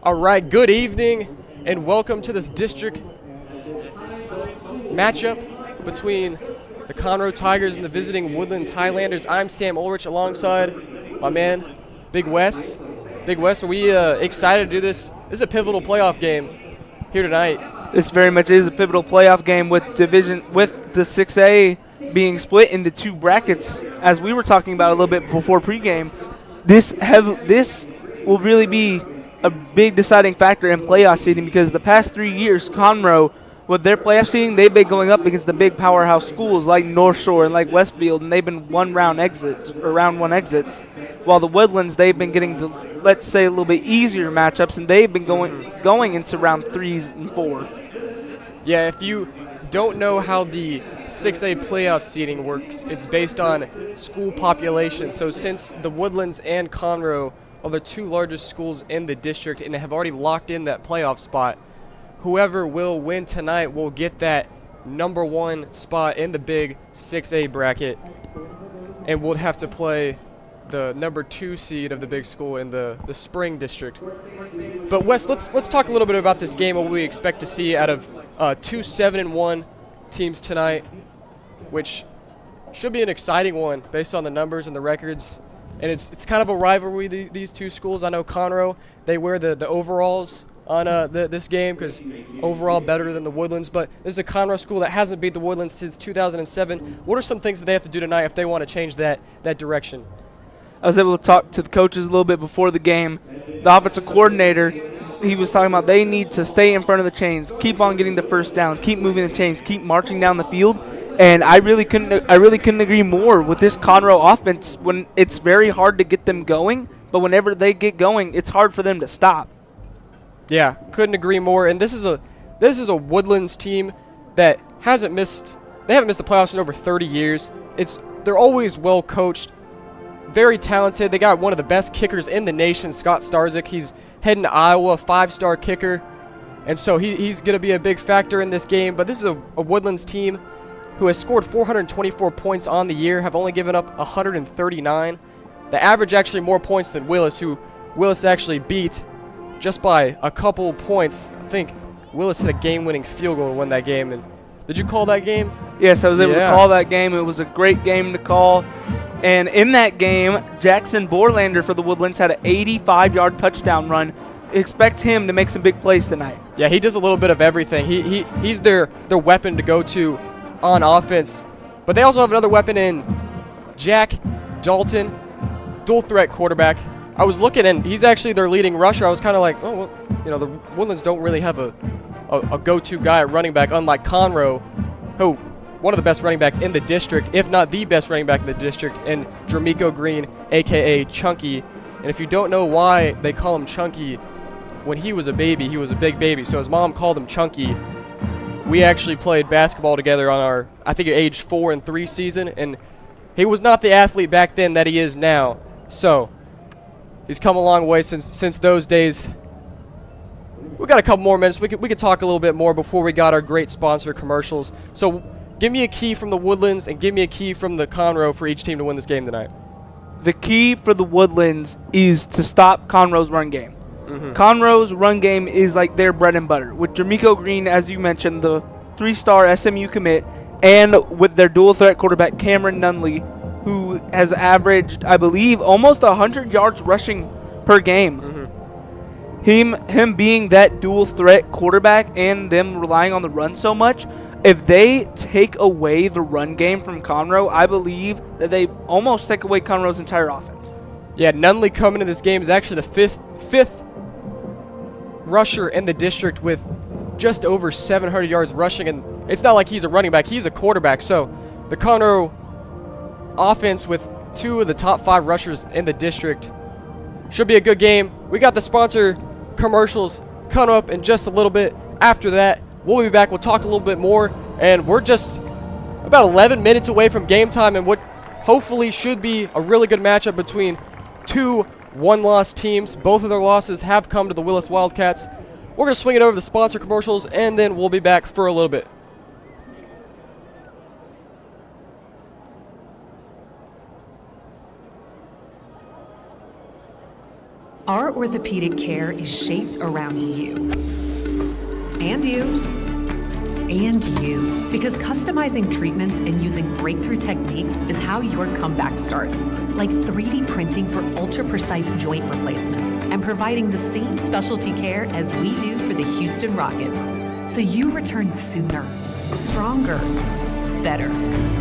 All right, good evening and welcome to this district matchup between the Conroe Tigers and the visiting Woodlands Highlanders. I'm Sam Ulrich alongside my man, Big Wes. Big Wes, are we excited to do this? This is a pivotal playoff game here tonight. This very much is a pivotal playoff game with the 6A being split into two brackets. As we were talking about a little bit before pregame, this will really be a big deciding factor in playoff seeding, because the past 3 years, Conroe, with their playoff seeding, they've been going up against the big powerhouse schools like North Shore and like Westfield, and they've been round one exits. While the Woodlands, they've been getting the, let's say, a little bit easier matchups, and they've been going into round 3s and 4. Yeah, if you don't know how the 6A playoff seeding works, it's based on school population. So since the Woodlands and Conroe are the two largest schools in the district and have already locked in that playoff spot, whoever will win tonight will get that number one spot in the big 6A bracket and will have to play the number 2 seed of the big school in the spring district. But Wes, let's talk a little bit about this game, what we expect to see out of two 7-1 teams tonight, which should be an exciting one based on the numbers and the records. And it's kind of a rivalry, these two schools. I know Conroe, they wear the overalls on this game because overall better than the Woodlands. But this is a Conroe school that hasn't beat the Woodlands since 2007. What are some things that they have to do tonight if they want to change that direction? I was able to talk to the coaches a little bit before the game. The offensive coordinator, he was talking about they need to stay in front of the chains, keep on getting the first down, keep moving the chains, keep marching down the field. And I really couldn't agree more with this Conroe offense. When it's very hard to get them going, but whenever they get going, it's hard for them to stop. Yeah, couldn't agree more. And this is a Woodlands team that haven't missed the playoffs in over 30 years. They're always well coached, very talented. They got one of the best kickers in the nation, Scott Starzik. He's heading to Iowa, 5-star kicker. And so he's going to be a big factor in this game. But this is a Woodlands team who has scored 424 points on the year, have only given up 139. The average actually more points than Willis, who Willis actually beat just by a couple points. I think Willis hit a game-winning field goal to win that game. And did you call that game? Yes, I was able to call that game. It was a great game to call. And in that game, Jackson Borlander for the Woodlands had an 85-yard touchdown run. Expect him to make some big plays tonight. Yeah, he does a little bit of everything. He's their weapon to go to on offense. But they also have another weapon in Jack Dalton, dual threat quarterback. I was looking, and he's actually their leading rusher. I was kind of like, oh, well, the Woodlands don't really have a go-to guy at running back, unlike Conroe, who one of the best running backs in the district, if not the best running back in the district, and Jermico Green, a.k.a. Chunky. And if you don't know why they call him Chunky, when he was a baby, he was a big baby, so his mom called him Chunky. We actually played basketball together on our, I think, age 4 and 3 season, and he was not the athlete back then that he is now. So he's come a long way since those days. We got a couple more minutes. We could talk a little bit more before we got our great sponsor commercials. So give me a key from the Woodlands and give me a key from the Conroe for each team to win this game tonight. The key for the Woodlands is to stop Conroe's run game. Conroe's run game is like their bread and butter. With Jermico Green, as you mentioned, the 3-star SMU commit, and with their dual threat quarterback Cameron Nunley, who has averaged, I believe, almost 100 yards rushing per game. Him being that dual threat quarterback and them relying on the run so much, if they take away the run game from Conroe, I believe that they almost take away Conroe's entire offense. Yeah, Nunley coming into this game is actually the fifth rusher in the district with just over 700 yards rushing, and it's not like he's a running back, he's a quarterback. So the Conroe offense with 2 of the top 5 rushers in the district should be a good game. We got the sponsor commercials coming up in just a little bit. After that, we'll be back. We'll talk a little bit more, and we're just about 11 minutes away from game time and what hopefully should be a really good matchup between two one-loss teams. Both of their losses have come to the Willis Wildcats. We're going to swing it over to the sponsor commercials, and then we'll be back for a little bit. Our orthopedic care is shaped around you. And you. And you. Because customizing treatments and using breakthrough techniques is how your comeback starts. Like 3D printing for ultra-precise joint replacements and providing the same specialty care as we do for the Houston Rockets. So you return sooner, stronger, better.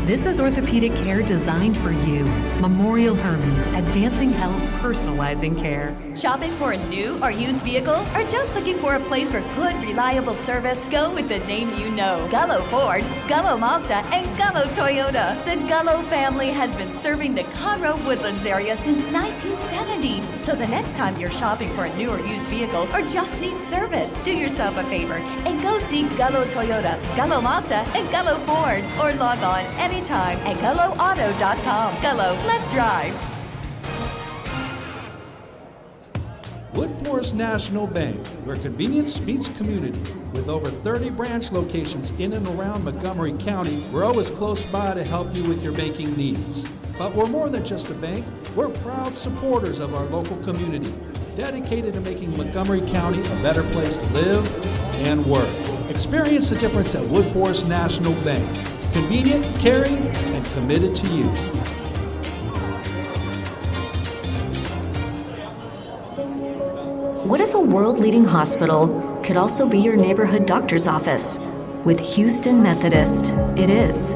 This is orthopedic care designed for you. Memorial Hermann, advancing health, personalizing care. Shopping for a new or used vehicle? Or just looking for a place for good, reliable service? Go with the name you know. Gullo Ford, Gullo Mazda, and Gullo Toyota. The Gullo family has been serving the Conroe Woodlands area since 1970. So the next time you're shopping for a new or used vehicle or just need service, do yourself a favor and go see Gullo Toyota, Gullo Mazda, and Gullo Ford. Or log on anytime at GulloAuto.com. Gullo, let's drive. Woodforest National Bank, where convenience meets community. With over 30 branch locations in and around Montgomery County, we're always close by to help you with your banking needs. But we're more than just a bank, we're proud supporters of our local community, dedicated to making Montgomery County a better place to live and work. Experience the difference at Woodforest National Bank. Convenient, caring, and committed to you. What if a world-leading hospital could also be your neighborhood doctor's office? With Houston Methodist, it is.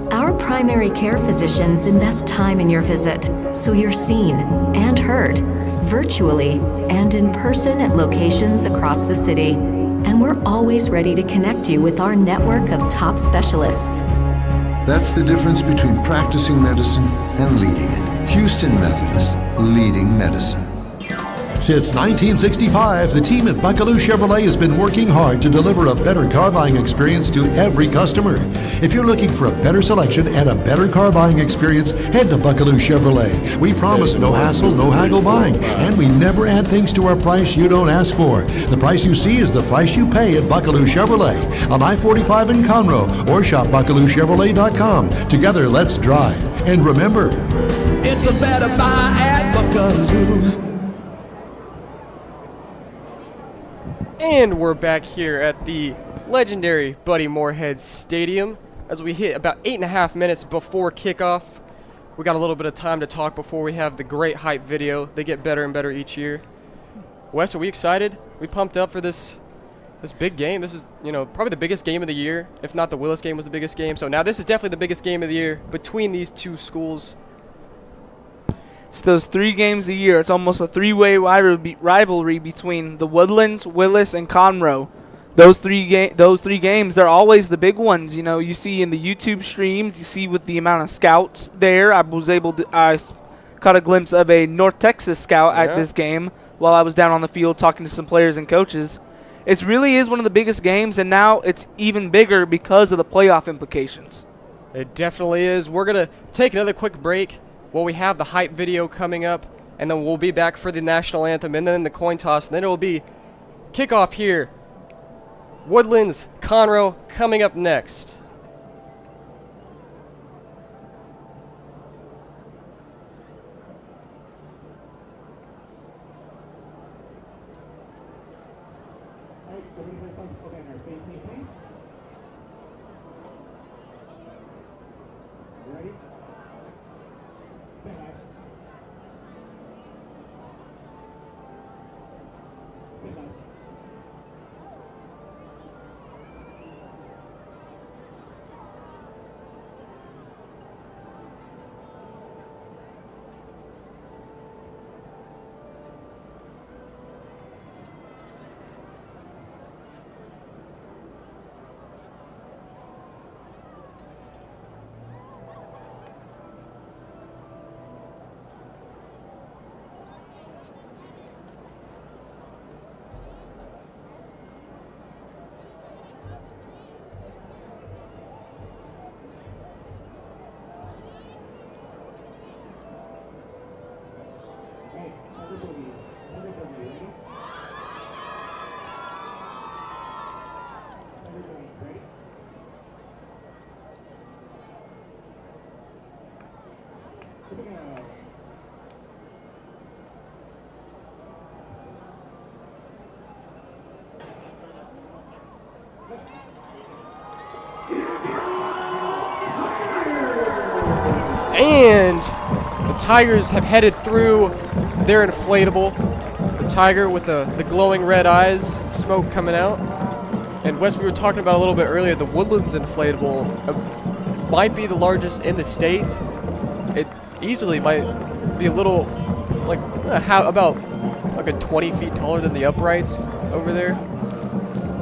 Our primary care physicians invest time in your visit, so you're seen and heard, virtually and in person at locations across the city. And we're always ready to connect you with our network of top specialists. That's the difference between practicing medicine and leading it. Houston Methodist, leading medicine. Since 1965, the team at Buckaloo Chevrolet has been working hard to deliver a better car buying experience to every customer. If you're looking for a better selection and a better car buying experience, head to Buckaloo Chevrolet. We promise no hassle, no haggle buying, and we never add things to our price you don't ask for. The price you see is the price you pay at Buckaloo Chevrolet on I-45 in Conroe, or shop BuckalooChevrolet.com. Together, let's drive. And remember, it's a better buy at Buckaloo. And we're back here at the legendary Buddy Moorhead Stadium as we hit about 8.5 minutes before kickoff. We got a little bit of time to talk before we have the great hype video. They get better and better each year. Wes, are we excited? We pumped up for this big game. This is, probably the biggest game of the year. If not, the Willis game was the biggest game. So now this is definitely the biggest game of the year between these two schools. It's those 3 games a year. It's almost a 3-way rivalry between the Woodlands, Willis, and Conroe. Those three games, they're always the big ones. You see in the YouTube streams, you see with the amount of scouts there. I caught a glimpse of a North Texas scout at this game while I was down on the field talking to some players and coaches. It really is one of the biggest games, and now it's even bigger because of the playoff implications. It definitely is. We're going to take another quick break. Well, we have the hype video coming up, and then we'll be back for the national anthem, and then the coin toss, and then it will be kickoff here. Woodlands, Conroe, coming up next. And the Tigers have headed through their inflatable. The Tiger with the glowing red eyes, smoke coming out. And Wes, we were talking about a little bit earlier, the Woodlands inflatable might be the largest in the state. It easily might be a little, like, about like a 20 feet taller than the uprights over there.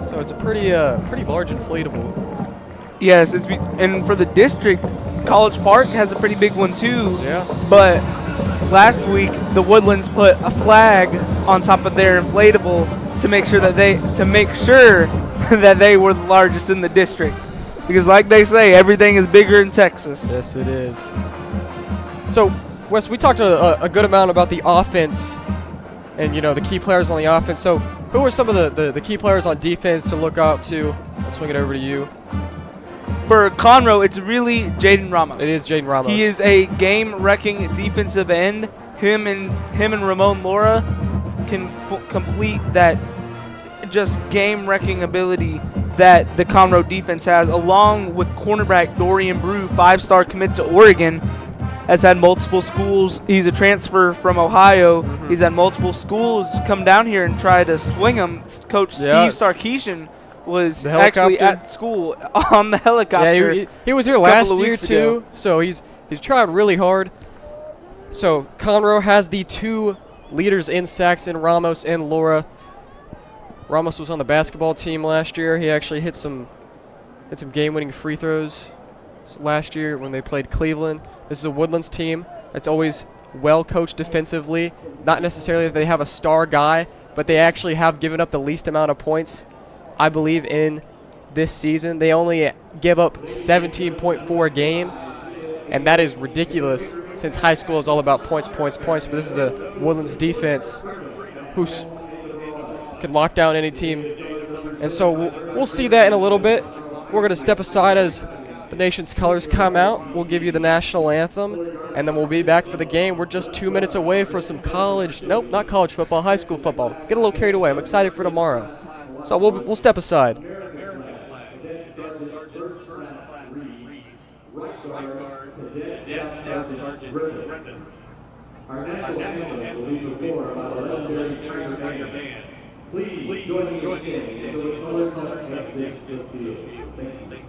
So it's a pretty large inflatable. Yes, and for the district, College Park has a pretty big one too. Yeah. But last week, the Woodlands put a flag on top of their inflatable to make sure that they were the largest in the district. Because like they say, everything is bigger in Texas. Yes, it is. So, Wes, we talked a good amount about the offense and, the key players on the offense. So, who are some of the key players on defense to look out to? I'll swing it over to you. For Conroe, it's really Jaden Ramos. It is Jaden Ramos. He is a game-wrecking defensive end. Him and Ramon Laura can complete that just game-wrecking ability that the Conroe defense has, along with cornerback Dorian Brew, 5-star commit to Oregon, has had multiple schools. He's a transfer from Ohio. Mm-hmm. He's had multiple schools come down here and try to swing him. Coach Steve Sarkisian was actually at school on the helicopter. Yeah, he was here last year too, so he's tried really hard. So Conroe has the 2 leaders in sacks in Ramos and Laura. Ramos was on the basketball team last year. He actually hit some game-winning free throws last year when they played Cleveland. This is a Woodlands team that's always well coached defensively. Not necessarily that they have a star guy, but they actually have given up the least amount of points, I believe, in this season. They only give up 17.4 a game, and that is ridiculous since high school is all about points. But this is a Woodlands defense who can lock down any team. And so we'll see that in a little bit. We're going to step aside as the nation's colors come out. We'll give you the national anthem, and then we'll be back for the game. We're just 2 minutes away for some not college football, high school football. Get a little carried away. I'm excited for tomorrow. So we'll step aside. Please join me in singing until the colors exit the field. Thank you.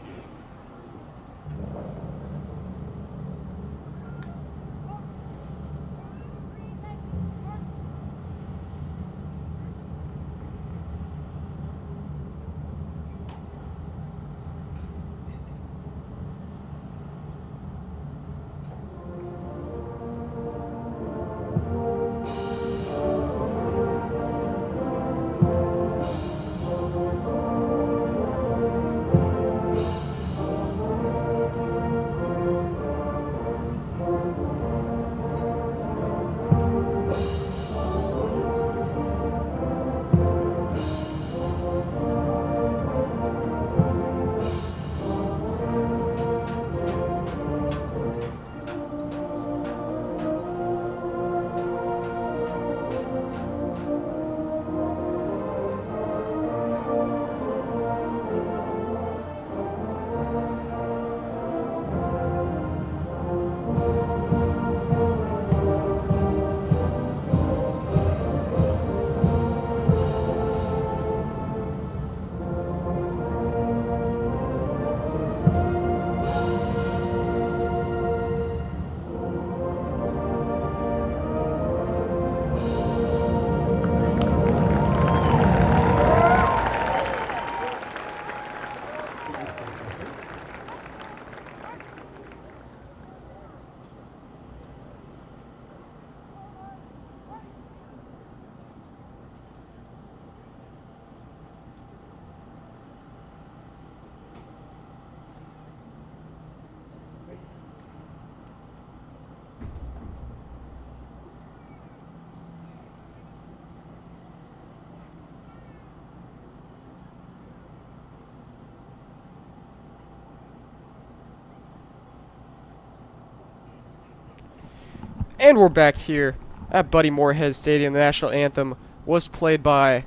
And we're back here at Buddy Moorhead Stadium. The national anthem was played by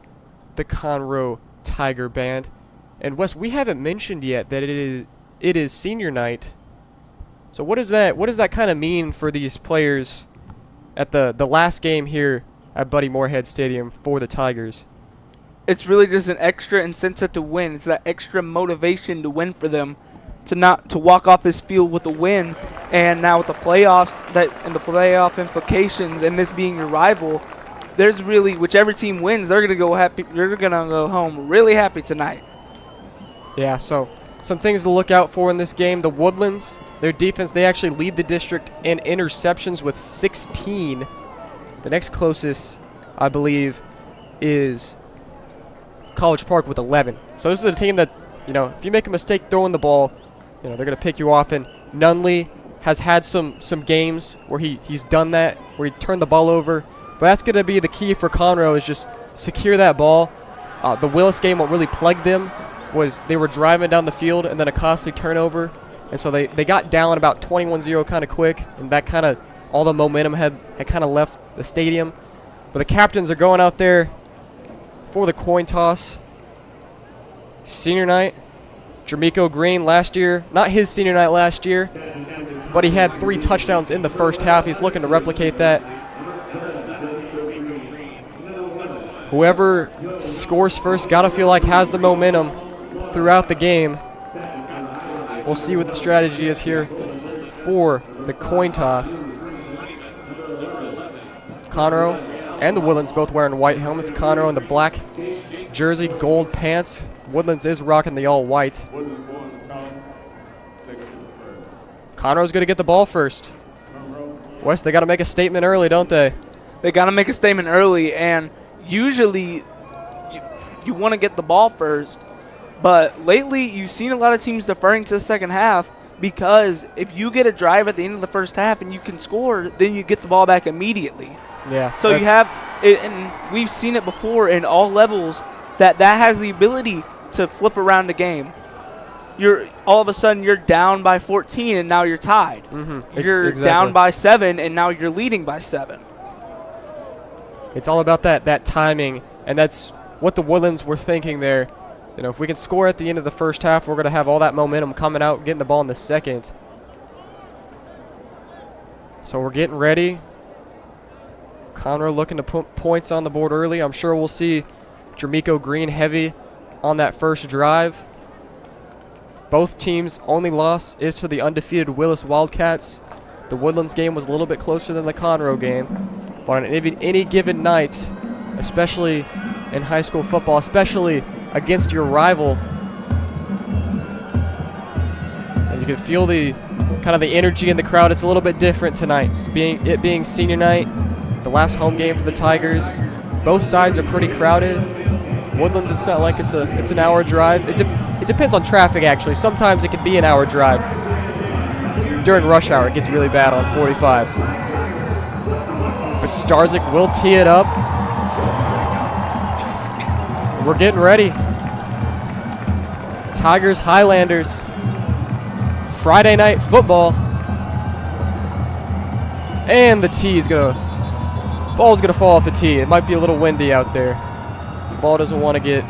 the Conroe Tiger Band. And Wes, we haven't mentioned yet that it is senior night. So what does that kind of mean for these players at the last game here at Buddy Moorhead Stadium for the Tigers? It's really just an extra incentive to win. It's that extra motivation to win for them, to walk off this field with a win. And now with the playoffs and the playoff implications and this being your rival, there's really, whichever team wins, they're gonna go happy. You're gonna go home really happy tonight. Yeah. So some things to look out for in this game. The Woodlands, their defense, they actually lead the district in interceptions with 16. The next closest, I believe, is College Park with 11. So this is a team that, if you make a mistake throwing the ball, they're going to pick you off. And Nunley has had some games where he's done that, where he turned the ball over. But that's going to be the key for Conroe, is just secure that ball. The Willis game, what really plagued them was they were driving down the field and then a costly turnover. And so they got down about 21-0 kind of quick, and that kind of, all the momentum had kind of left the stadium. But the captains are going out there for the coin toss. Senior night, Jermico Green last year, not his senior night last year, but he had 3 touchdowns in the first half. He's looking to replicate that. Whoever scores first, gotta feel like has the momentum throughout the game. We'll see what the strategy is here for the coin toss. Conroe and the Woodlands both wearing white helmets. Conroe in the black jersey, gold pants. Woodlands is rocking the all white. Conroe's going to get the ball first. Wes, they got to make a statement early, don't they? They got to make a statement early, and usually you want to get the ball first. But lately, you've seen a lot of teams deferring to the second half, because if you get a drive at the end of the first half and you can score, then you get the ball back immediately. Yeah. So you have it, and we've seen it before in all levels, that has the ability to flip around the game. You're all of a sudden you're down by 14 and now you're tied. Mm-hmm. You're exactly. down by 7 and now you're leading by 7. It's all about that timing, and that's what the Woodlands were thinking there. If we can score at the end of the first half, we're going to have all that momentum coming out, getting the ball in the second. So we're getting ready. Conroe looking to put points on the board early. I'm sure we'll see Jermico Green heavy on that first drive. Both teams' only loss is to the undefeated Willis Wildcats. The Woodlands game was a little bit closer than the Conroe game. But on any given night, especially in high school football, especially against your rival, and you can feel the kind of the energy in the crowd. It's a little bit different tonight. It being senior night, the last home game for the Tigers. Both sides are pretty crowded. Woodlands, it's not like it's an hour drive. It depends on traffic, actually. Sometimes it could be an hour drive. During rush hour, it gets really bad on 45. But Starzik will tee it up. We're getting ready. Tigers, Highlanders. Friday night football. And the tee is ball's gonna fall off the tee. It might be a little windy out there. The ball doesn't want to get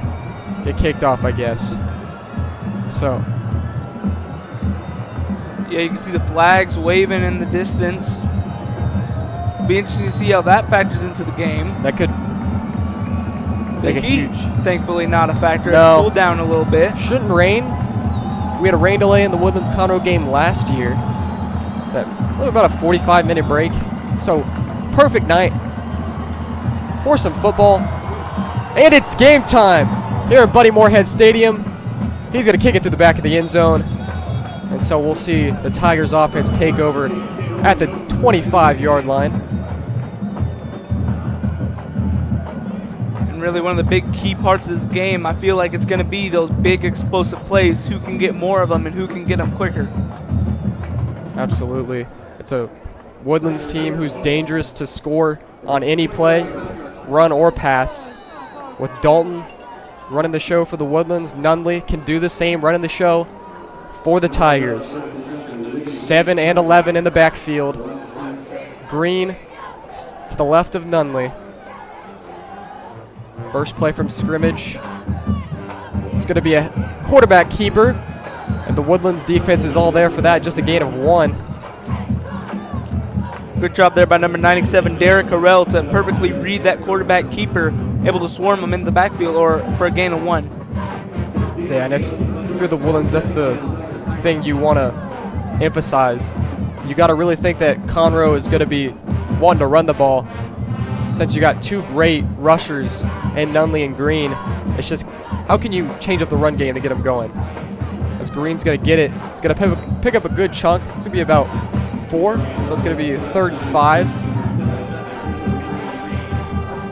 kicked off, I guess. So. Yeah, you can see the flags waving in the distance. Be interesting to see how that factors into the game. That could The heat, thankfully, not a factor. No. It's cooled down a little bit. Shouldn't rain. We had a rain delay in the Woodlands Conroe game last year. That was about a 45-minute break. So, perfect night for some football. And it's game time here at Buddy Moorhead Stadium. He's going to kick it through the back of the end zone. And so we'll see the Tigers offense take over at the 25-yard line. And really one of the big key parts of this game, I feel like it's going to be those big explosive plays. Who can get more of them and who can get them quicker. Absolutely. It's a Woodlands team who's dangerous to score on any play, run or pass. With Dalton running the show for the Woodlands, Nunley can do the same, running the show for the Tigers. 7 and 11 in the backfield. Green to the left of Nunley. First play from scrimmage It's going to be a quarterback keeper, and the Woodlands defense is all there for that, just a gain of 1. Good job there by number 97, Derek Harrell, to perfectly read that quarterback keeper, able to swarm him in the backfield or for a gain of 1. Yeah, and if you're the Woodlands, that's the thing you want to emphasize. You got to really think that Conroe is going to be wanting to run the ball. Since you got 2 great rushers and Nunley and Green, it's just how can you change up the run game to get them going? As Green's going to get it, it's going to pick up a good chunk. It's going to be about 4, so it's going to be 3rd and 5.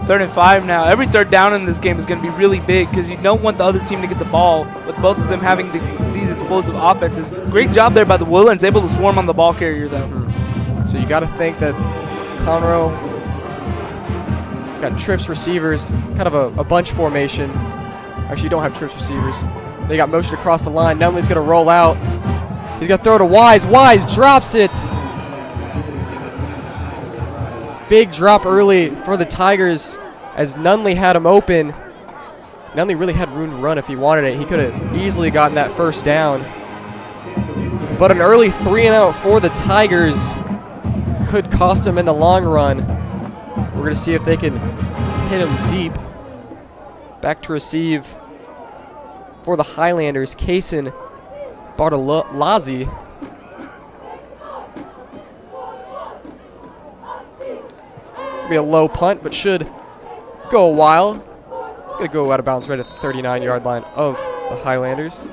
3rd and 5 now. Every third down in this game is going to be really big because you don't want the other team to get the ball, with both of them having these explosive offenses. Great job there by the Woodlands, able to swarm on the ball carrier, though. So you got to think that Conroe got trips receivers, kind of a bunch formation. Actually, you don't have trips receivers. They got motion across the line. Nunley's going to roll out. He's going to throw to Wise. Wise drops it. Big drop early for the Tigers as Nunley had him open. Nunley really had room to run if he wanted it. He could have easily gotten that first down. But an early 3-and-out for the Tigers could cost him in the long run. We're going to see if they can hit him deep. Back to receive for the Highlanders, Kaysen Bartolazzi. It's going to be a low punt, but should go a while. It's going to go out of bounds right at the 39-yard line of the Highlanders.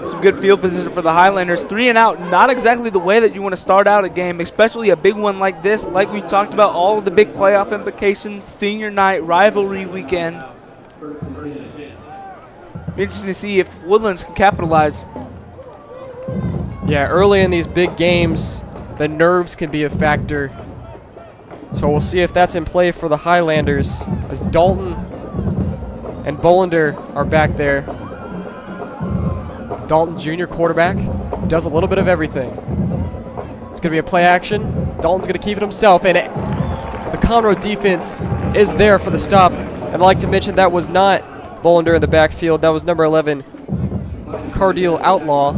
Some good field position for the Highlanders. 3-and-out, not exactly the way that you want to start out a game, especially a big one like this. Like we talked about, all of the big playoff implications, senior night, rivalry weekend. Be interesting to see if Woodlands can capitalize. Yeah, early in these big games, the nerves can be a factor. So we'll see if that's in play for the Highlanders as Dalton and Bolander are back there. Dalton, junior quarterback, does a little bit of everything. It's going to be a play action. Dalton's going to keep it himself, and the Conroe defense is there for the stop. And I'd like to mention that was not Bolander in the backfield. That was number 11, Cardiel Outlaw,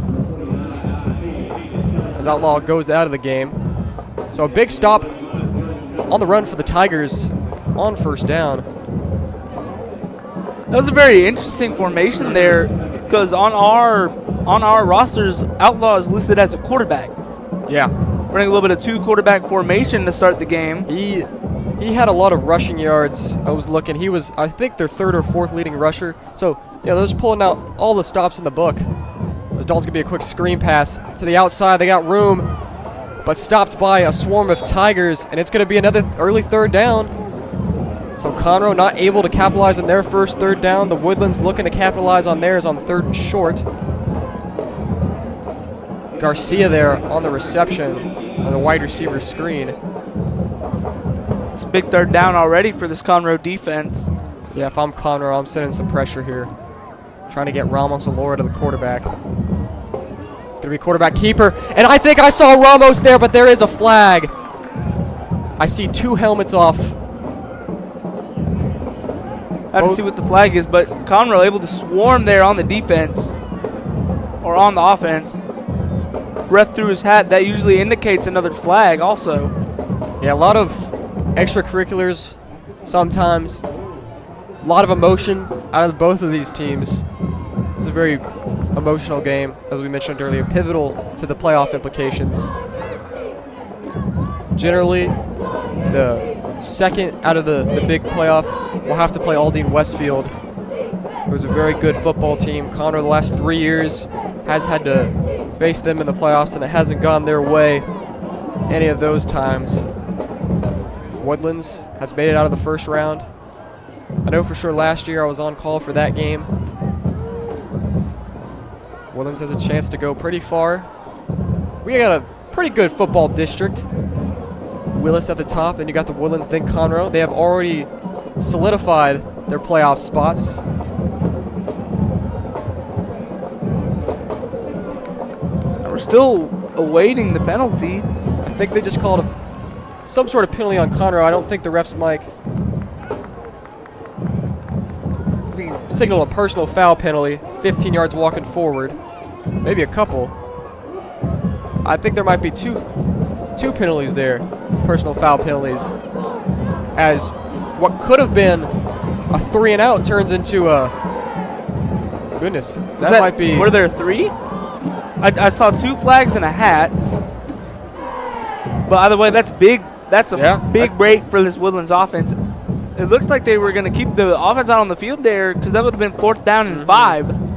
as Outlaw goes out of the game. So a big stop on the run for the Tigers on first down. That was a very interesting formation there, because on our rosters, Outlaw is listed as a quarterback. Yeah. Running a little bit of 2 quarterback formation to start the game. He had a lot of rushing yards. I was looking. He was, I think, their 3rd or 4th leading rusher. So, yeah, they're just pulling out all the stops in the book. As Dalton's going to be a quick screen pass to the outside. They got room, but stopped by a swarm of Tigers, and it's going to be another early 3rd down. So Conroe not able to capitalize on their first 3rd down. The Woodlands looking to capitalize on theirs on 3rd and short. Garcia there on the reception on the wide receiver screen. It's a big 3rd down already for this Conroe defense. Yeah, if I'm Conroe, I'm sending some pressure here. Trying to get Ramos Alora to the quarterback. It's going to be quarterback keeper. And I think I saw Ramos there, but there is a flag. I see 2 helmets off. Have to see what the flag is, but Conroe able to swarm there on the defense, or on the offense. Ref threw his hat. That usually indicates another flag also. Yeah, a lot of extracurriculars sometimes. A lot of emotion out of both of these teams. It's a very emotional game, as we mentioned earlier, pivotal to the playoff implications. Generally, the second out of the big playoff will have to play Aldine Westfield, who's a very good football team. Conroe the last 3 years has had to face them in the playoffs, and it hasn't gone their way any of those times. Woodlands has made it out of the first round. I know for sure last year I was on call for that game. Woodlands has a chance to go pretty far. We got a pretty good football district. Willis at the top, then you got the Woodlands, then Conroe. They have already solidified their playoff spots. We're still awaiting the penalty. I think they just called some sort of penalty on Conroe. I don't think the refs mic. signal a personal foul penalty, 15 yards walking forward. Maybe a couple. I think there might be two penalties there, personal foul penalties, as what could have been a 3 and out turns into a, goodness, that might be. Were there 3? I saw 2 flags and a hat. But either way, that's big. That's a big break for this Woodlands offense. It looked like they were going to keep the offense out on the field there, because that would have been 4th down and 5.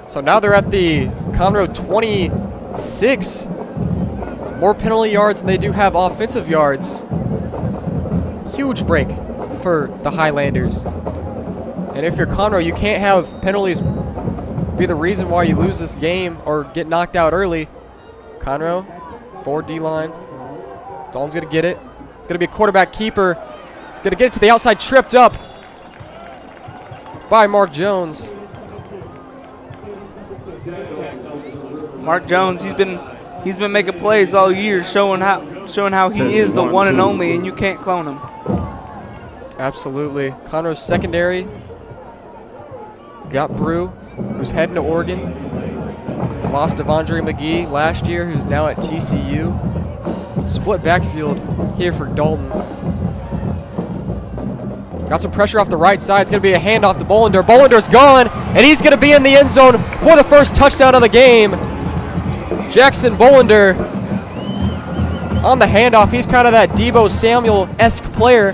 So now they're at the Conroe 26. More penalty yards than they do have offensive yards. Huge break for the Highlanders. And if you're Conroe, you can't have penalties be the reason why you lose this game or get knocked out early. Conroe, 4 D-line. Dalton's going to get it. It's going to be a quarterback keeper. He's going to get it to the outside, tripped up by Mark Jones. Mark Jones, he's been making plays all year, showing how he is the one and only, and you can't clone him. Absolutely. Conroe's secondary got Brew, who's heading to Oregon. Lost Devondre McGee last year, who's now at TCU. Split backfield here for Dalton. Got some pressure off the right side. It's going to be a handoff to Bolander. Bolander's gone, and he's going to be in the end zone for the first touchdown of the game. Jackson Bolander on the handoff. He's kind of that Debo Samuel-esque player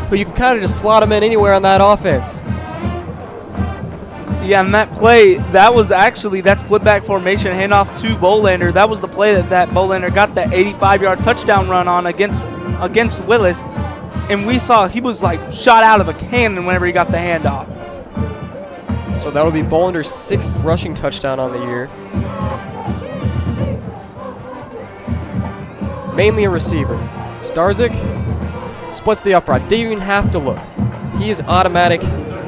who you can kind of just slot him in anywhere on that offense. Yeah, and that play, that split back formation handoff to Bolander. That was the play that Bolander got that 85-yard touchdown run on against Willis. And we saw he was like shot out of a cannon whenever he got the handoff. So that'll be Bolander's 6th rushing touchdown on the year. It's mainly a receiver. Starzyk splits the uprights. They even have to look. He is automatic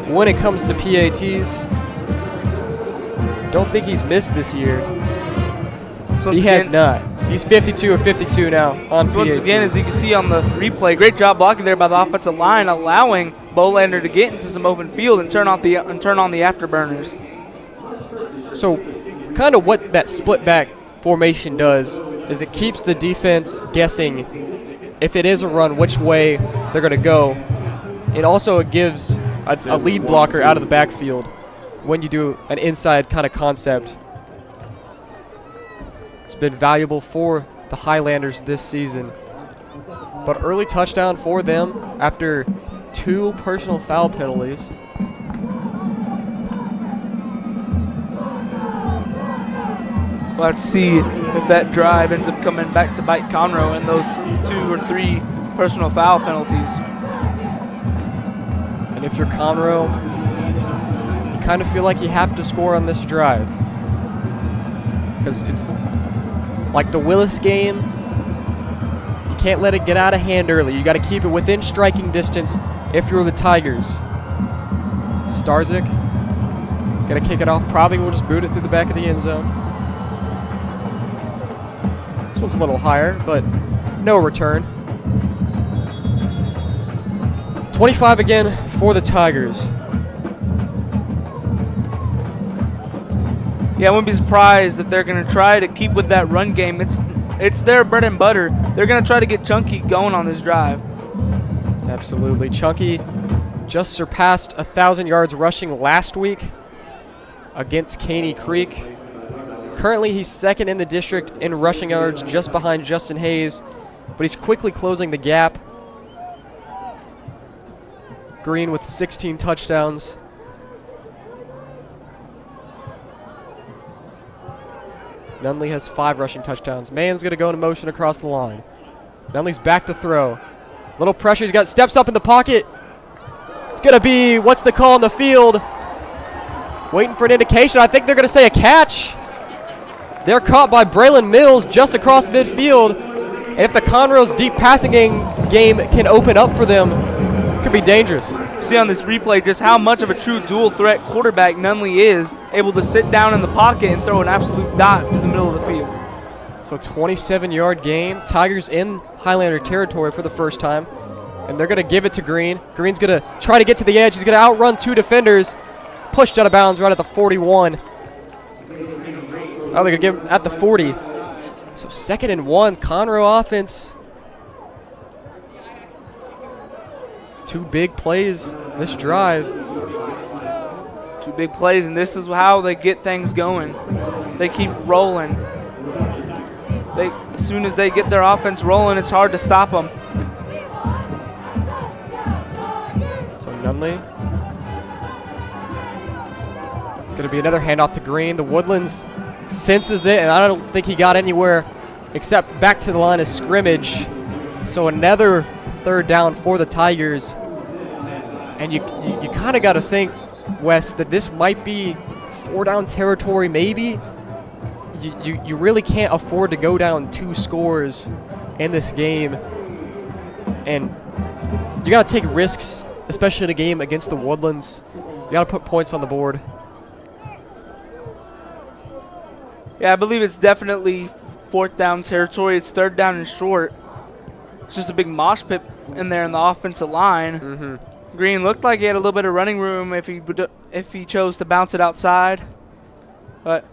when it comes to PATs. Don't think he's missed this year. So he has not. He's 52 of 52 now on PATs. Once again, as you can see on the replay, great job blocking there by the offensive line, allowing Bolander to get into some open field and turn on the afterburners. So kind of what that split back formation does is it keeps the defense guessing if it is a run, which way they're going to go. It gives a lead blocker out of the backfield when you do an inside kind of concept. It's been valuable for the Highlanders this season. But early touchdown for them after 2 personal foul penalties. We'll have to see if that drive ends up coming back to bite Conroe in those 2 or 3 personal foul penalties. And if you're Conroe, you kind of feel like you have to score on this drive. Because it's like the Willis game, you can't let it get out of hand early. You got to keep it within striking distance if you're the Tigers. Starzyk gonna kick it off. Probably will just boot it through the back of the end zone. This one's a little higher, but no return. 25 again for the Tigers. Yeah, I wouldn't be surprised if they're going to try to keep with that run game. It's their bread and butter. They're going to try to get Chunky going on this drive. Absolutely. Chunky just surpassed 1,000 yards rushing last week against Caney Creek. Currently, he's 2nd in the district in rushing yards, just behind Justin Hayes, but he's quickly closing the gap. Green with 16 touchdowns. Nunley has 5 rushing touchdowns. Mann's going to go into motion across the line. Nunley's back to throw. Little pressure. He's got steps up in the pocket. It's going to be, what's the call on the field? Waiting for an indication. I think they're going to say a catch. They're caught by Braylon Mills just across midfield. And if the Conroe's deep passing game can open up for them, it could be dangerous. See on this replay just how much of a true dual threat quarterback Nunley is, able to sit down in the pocket and throw an absolute dot in the middle of the field. So 27-yard gain. Tigers in Highlander territory for the first time. And they're going to give it to Green. Green's going to try to get to the edge. He's going to outrun 2 defenders. pushed out of bounds right at the 41. Oh, they're going to give him at the 40. So 2nd and 1, Conroe offense. 2 big plays this drive. 2 big plays, and this is how they get things going. They keep rolling. As soon as they get their offense rolling, it's hard to stop them. So Nunley. It's going to be another handoff to Green. The Woodlands senses it, and I don't think he got anywhere except back to the line of scrimmage. So another 3rd down for the Tigers. And you kind of got to think, Wes, that this might be 4-down territory maybe. You really can't afford to go down 2 scores in this game. And you got to take risks, especially in a game against the Woodlands. You got to put points on the board. Yeah, I believe it's definitely 4th down territory. It's 3rd down and short. It's just a big mosh pit in there in the offensive line. Green looked like he had a little bit of running room if he chose to bounce it outside. But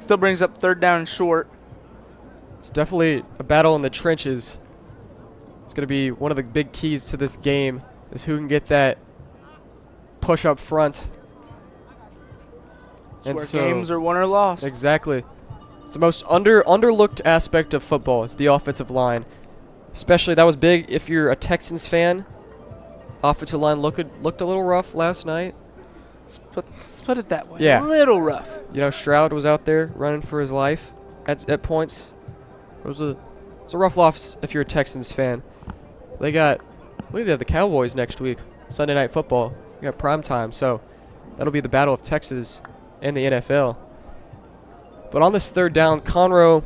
still brings up 3rd down and short. It's definitely a battle in the trenches. It's going to be one of the big keys to this game is who can get that push up front. And where games are won or lost. Exactly. It's the most underlooked aspect of football. It's the offensive line. Especially that was big if you're a Texans fan. Offensive line looked a little rough last night. Let's put it that way. Yeah. A little rough. You know, Stroud was out there running for his life at points. It's a rough loss if you're a Texans fan. I believe they have the Cowboys next week, Sunday Night Football. We got prime time, so that'll be the battle of Texas and the NFL. But on this 3rd down, Conroe,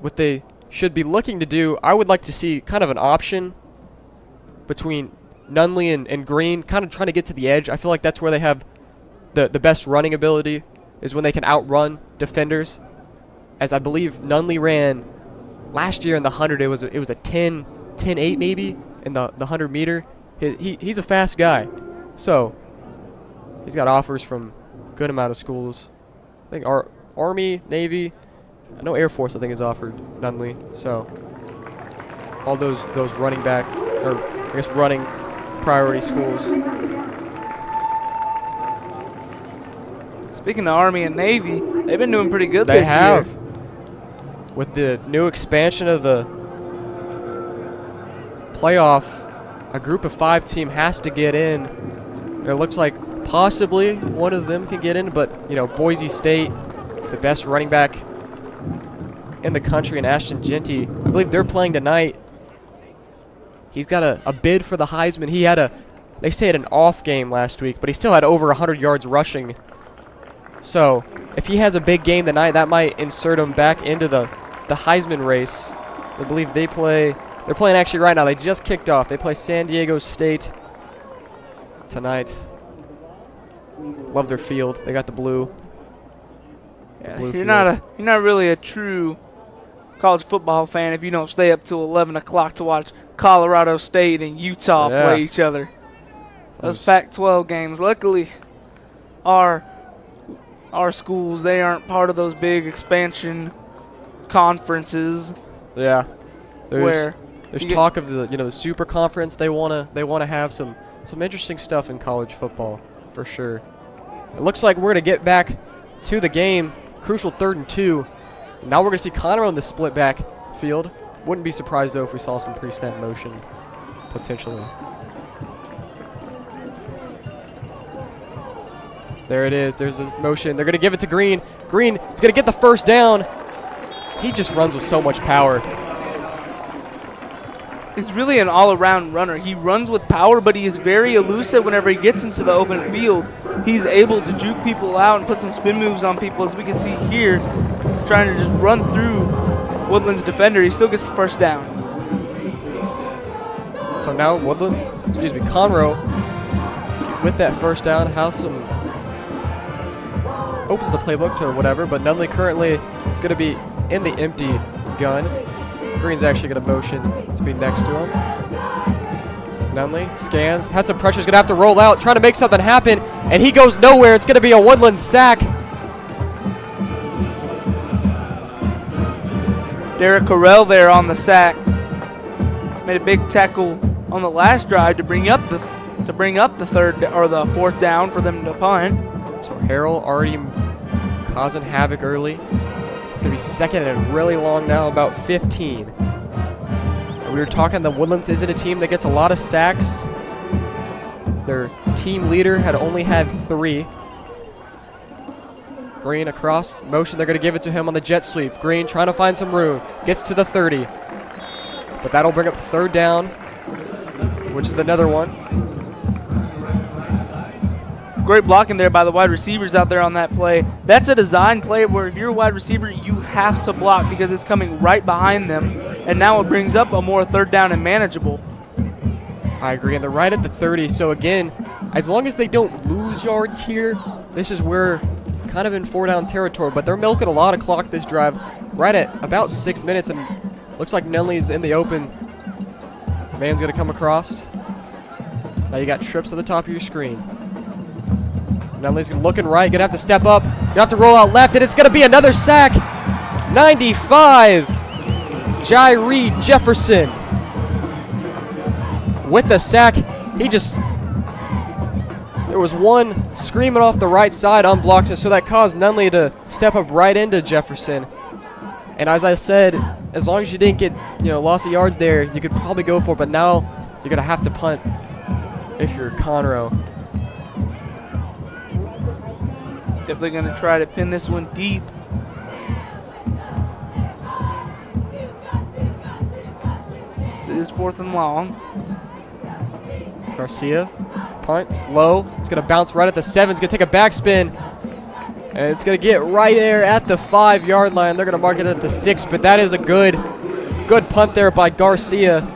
what they should be looking to do, I would like to see kind of an option between Nunley and Green, kind of trying to get to the edge. I feel like that's where they have the best running ability, is when they can outrun defenders. As I believe Nunley ran last year in the 100, it was a 10-8 maybe in the 100 meter. He's a fast guy. So he's got offers from a good amount of schools. I think Army, Navy, I know Air Force I think has offered Nunley. So all those running back, or I guess running priority schools. Speaking of Army and Navy, they've been doing pretty good this year. They have. With the new expansion of the playoff, a group of 5 team has to get in. And it looks like possibly one of them can get in, but you know, Boise State, the best running back in the country, and Ashton Genty, I believe they're playing tonight. He's got a bid for the Heisman. They say an off game last week, but he still had over 100 yards rushing. So if he has a big game tonight, that might insert him back into the Heisman race. I believe they're playing actually right now. They just kicked off. They play San Diego State tonight. Love their field. They got the blue. Yeah, you're not really a true college football fan if you don't stay up till 11 o'clock to watch Colorado State and Utah play each other. Those Pac-12 games. Luckily, our schools, they aren't part of those big expansion conferences. Yeah. There's talk of the super conference. They wanna have some interesting stuff in college football for sure. It looks like we're gonna get back to the game. Crucial 3rd and 2. Now we're gonna see Conroe in the split back field. Wouldn't be surprised though if we saw some pre-snap motion potentially. There it is. There's a motion. They're gonna give it to Green. Green is gonna get the 1st down. He just runs with so much power. He's really an all-around runner. He runs with power, but he is very elusive whenever he gets into the open field. He's able to juke people out and put some spin moves on people, as we can see here, trying to just run through Woodlands defender. He still gets the 1st down. So now Conroe with that 1st down opens the playbook to whatever, but Nunley currently is going to be in the empty gun. Green's actually going to motion to be next to him. Nunley scans, has some pressure, is going to have to roll out, trying to make something happen, and he goes nowhere. It's going to be a Woodlands sack. Derek Carell there on the sack. Made a big tackle on the last drive to bring up the third or the fourth down for them to punt. So Harrell already causing havoc early. It's going to be second and really long now, about 15. And we were talking the Woodlands isn't a team that gets a lot of sacks. Their team leader had only had 3. Green across motion. They're going to give it to him on the jet sweep. Green trying to find some room. Gets to the 30. But that'll bring up third down, which is another one. Great blocking there by the wide receivers out there on that play. That's a design play where if you're a wide receiver, you have to block because it's coming right behind them. And now it brings up a more third down and manageable. I agree, and they're right at the 30. So again, as long as they don't lose yards here, this is where kind of in 4-down territory. But they're milking a lot of clock this drive, right at about 6 minutes, and looks like Nunley's in the open. Man's gonna come across. Now you got trips at the top of your screen. Nunley's looking right, gonna have to step up, gonna have to roll out left, and it's gonna be another sack. 95, Jairee Jefferson with the sack. There was one screaming off the right side, unblocked, so that caused Nunley to step up right into Jefferson. And as I said, as long as you didn't get, loss of yards there, you could probably go for it, but now you're gonna have to punt if you're Conroe. Definitely going to try to pin this one deep. So it is 4th and long. Garcia punts low. It's going to bounce right at the 7. It's going to take a backspin. And it's going to get right there at the 5-yard line. They're going to mark it at the 6, but that is a good punt there by Garcia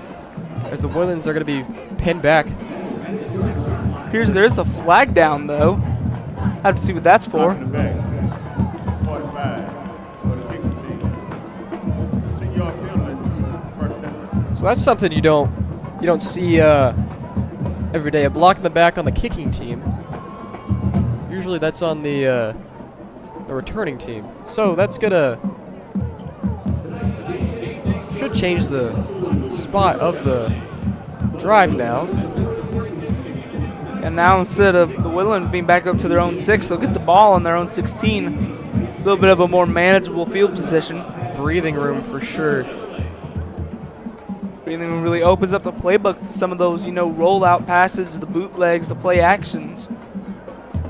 as the Woodlands are going to be pinned back. There's a flag down, though. Have to see what that's for. 45 for the kicking team. 10-yard penalty, first down. So that's something you don't see every day. A block in the back on the kicking team. Usually that's on the returning team. So that's should change the spot of the drive now. And now instead of the Woodlands being back up to their own 6, they'll get the ball on their own 16. A little bit of a more manageable field position. Breathing room for sure. Breathing room really opens up the playbook to some of those, rollout passes, the bootlegs, the play actions.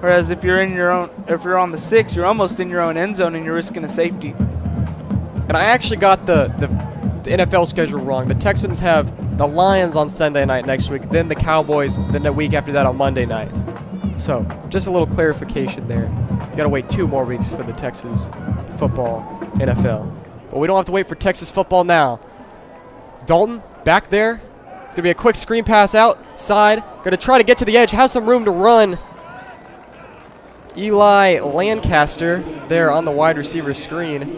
Whereas if you're on the 6, you're almost in your own end zone and you're risking a safety. And I actually got the NFL schedule wrong. The Texans have the Lions on Sunday night next week, then the Cowboys, then the week after that on Monday night. So just a little clarification there. You got to wait 2 more weeks for the Texas football NFL. But we don't have to wait for Texas football now. Dalton back there. It's going to be a quick screen pass outside. Going to try to get to the edge. Has some room to run. Eli Lancaster there on the wide receiver screen.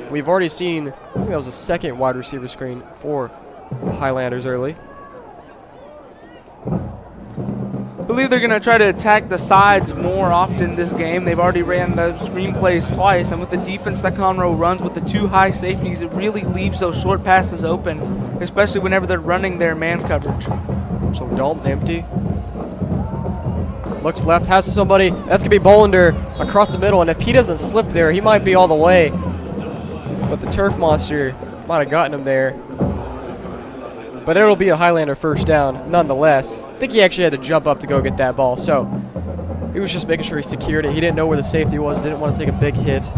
We've already seen, I think that was a second wide receiver screen for the Highlanders early. I believe they're going to try to attack the sides more often this game. They've already ran the screen plays twice, and with the defense that Conroe runs with the 2 high safeties, it really leaves those short passes open, especially whenever they're running their man coverage. So Dalton empty. Looks left, has somebody. That's going to be Bolander across the middle, and if he doesn't slip there, he might be all the way. But the turf monster might have gotten him there. But it'll be a Highlander first down nonetheless. I think he actually had to jump up to go get that ball. So he was just making sure he secured it. He didn't know where the safety was, didn't want to take a big hit.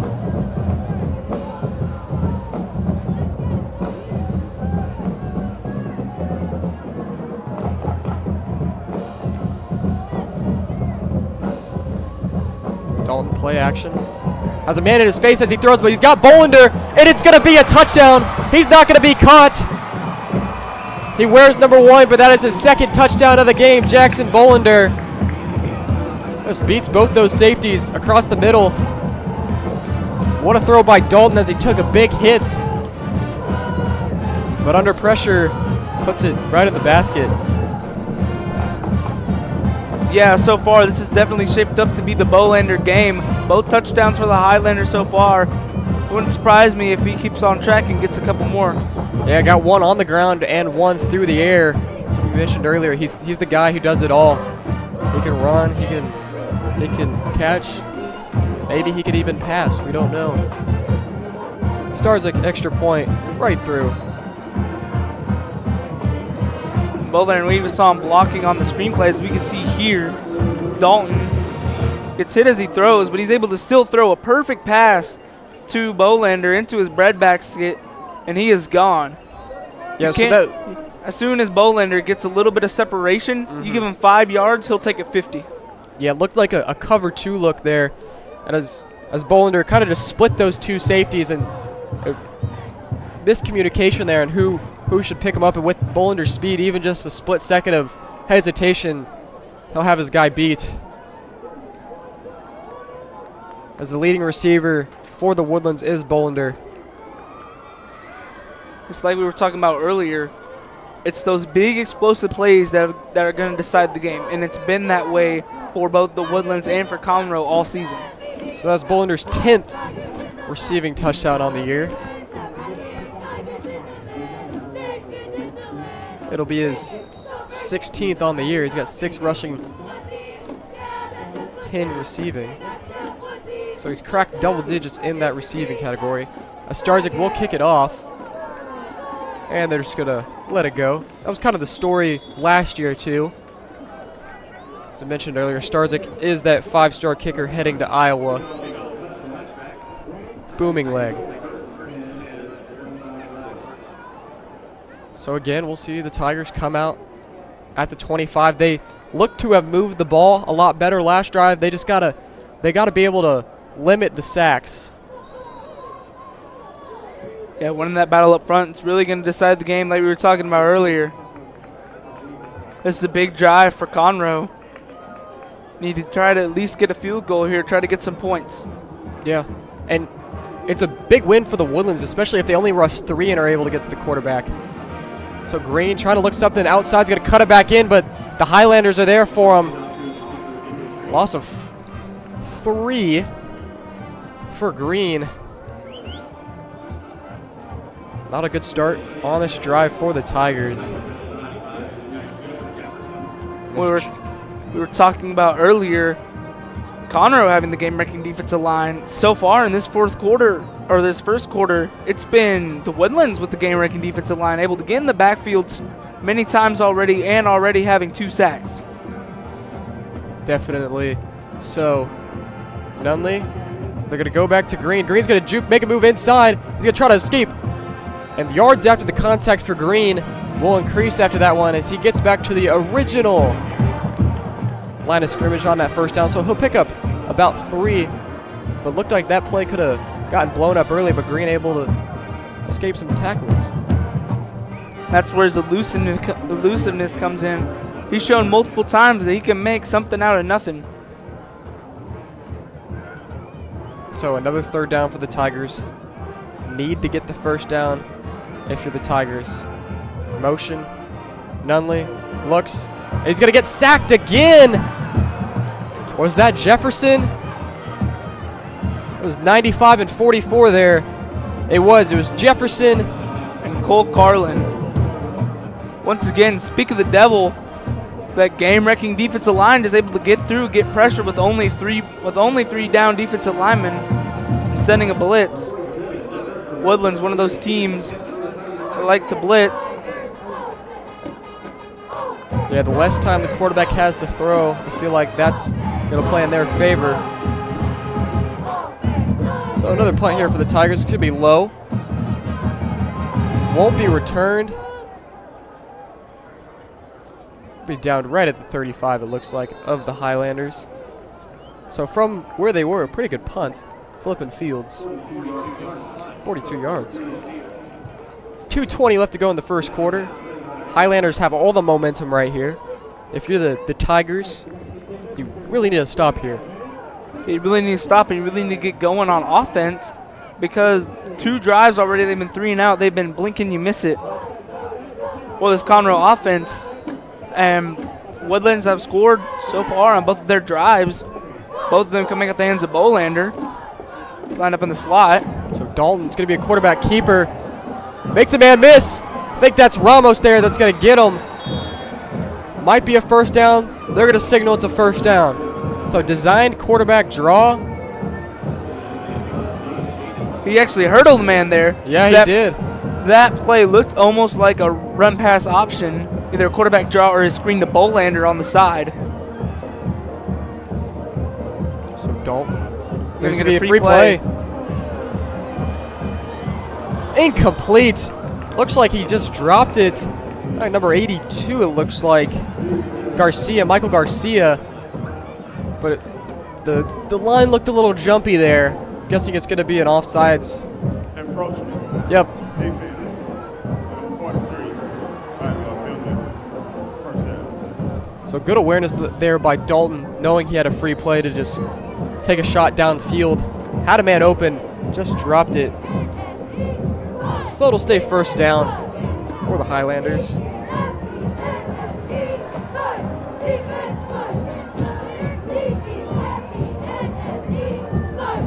Dalton play action. Has a man in his face as he throws, but he's got Bolander, and it's going to be a touchdown. He's not going to be caught. He wears number 1, but that is his 2nd touchdown of the game, Jackson Bolander. Just beats both those safeties across the middle. What a throw by Dalton as he took a big hit. But under pressure, puts it right in the basket. Yeah, so far this is definitely shaped up to be the Bolander game. Both touchdowns for the Highlander so far. Wouldn't surprise me if he keeps on track and gets a couple more. Yeah, got one on the ground and one through the air. As we mentioned earlier, he's the guy who does it all. He can run, he can catch. Maybe he could even pass. We don't know. Starzyk extra point right through. Bolander, we saw him blocking on the screenplay. As we can see here, Dalton gets hit as he throws, but he's able to still throw a perfect pass to Bolander into his bread basket, and he is gone. Yeah, so that, as soon as Bolander gets a little bit of separation, you give him 5 yards, he'll take it 50. Yeah, it looked like a cover 2 look there. And as Bolander kind of just split those two safeties and miscommunication there and who should pick him up, and with Bolander's speed, even just a split second of hesitation, he'll have his guy beat. As the leading receiver for the Woodlands is Bolander. It's like we were talking about earlier. It's those big explosive plays that are going to decide the game, and it's been that way for both the Woodlands and for Conroe all season. So that's Bolander's 10th receiving touchdown on the year. It'll be his 16th on the year. He's got 6 rushing, 10 receiving. So he's cracked double digits in that receiving category. Starzyk will kick it off, and they're just going to let it go. That was kind of the story last year, too. As I mentioned earlier, Starzyk is that 5-star kicker heading to Iowa. Booming leg. So again, we'll see the Tigers come out at the 25. They look to have moved the ball a lot better last drive. They just gotta be able to limit the sacks. Yeah, winning that battle up front is really going to decide the game, like we were talking about earlier. This is a big drive for Conroe. Need to try to at least get a field goal here, try to get some points. Yeah, and it's a big win for the Woodlands, especially if they only rush 3 and are able to get to the quarterback. So Green trying to look something outside, is going to cut it back in, but the Highlanders are there for him. Loss of 3 for Green. Not a good start on this drive for the Tigers. We were talking about earlier, Conroe having the game-wrecking defensive line. So far in this first quarter, it's been the Woodlands with the game-wrecking defensive line, able to get in the backfields many times already and already having 2 sacks. Definitely. So, Nunley, they're going to go back to Green. Green's going to juke, make a move inside. He's going to try to escape. And the yards after the contact for Green will increase after that one as he gets back to the original line of scrimmage on that first down. So he'll pick up about 3, but looked like that play could have gotten blown up early, but Green able to escape some tacklers. That's where his elusiveness comes in. He's shown multiple times that he can make something out of nothing. So another 3rd down for the Tigers. Need to get the first down if you're the Tigers. Motion. Nunley looks. He's going to get sacked again. Was that Jefferson? It was 95 and 44 there. It was Jefferson and Cole Carlin. Once again, speak of the devil. That game-wrecking defensive line is able to get through, get pressure with only three down defensive linemen and sending a blitz. Woodlands, one of those teams that like to blitz. Yeah, the less time the quarterback has to throw, I feel like that's going to play in their favor. So another punt here for the Tigers. Could be low. Won't be returned. Be down right at the 35, it looks like, of the Highlanders. So from where they were, a pretty good punt. Flipping fields. 42 yards. 2:20 left to go in the first quarter. Highlanders have all the momentum right here. If you're the Tigers, you really need to stop here. You really need to stop and you really need to get going on offense because 2 drives already, they've been 3 and out. They've been blinking, you miss it. Well, this Conroe offense, Woodlands have scored so far on both of their drives. Both of them coming at the hands of Bolander. He's lined up in the slot. So Dalton's going to be a quarterback keeper. Makes a man miss. I think that's Ramos there that's going to get him. Might be a first down. They're going to signal it's a first down. So designed quarterback draw. He actually hurdled the man there. Yeah, he did. That play looked almost like a run-pass option, either a quarterback draw or a screen to Bolander on the side. So Dalton, there's going to be a free play. Incomplete. Looks like he just dropped it. Number 82, it looks like. Michael Garcia. But the line looked a little jumpy there. Guessing it's going to be an offsides. Encroachment. Yep. Defense. Number 43. 5-yard penalty. First down. So good awareness there by Dalton, knowing he had a free play to just take a shot downfield. Had a man open, just dropped it. So it'll stay first down for the Highlanders.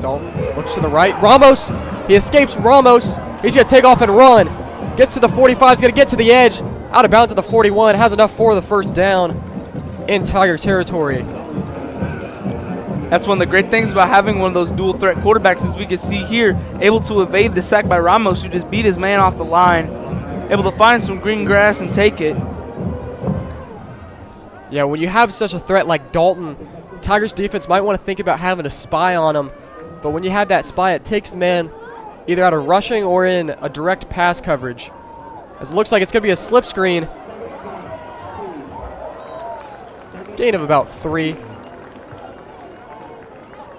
Dalton looks to the right. Ramos, he escapes Ramos. He's going to take off and run. Gets to the 45, he's going to get to the edge. Out of bounds at the 41, has enough for the first down in Tiger territory. That's one of the great things about having one of those dual threat quarterbacks, as we can see here, able to evade the sack by Ramos, who just beat his man off the line, able to find some green grass and take it. Yeah, when you have such a threat like Dalton, Tigers defense might want to think about having a spy on him. But when you have that spy, it takes the man either out of rushing or in a direct pass coverage. As it looks like it's going to be a slip screen. Gain of about 3.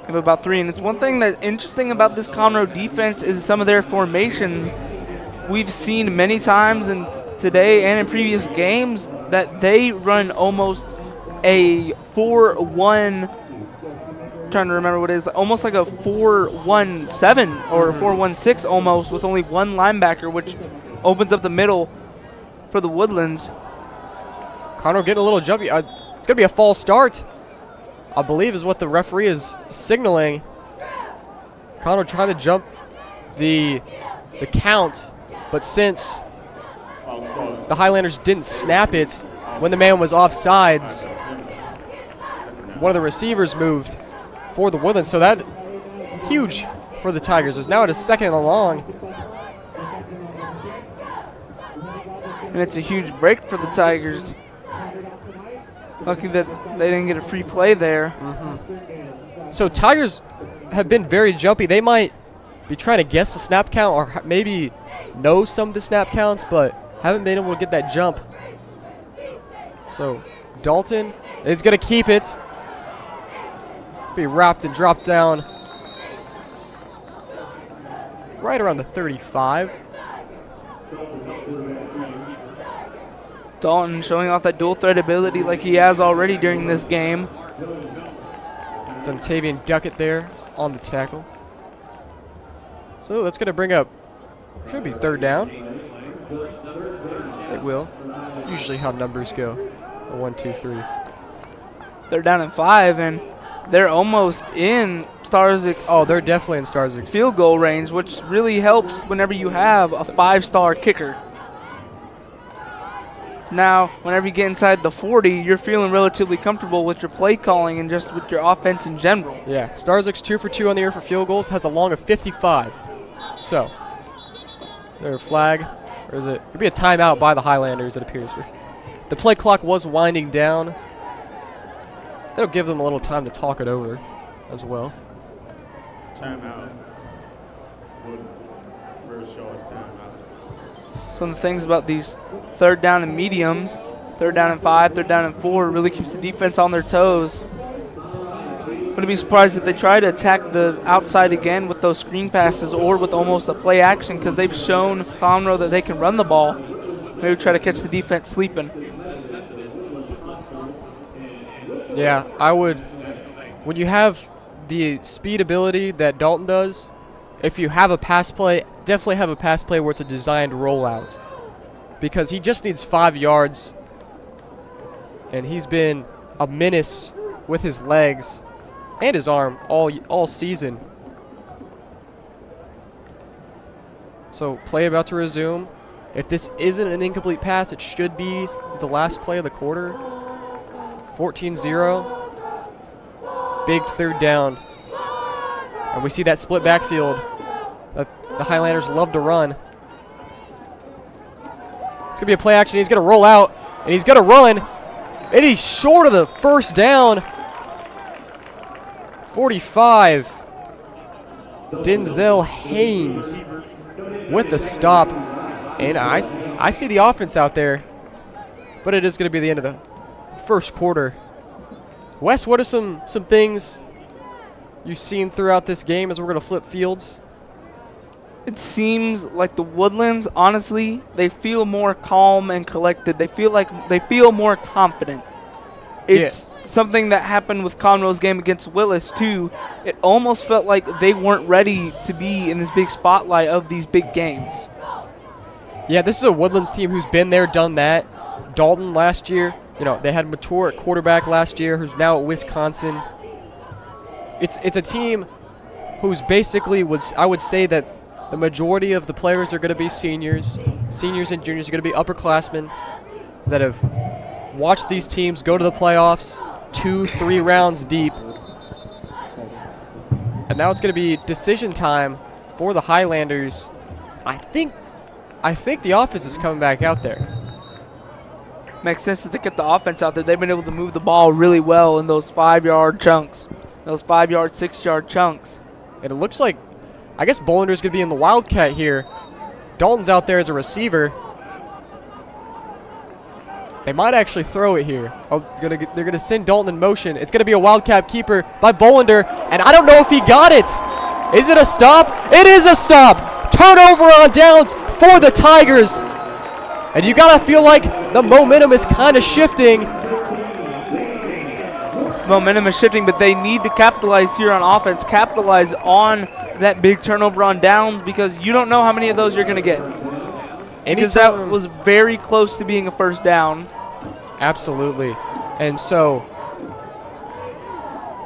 Of about 3, and it's one thing that's interesting about this Conroe defense is some of their formations. We've seen many times in today and in previous games that they run almost a 4-1. Trying to remember what it is, almost like a 4-1-7 or 4-1-6 almost, with only one linebacker, which opens up the middle for the Woodlands. Conroe getting a little jumpy. It's going to be a false start, I believe, is what the referee is signaling. Conroe trying to jump the count, but since the Highlanders didn't snap it when the man was offsides, one of the receivers moved for the Woodlands. So that huge for the Tigers is now at a 2nd and long. And it's a huge break for the Tigers. Lucky that they didn't get a free play there. So Tigers have been very jumpy. They might be trying to guess the snap count or maybe know some of the snap counts, but haven't been able to get that jump. So Dalton is going to keep it. Be wrapped and dropped down right around the 35. Dalton showing off that dual threat ability like he has already during this game. Dontavian Duckett there on the tackle. So that's going to bring up, should be 3rd down. It will. Usually how numbers go. 1, 2, 3. 3rd down and 5, and they're almost in Starzik's. Oh, they're definitely in Starzik's field goal range, which really helps whenever you have a 5-star kicker. Now, whenever you get inside the 40, you're feeling relatively comfortable with your play calling and just with your offense in general. Yeah, Starzik's 2 for 2 on the year for field goals, has a long of 55. So, there's a flag, or is it? Could be a timeout by the Highlanders, it appears. The play clock was winding down. It'll give them a little time to talk it over as well. Timeout. Very short timeout. Some of the things about these 3rd down and mediums, 3rd down and 5, 3rd down and 4, really keeps the defense on their toes. Wouldn't be surprised if they try to attack the outside again with those screen passes or with almost a play action, because they've shown Conroe that they can run the ball. Maybe try to catch the defense sleeping. Yeah, I would. When you have the speed ability that Dalton does, if you have a pass play, definitely have a pass play where it's a designed rollout. Because he just needs 5 yards and he's been a menace with his legs and his arm all season. So play about to resume. If this isn't an incomplete pass, it should be the last play of the quarter. 14-0. Big third down. And we see that split backfield that the Highlanders love to run. It's going to be a play action. He's going to roll out, and he's going to run. And he's short of the first down. 45. Denzel Haynes with the stop. And I see the offense out there, but it is going to be the end of the first quarter. Wes, what are some things you've seen throughout this game as we're going to flip fields? It seems like the Woodlands, honestly, they feel more calm and collected. They feel more confident. It's something that happened with Conroe's game against Willis, too. It almost felt like they weren't ready to be in this big spotlight of these big games. Yeah, this is a Woodlands team who's been there, done that. Dalton last year, they had Mature at quarterback last year, who's now at Wisconsin. It's a team who's basically, I would say that the majority of the players are going to be seniors. Seniors and juniors are going to be upperclassmen that have watched these teams go to the playoffs 2-3 rounds deep. And now it's going to be decision time for the Highlanders. I think the offense is coming back out there. Makes sense to get the offense out there. They've been able to move the ball really well in those 5-yard chunks, those 5-yard, 6-yard chunks. And it looks like, I guess Bollinger's going to be in the Wildcat here. Dalton's out there as a receiver. They might actually throw it here. They're going to send Dalton in motion. It's going to be a Wildcat keeper by Bollinger, and I don't know if he got it. Is it a stop? It is a stop. Turnover on downs for the Tigers. And you got to feel like the momentum is kind of shifting. Momentum is shifting, but they need to capitalize here on offense. Capitalize on that big turnover on downs, because you don't know how many of those you're going to get. Because that was very close to being a first down. Absolutely. And so,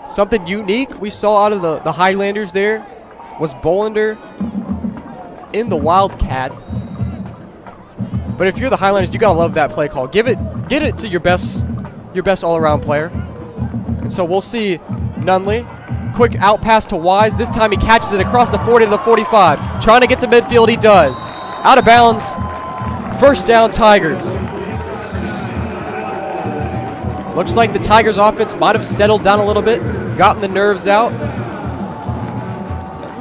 something unique we saw out of the Highlanders there was Bollinger in the Wildcat. But if you're the Highlanders, you gotta love that play call. Get it to your best all-around player. And so we'll see Nunley. Quick out pass to Wise. This time he catches it across the 40 to the 45. Trying to get to midfield, he does. Out of bounds. First down, Tigers. Looks like the Tigers offense might have settled down a little bit, gotten the nerves out.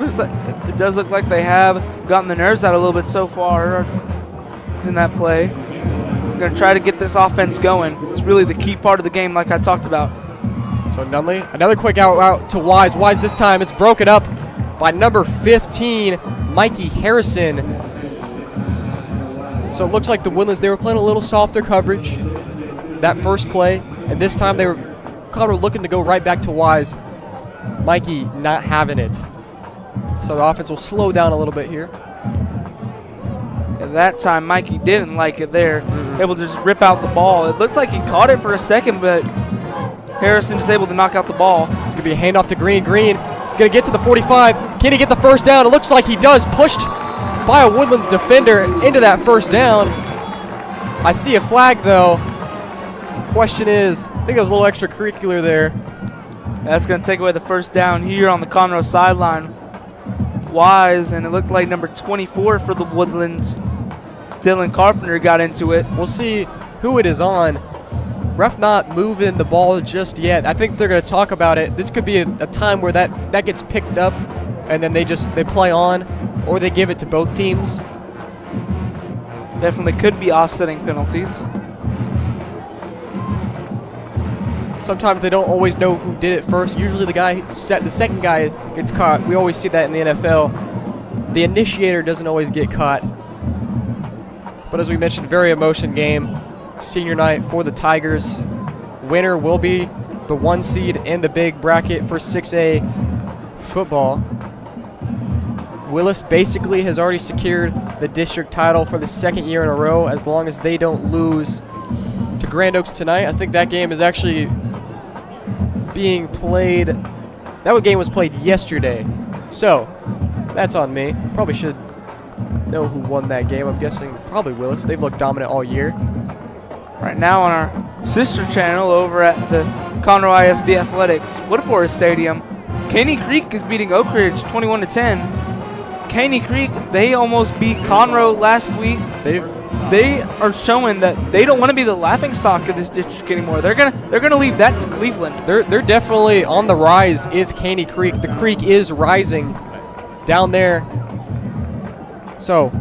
It does look like they have gotten the nerves out a little bit so far in that play. I'm going to try to get this offense going. It's really the key part of the game, like I talked about. So Nunley, another quick out to Wise. Wise this time, it's broken up by number 15, Mikey Harrison. So it looks like the Woodlands, they were playing a little softer coverage that first play. And this time they were kind of looking to go right back to Wise. Mikey not having it. So the offense will slow down a little bit here. And that time Mikey didn't like it there. Able to just rip out the ball. It looked like he caught it for a second, but Harrison just able to knock out the ball. It's going to be a handoff to Green. Green is going to get to the 45. Can he get the first down? It looks like he does. Pushed by a Woodlands defender into that first down. I see a flag, though. Question is, I think there was a little extracurricular there. That's going to take away the first down here on the Conroe sideline. Wise, and it looked like number 24 for the Woodlands, Dylan Carpenter, got into it. We'll see who it is on. Ref not moving the ball just yet. I think they're going to talk about it. This could be a time where that gets picked up, and then they play on, or they give it to both teams. Definitely could be offsetting penalties. Sometimes they don't always know who did it first. Usually the second guy gets caught. We always see that in the NFL. The initiator doesn't always get caught. But as we mentioned, very emotion game. Senior night for the Tigers. Winner will be the 1 seed in the big bracket for 6A football. Willis basically has already secured the district title for the second year in a row as long as they don't lose to Grand Oaks tonight. I think that game is actually being played. That game was played yesterday. So, that's on me. Probably should know who won that game. I'm guessing probably Willis. They've looked dominant all year. Right now on our sister channel over at the Conroe ISD Athletics Woodforest Stadium, Caney Creek is beating Oak Ridge 21-10. Caney Creek, they almost beat Conroe last week. They are showing that they don't want to be the laughingstock of this district anymore. They're gonna leave that to Cleveland. They're definitely on the rise. Is Caney Creek? The creek is rising down there. So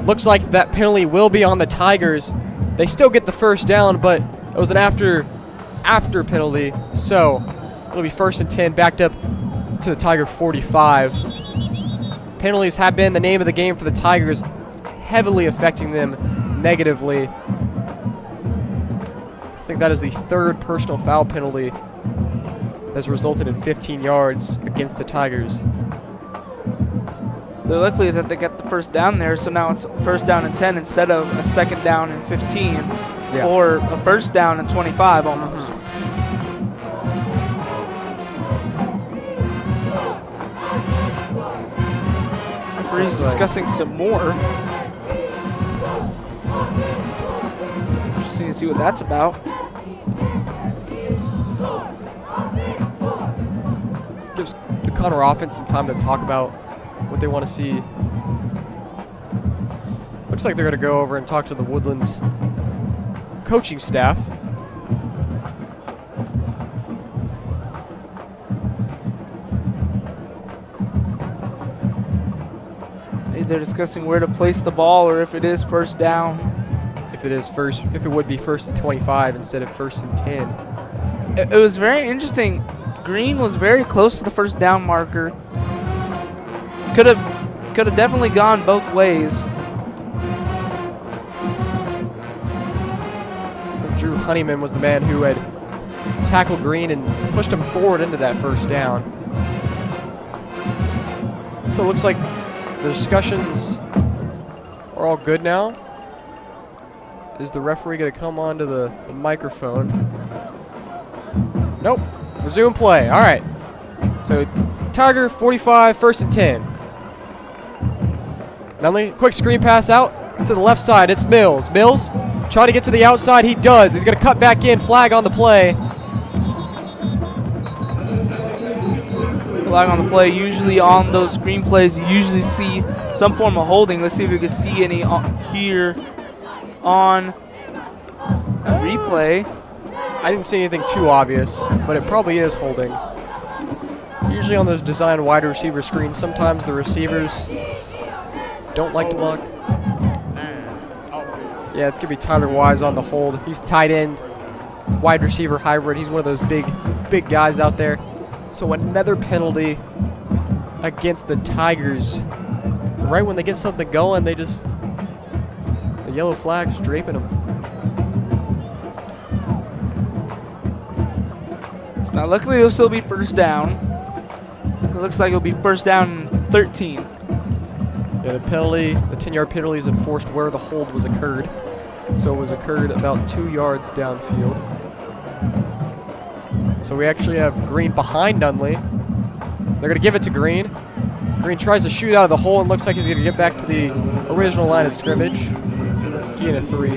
looks like that penalty will be on the Tigers. They still get the first down, but it was an after penalty. So it'll be 1st and 10, backed up to the Tiger 45. Penalties have been the name of the game for the Tigers, heavily affecting them negatively. I think that is the 3rd personal foul penalty that's resulted in 15 yards against the Tigers. They're lucky that they got the first down there, so now it's 1st down and 10 instead of a 2nd down and 15, or a 1st down and 25 almost. Referee's discussing some more. Interesting to see what that's about. Gives the Conroe offense some time to talk about what they want to see. Looks like they're going to go over and talk to the Woodlands coaching staff. They're discussing where to place the ball, or if it is 1st down. If it would be 1st and 25 instead of 1st and 10. It was very interesting. Green was very close to the 1st down marker. Could have definitely gone both ways. Drew Honeyman was the man who had tackled Green and pushed him forward into that 1st down. So it looks like the discussions are all good now. Is the referee going to come onto the microphone? Nope. Resume play. All right. So Tiger 45, 1st and 10. Nunley, quick screen pass out to the left side. It's Mills. Mills, try to get to the outside. He does. He's going to cut back in. Flag on the play. Flag on the play. Usually on those screen plays, you usually see some form of holding. Let's see if we can see any here on replay. I didn't see anything too obvious, but it probably is holding. Usually on those designed wide receiver screens, sometimes the receivers don't like to block. Yeah, it could be Tyler Wise on the hold. He's tight end, wide receiver hybrid. He's one of those big guys out there. So another penalty against the Tigers. Right when they get something going, the yellow flag's draping them. So now luckily it'll still be 1st down. It looks like it'll be 1st down and 13. Yeah, the penalty, the 10-yard penalty is enforced where the hold was occurred. So it was occurred about 2 yards downfield. So we actually have Green behind Nunley. They're going to give it to Green. Green tries to shoot out of the hole and looks like he's going to get back to the original line of scrimmage. Gain of 3.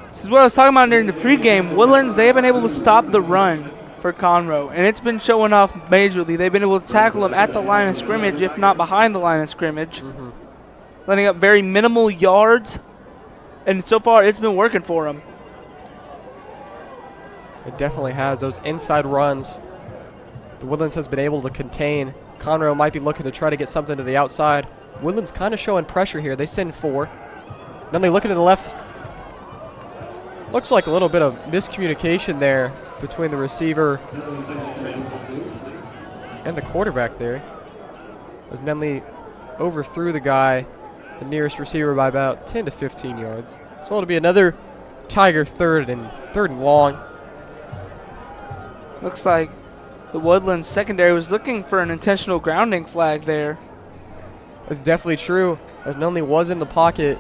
This is what I was talking about during the pregame. Woodlands, they have been able to stop the run for Conroe, and it's been showing off majorly. They've been able to tackle them at the line of scrimmage, if not behind the line of scrimmage, letting up very minimal yards, and so far it's been working for them. It definitely has. Those inside runs, the Woodlands has been able to contain. Conroe might be looking to try to get something to the outside. Woodlands kind of showing pressure here. They send 4. Then they look to the left. Looks like a little bit of miscommunication there between the receiver and the quarterback there, as Nunley overthrew the guy, the nearest receiver, by about 10 to 15 yards. So it'll be another Tiger third and long. Looks like the Woodlands secondary was looking for an intentional grounding flag there. That's definitely true, as Nunley was in the pocket.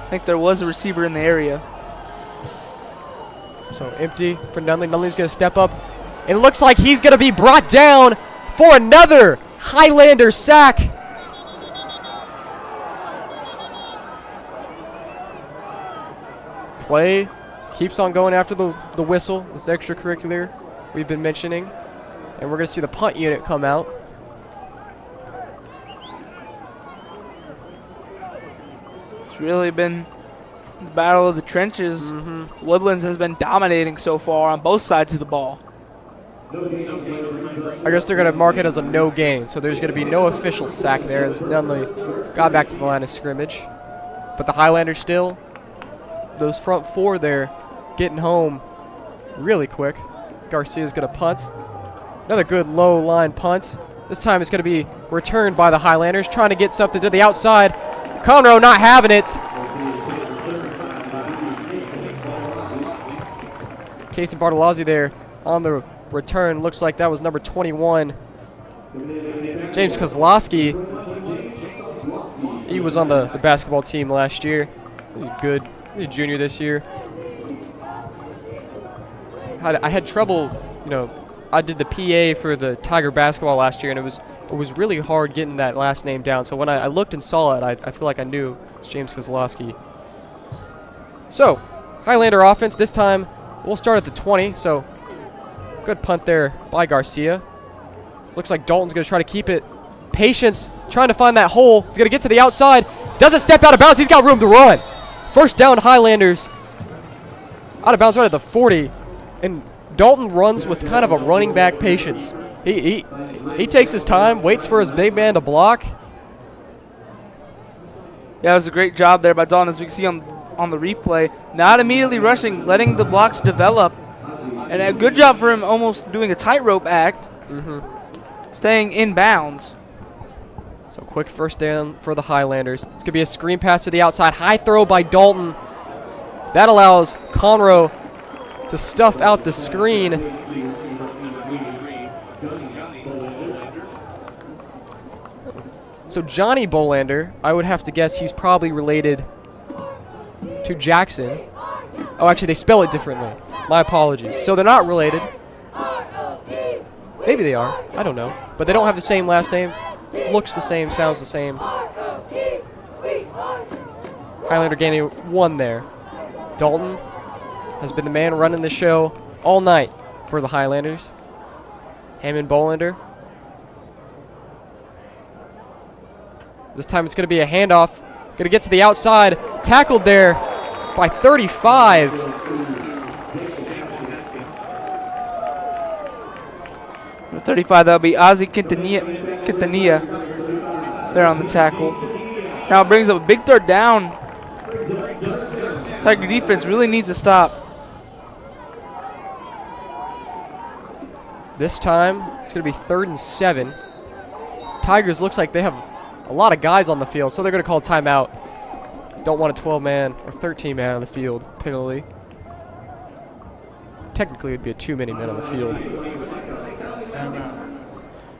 I think there was a receiver in the area. So empty for Nunley. Nunley's going to step up. It looks like he's going to be brought down for another Highlander sack. Play keeps on going after the whistle, this extracurricular we've been mentioning. And we're going to see the punt unit come out. It's really been the battle of the trenches. Woodlands has been dominating so far on both sides of the ball. I guess they're going to mark it as a no gain, so there's going to be no official sack there as Nunley got back to the line of scrimmage. But the Highlanders still, those front four there, getting home really quick. Garcia's going to punt. Another good low line punt. This time it's going to be returned by the Highlanders, trying to get something to the outside. Conroe not having it. Casey Bartolozzi there on the return. Looks like that was number 21. James Kozlowski. He was on the basketball team last year. He's good. He's a junior this year. I had trouble, you know, I did the PA for the Tiger basketball last year, and it was really hard getting that last name down. So when I looked and saw it, I feel like I knew it's James Kozlowski. So, Highlander offense. This time we'll start at the 20. So, good punt there by Garcia. Looks like Dalton's going to try to keep it. Patience, trying to find that hole. He's going to get to the outside. Doesn't step out of bounds. He's got room to run. First down, Highlanders. Out of bounds right at the 40. And Dalton runs with kind of a running back patience. He takes his time, waits for his big man to block. Yeah, it was a great job there by Dalton, as we can see on the replay. Not immediately rushing, letting the blocks develop. And a good job for him almost doing a tightrope act, staying in bounds. So quick first down for the Highlanders. It's going to be a screen pass to the outside. High throw by Dalton. That allows Conroe to stuff out the screen. So Johnny Bolander, I would have to guess he's probably related to Jackson. Oh, actually, they spell it differently. My apologies. So they're not related. Maybe they are. I don't know. But they don't have the same last name. Looks the same, sounds the same. Highlander gaining one there. Dalton has been the man running the show all night for the Highlanders. Hammond Bolander. This time it's going to be a handoff. Going to get to the outside. Tackled there by 35. Number 35, that'll be Ozzy Quintanilla there on the tackle. Now it brings up a big third down. Tiger defense really needs to stop. This time it's going to be 3rd and 7. Tigers looks like they have a lot of guys on the field, so they're going to call timeout. Don't want a 12-man or 13-man on the field penalty. Technically, it would be a too many men on the field.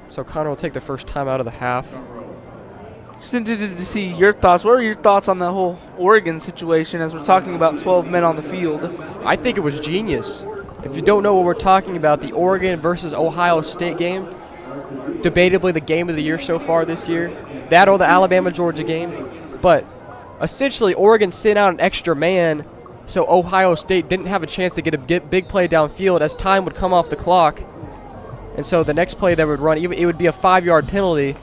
So Conroe will take the first time out of the half. Just interested to see your thoughts. What are your thoughts on the whole Oregon situation as we're talking about 12 men on the field? I think it was genius. If you don't know what we're talking about, the Oregon versus Ohio State game, debatably the game of the year so far this year, that or the Alabama-Georgia game. But essentially, Oregon sent out an extra man, so Ohio State didn't have a chance to get a big play downfield as time would come off the clock. And so the next play they would run, it would be a 5-yard penalty,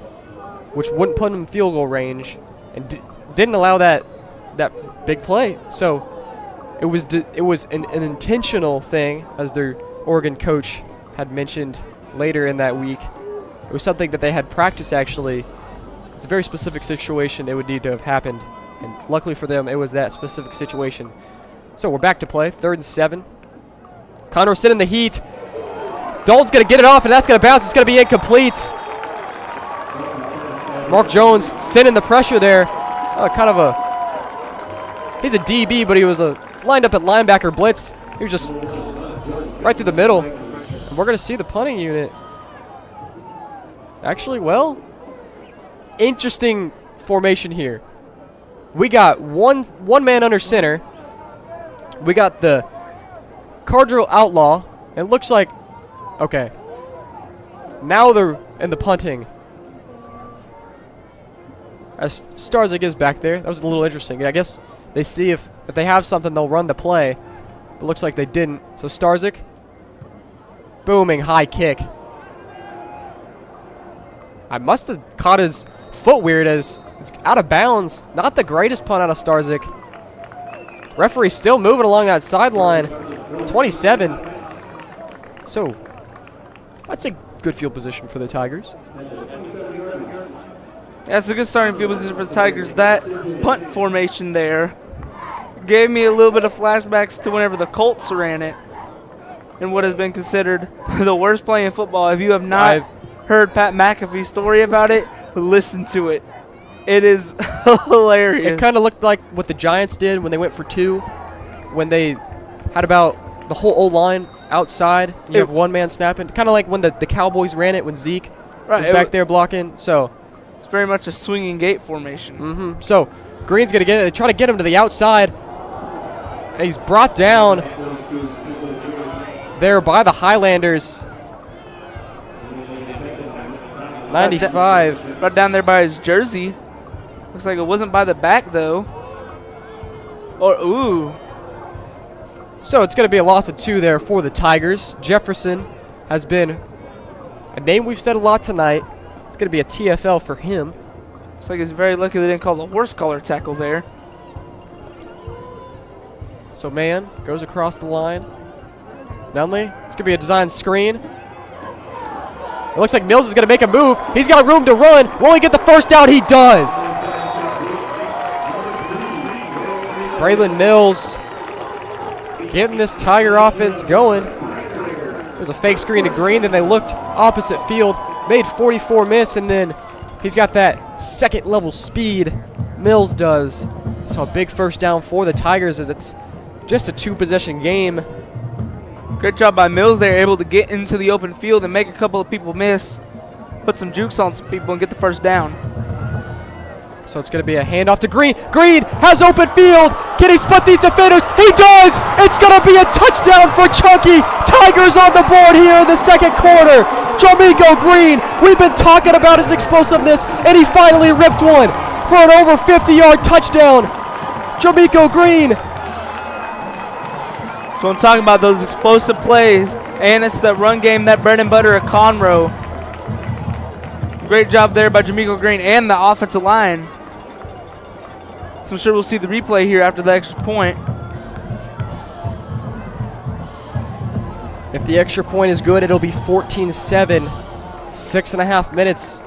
which wouldn't put them in field goal range, and didn't allow that big play. So it was an intentional thing, as their Oregon coach had mentioned later in that week. It was something that they had practiced, actually. It's a very specific situation that would need to have happened, and luckily for them, it was that specific situation. So we're back to play, 3rd and 7. Conroe sitting in the heat. Dalton's going to get it off, and that's going to bounce. It's going to be incomplete. Mark Jones sending the pressure there. He's a DB, but he was lined up at linebacker blitz. He was just right through the middle. And we're going to see the punting unit. Actually, well, interesting formation here. we got one man under center. We got the Cardinal Outlaw. It looks like, okay. Now they're in the punting. As Starzik is back there. That was a little interesting. I guess they see if they have something, they'll run the play. But looks like they didn't. So Starzik, booming high kick. I must have caught his foot weird as it's out of bounds. Not the greatest punt out of Starzik. Referee still moving along that sideline. 27. So that's a good field position for the Tigers. Yeah, it's a good starting field position for the Tigers. That punt formation there gave me a little bit of flashbacks to whenever the Colts ran it in what has been considered the worst play in football. If you have not heard Pat McAfee's story about it, listen to it. It is hilarious. It kind of looked like what the Giants did when they went for 2, when they had about the whole O-line outside. You have one man snapping. Kind of like when the Cowboys ran it when Zeke was back there blocking. So it's very much a swinging gate formation. So Green's going to get it. They try to get him to the outside. And he's brought down there by the Highlanders. 95. Right down there by his jersey. Looks like it wasn't by the back, though. Or, ooh. So it's going to be a loss of 2 there for the Tigers. Jefferson has been a name we've said a lot tonight. It's going to be a TFL for him. Looks like he's very lucky they didn't call the horse collar tackle there. So man goes across the line. Nunley, it's going to be a design screen. It looks like Mills is going to make a move. He's got room to run. Will he get the first down? He does. Braylon Mills getting this Tiger offense going. There's a fake screen to Green, then they looked opposite field, made 44 miss, and then he's got that second level speed. Mills does. So a big first down for the Tigers as it's just a 2-possession game. Great job by Mills there, able to get into the open field and make a couple of people miss. Put some jukes on some people and get the first down. So it's going to be a handoff to Green. Green has open field. Can he split these defenders? He does. It's going to be a touchdown for Chunky. Tigers on the board here in the second quarter. Jamiko Green, we've been talking about his explosiveness, and he finally ripped one for an over 50-yard touchdown. Jamiko Green. So I'm talking about those explosive plays, and it's the run game, that bread and butter of Conroe. Great job there by Jamiko Green and the offensive line. So I'm sure we'll see the replay here after the extra point. If the extra point is good, it'll be 14-7. 6.5 minutes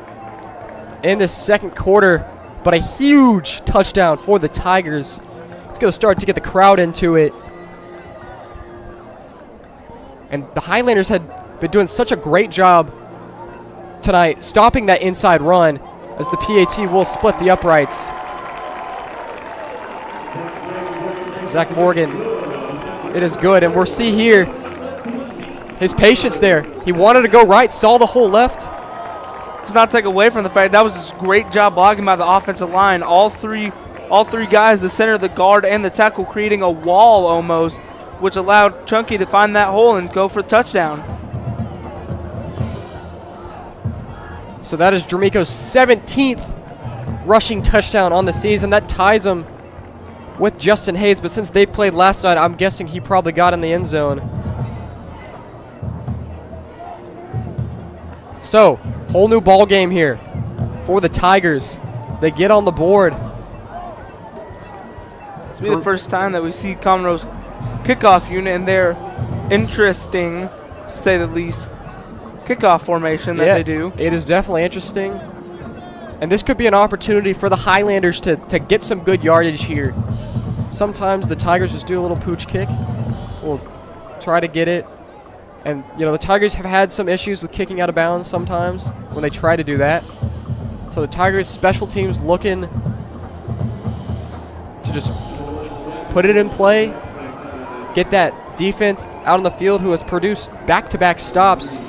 in the second quarter, but a huge touchdown for the Tigers. It's going to start to get the crowd into it. And the Highlanders had been doing such a great job tonight stopping that inside run as the PAT will split the uprights. Zach Morgan, it is good, and we'll see here his patience there. He wanted to go right, saw the hole left. Does not take away from the fact that was just a great job blocking by the offensive line. All three guys, the center, the guard, and the tackle, creating a wall almost, which allowed Chunky to find that hole and go for a touchdown. So that is Jamiko's 17th rushing touchdown on the season. That ties him with Justin Hayes, but since they played last night, I'm guessing he probably got in the end zone. So, whole new ball game here for the Tigers. They get on the board. It's be the first time that we see Conroe's kickoff unit in their interesting, to say the least, kickoff formation that they do. It is definitely interesting. And this could be an opportunity for the Highlanders to get some good yardage here. Sometimes the Tigers just do a little pooch kick. We'll try to get it. And, you know, the Tigers have had some issues with kicking out of bounds sometimes when they try to do that. So the Tigers' special teams looking to just put it in play, get that defense out on the field who has produced back-to-back stops.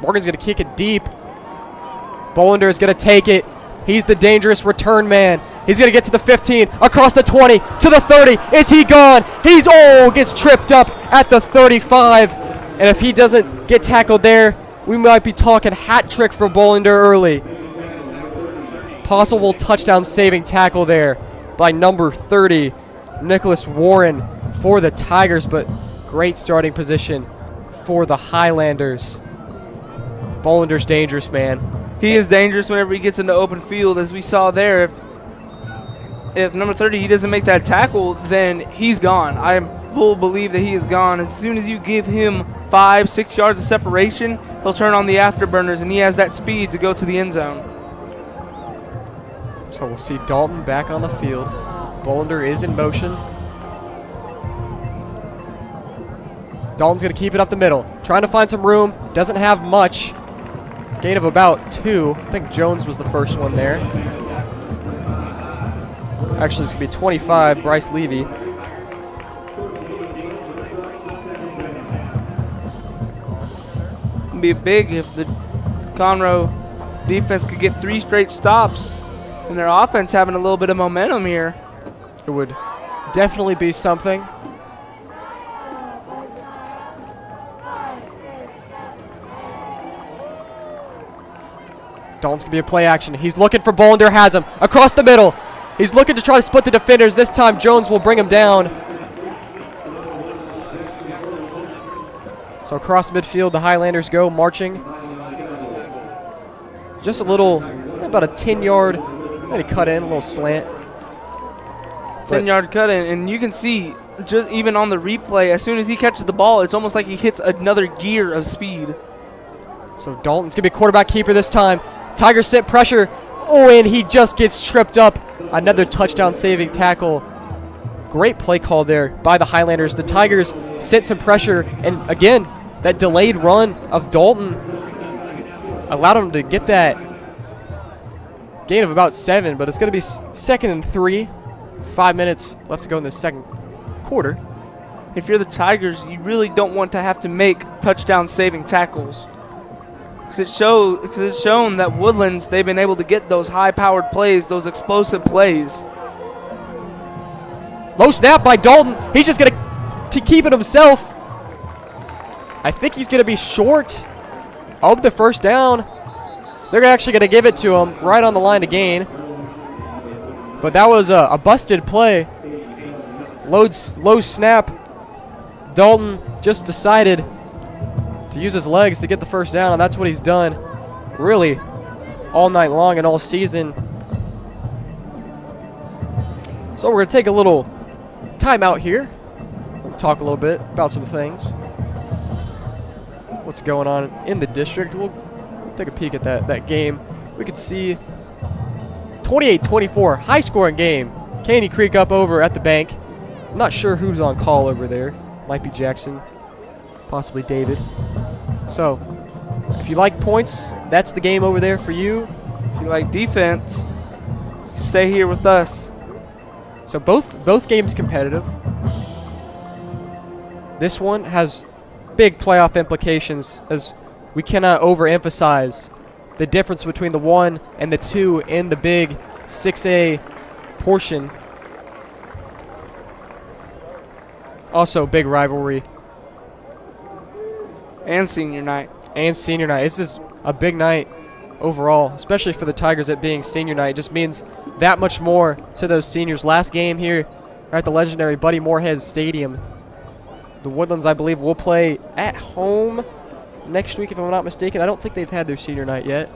Morgan's going to kick it deep. Bolander is going to take it. He's the dangerous return man. He's going to get to the 15, across the 20, to the 30. Is he gone? He's, gets tripped up at the 35. And if he doesn't get tackled there, we might be talking hat trick for Bolander early. Possible touchdown saving tackle there by number 30, Nicholas Warren for the Tigers, but great starting position for the Highlanders. Bolander's dangerous, man. He is dangerous whenever he gets into open field, as we saw there. If number 30, he doesn't make that tackle, then he's gone. I will believe that he is gone. As soon as you give him 5-6 yards of separation, he'll turn on the afterburners, and he has that speed to go to the end zone. So we'll see Dalton back on the field. Bolander is in motion. Dalton's going to keep it up the middle, trying to find some room. Doesn't have much. Gain of about 2. I think Jones was the first one there. Actually, it's going to be 25, Bryce Levy. It'd be big if the Conroe defense could get 3 straight stops and their offense having a little bit of momentum here. It would definitely be something. Dalton's going to be a play action. He's looking for Bolander, has him across the middle. He's looking to try to split the defenders. This time Jones will bring him down. So across midfield, the Highlanders go marching. Just a little, about a 10-yard, maybe cut in, a little slant. 10-yard cut in, and you can see just even on the replay, as soon as he catches the ball, it's almost like he hits another gear of speed. So Dalton's going to be a quarterback keeper this time. Tigers sit pressure. And he just gets tripped up. Another touchdown saving tackle. Great play call there by the Highlanders. The Tigers sit some pressure. And again, that delayed run of Dalton allowed him to get that gain of about 7. But it's going to be 2nd and 3. 5 minutes left to go in the second quarter. If you're the Tigers, you really don't want to have to make touchdown saving tackles. Because it's shown that Woodlands, they've been able to get those high-powered plays, those explosive plays. Low snap by Dalton. He's just going to keep it himself. I think he's going to be short of the first down. They're actually going to give it to him right on the line to gain. But that was a busted play. Low snap. Dalton just decided to use his legs to get the first down, and that's what he's done really all night long and all season. So we're going to take a little timeout here. We'll talk a little bit about some things. What's going on in the district. We'll take a peek at that game. We could see 28-24, high-scoring game. Caney Creek up over at the bank. I'm not sure who's on call over there. Might be Jackson, possibly David. So, if you like points, that's the game over there for you. If you like defense, you can stay here with us. So both games competitive. This one has big playoff implications, as we cannot overemphasize the difference between the 1 and the 2 in the big 6A portion. Also, big rivalry. And senior night. This is a big night overall, especially for the Tigers, it being senior night. It just means that much more to those seniors. Last game here at the legendary Buddy Moorhead Stadium. The Woodlands, I believe, will play at home next week, if I'm not mistaken. I don't think they've had their senior night yet,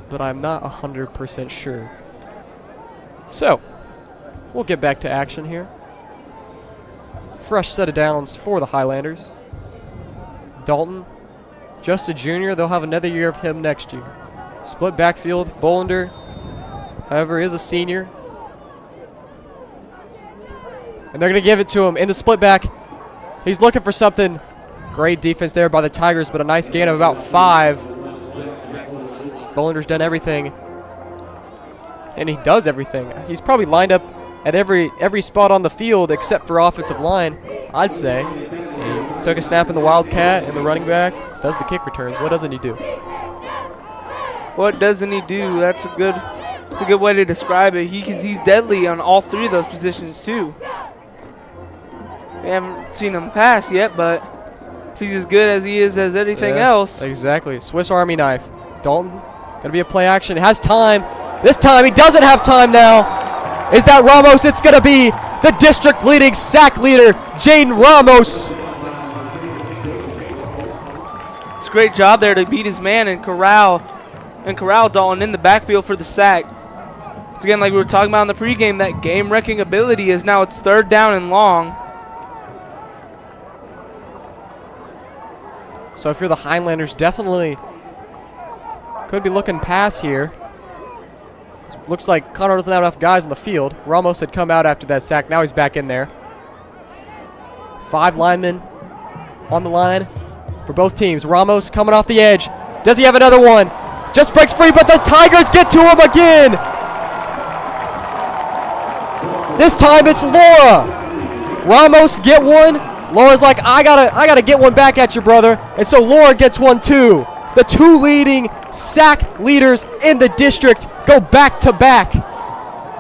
but I'm not 100% sure. So, we'll get back to action here. Fresh set of downs for the Highlanders. Dalton, just a junior. They'll have another year of him next year. Split backfield. Bolander, however, is a senior. And they're going to give it to him in the split back. He's looking for something. Great defense there by the Tigers, but a nice gain of about 5. Bolander's done everything. And he does everything. He's probably lined up at every spot on the field except for offensive line, I'd say. Took a snap in the Wildcat, and the running back does the kick returns. What doesn't he do? What doesn't he do? That's a good way to describe it. He's deadly on all three of those positions too. We haven't seen him pass yet, but if he's as good as he is as anything else. Exactly. Swiss Army knife. Dalton, gonna be a play action. Has time. This time he doesn't have time now. Is that Ramos? It's gonna be the district leading sack leader, Jaden Ramos. It's a great job there to beat his man and corral Dalton in the backfield for the sack. It's again, like we were talking about in the pregame, that game-wrecking ability is now it's 3rd down and long. So if you're the Highlanders, definitely could be looking pass here. Looks like Conroe doesn't have enough guys on the field. Ramos had come out after that sack. Now he's back in there. 5 linemen on the line for both teams. Ramos coming off the edge. Does he have another one? Just breaks free, but the Tigers get to him again. This time it's Laura. Ramos get one. Laura's like, I gotta get one back at you, brother. And so Laura gets one too. The 2 leading sack leaders in the district go back to back.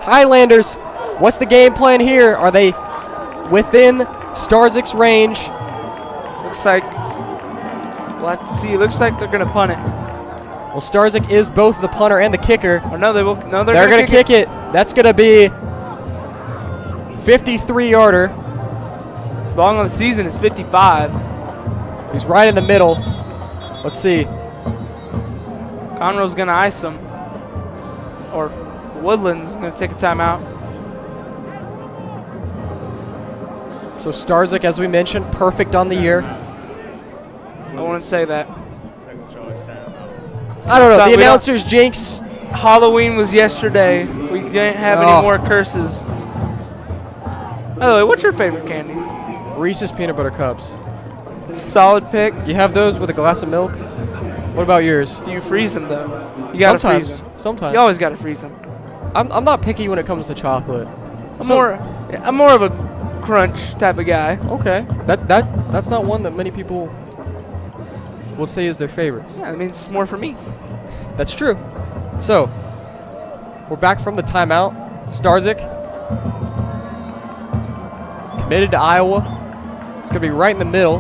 Highlanders, what's the game plan here? Are they within Starzik's range? Looks like we'll have to see. It looks like they're gonna punt it. Well, Starzik is both the punter and the kicker. Oh no, they will. No, they're gonna kick it. That's gonna be 53-yarder. As long on the season is 55. He's right in the middle. Let's see. Conroe's gonna ice him, or Woodlands is gonna take a timeout. So Starzik, as we mentioned, perfect on the year. I wouldn't say that. I don't know. The announcers jinx. Halloween was yesterday. We didn't have any more curses. By the way, what's your favorite candy? Reese's Peanut Butter Cups. Solid pick. You have those with a glass of milk? What about yours? Do you freeze them though? You gotta freeze them. Sometimes. You always gotta freeze them. I'm not picky when it comes to chocolate. I'm more of a crunch type of guy. Okay. That's not one that many people would say is their favorites. Yeah, I mean it's more for me. That's true. So we're back from the timeout. Starzik committed to Iowa. It's going to be right in the middle.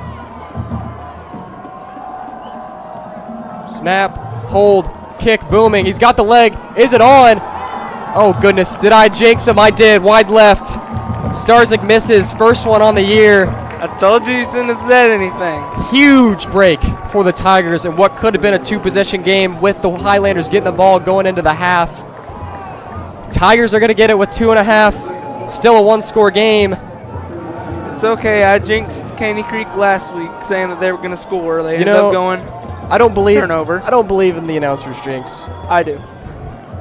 Snap, hold, kick, booming. He's got the leg. Is it on? Oh, goodness. Did I jinx him? I did. Wide left. Starzik misses. First one on the year. I told you shouldn't have said anything. Huge break for the Tigers in what could have been a 2-possession game with the Highlanders getting the ball going into the half. Tigers are going to get it with 2.5. Still a 1-score game. It's okay. I jinxed Caney Creek last week saying that they were going to score. They ended up going turnover. I don't believe in the announcer's jinx. I do.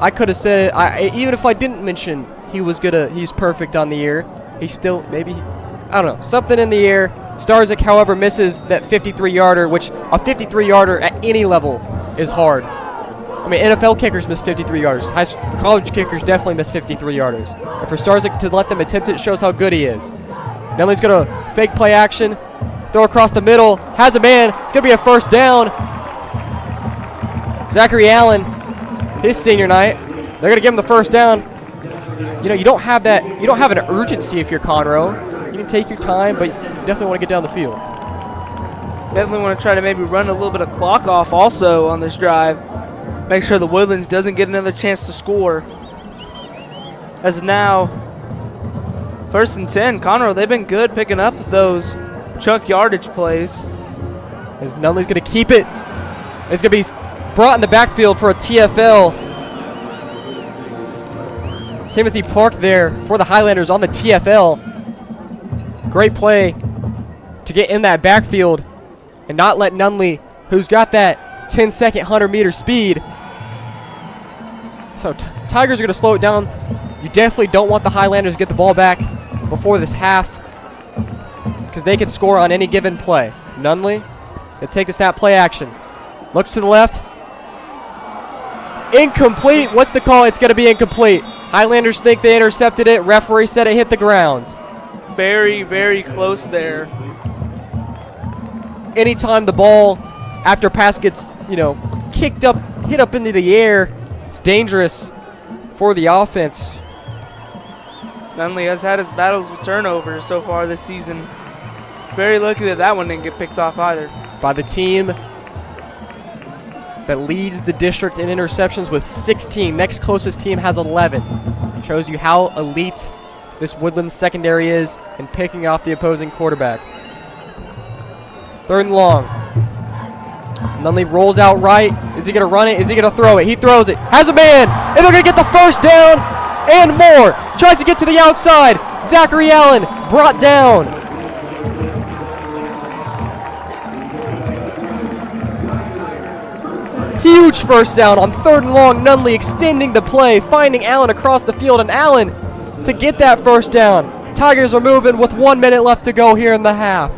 I could have said, even if I didn't mention he's perfect on the year, he's still maybe, I don't know, something in the air. Starzik, however, misses that 53-yarder, which a 53-yarder at any level is hard. I mean, NFL kickers miss 53-yarders. College kickers definitely miss 53-yarders. And for Starzik to let them attempt it shows how good he is. Nunley's going to fake play action, throw across the middle, has a man. It's going to be a first down. Zachary Allen, his senior night. They're going to give him the first down. You know, you don't have an urgency if you're Conroe. You can take your time, but you definitely want to get down the field. Definitely want to try to maybe run a little bit of clock off also on this drive. Make sure the Woodlands doesn't get another chance to score. As now, 1st and 10. Conroe, they've been good picking up those chunk yardage plays. As Nunley's going to keep it. It's going to be brought in the backfield for a TFL. Timothy Park there for the Highlanders on the TFL. Great play to get in that backfield and not let Nunley, who's got that 10-second 100-meter speed. So Tigers are going to slow it down. You definitely don't want the Highlanders to get the ball back before this half because they can score on any given play. Nunley going to take the snap, play action. Looks to the left. Incomplete. What's the call? It's going to be incomplete. Highlanders think they intercepted it. Referee said it hit the ground. Very, very close there. anytime the ball after pass gets, you know, kicked up, hit up into the air, it's dangerous for the offense. Nunley has had his battles with turnovers so far this season. Very lucky that that one didn't get picked off either. By the team that leads the district in interceptions with 16. Next closest team has 11. Shows you how elite this Woodlands secondary is in picking off the opposing quarterback. 3rd and long. Nunley rolls out right. Is he going to run it? Is he going to throw it? He throws it. Has a man. And they're going to get the first down and more. Tries to get to the outside. Zachary Allen brought down. Huge first down on 3rd and long. Nunley extending the play, finding Allen across the field, and Allen to get that first down. Tigers are moving with 1 minute left to go here in the half.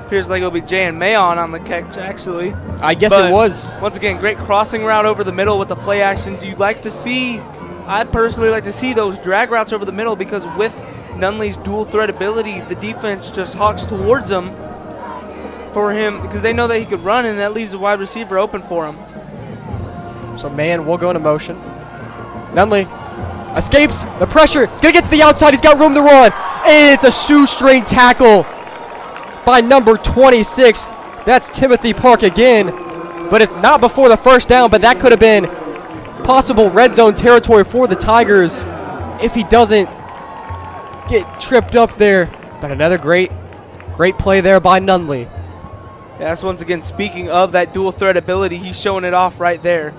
Appears like it'll be Jay and Mayon on the catch, actually. I guess it was. Once again, great crossing route over the middle with the play actions. You'd like to see, I'd personally like to see those drag routes over the middle, because with Nunley's dual threat ability, the defense just hawks towards him for him because they know that he could run, and that leaves a wide receiver open for him. So man will go into motion. Nunley escapes the pressure. He's going to get to the outside. He's got room to run. And it's a shoestring tackle by number 26. That's Timothy Park again. But it's not before the first down, but that could have been possible red zone territory for the Tigers if he doesn't get tripped up there. But another great play there by Nunley. Yeah, that's once again, speaking of that dual threat ability, he's showing it off right there.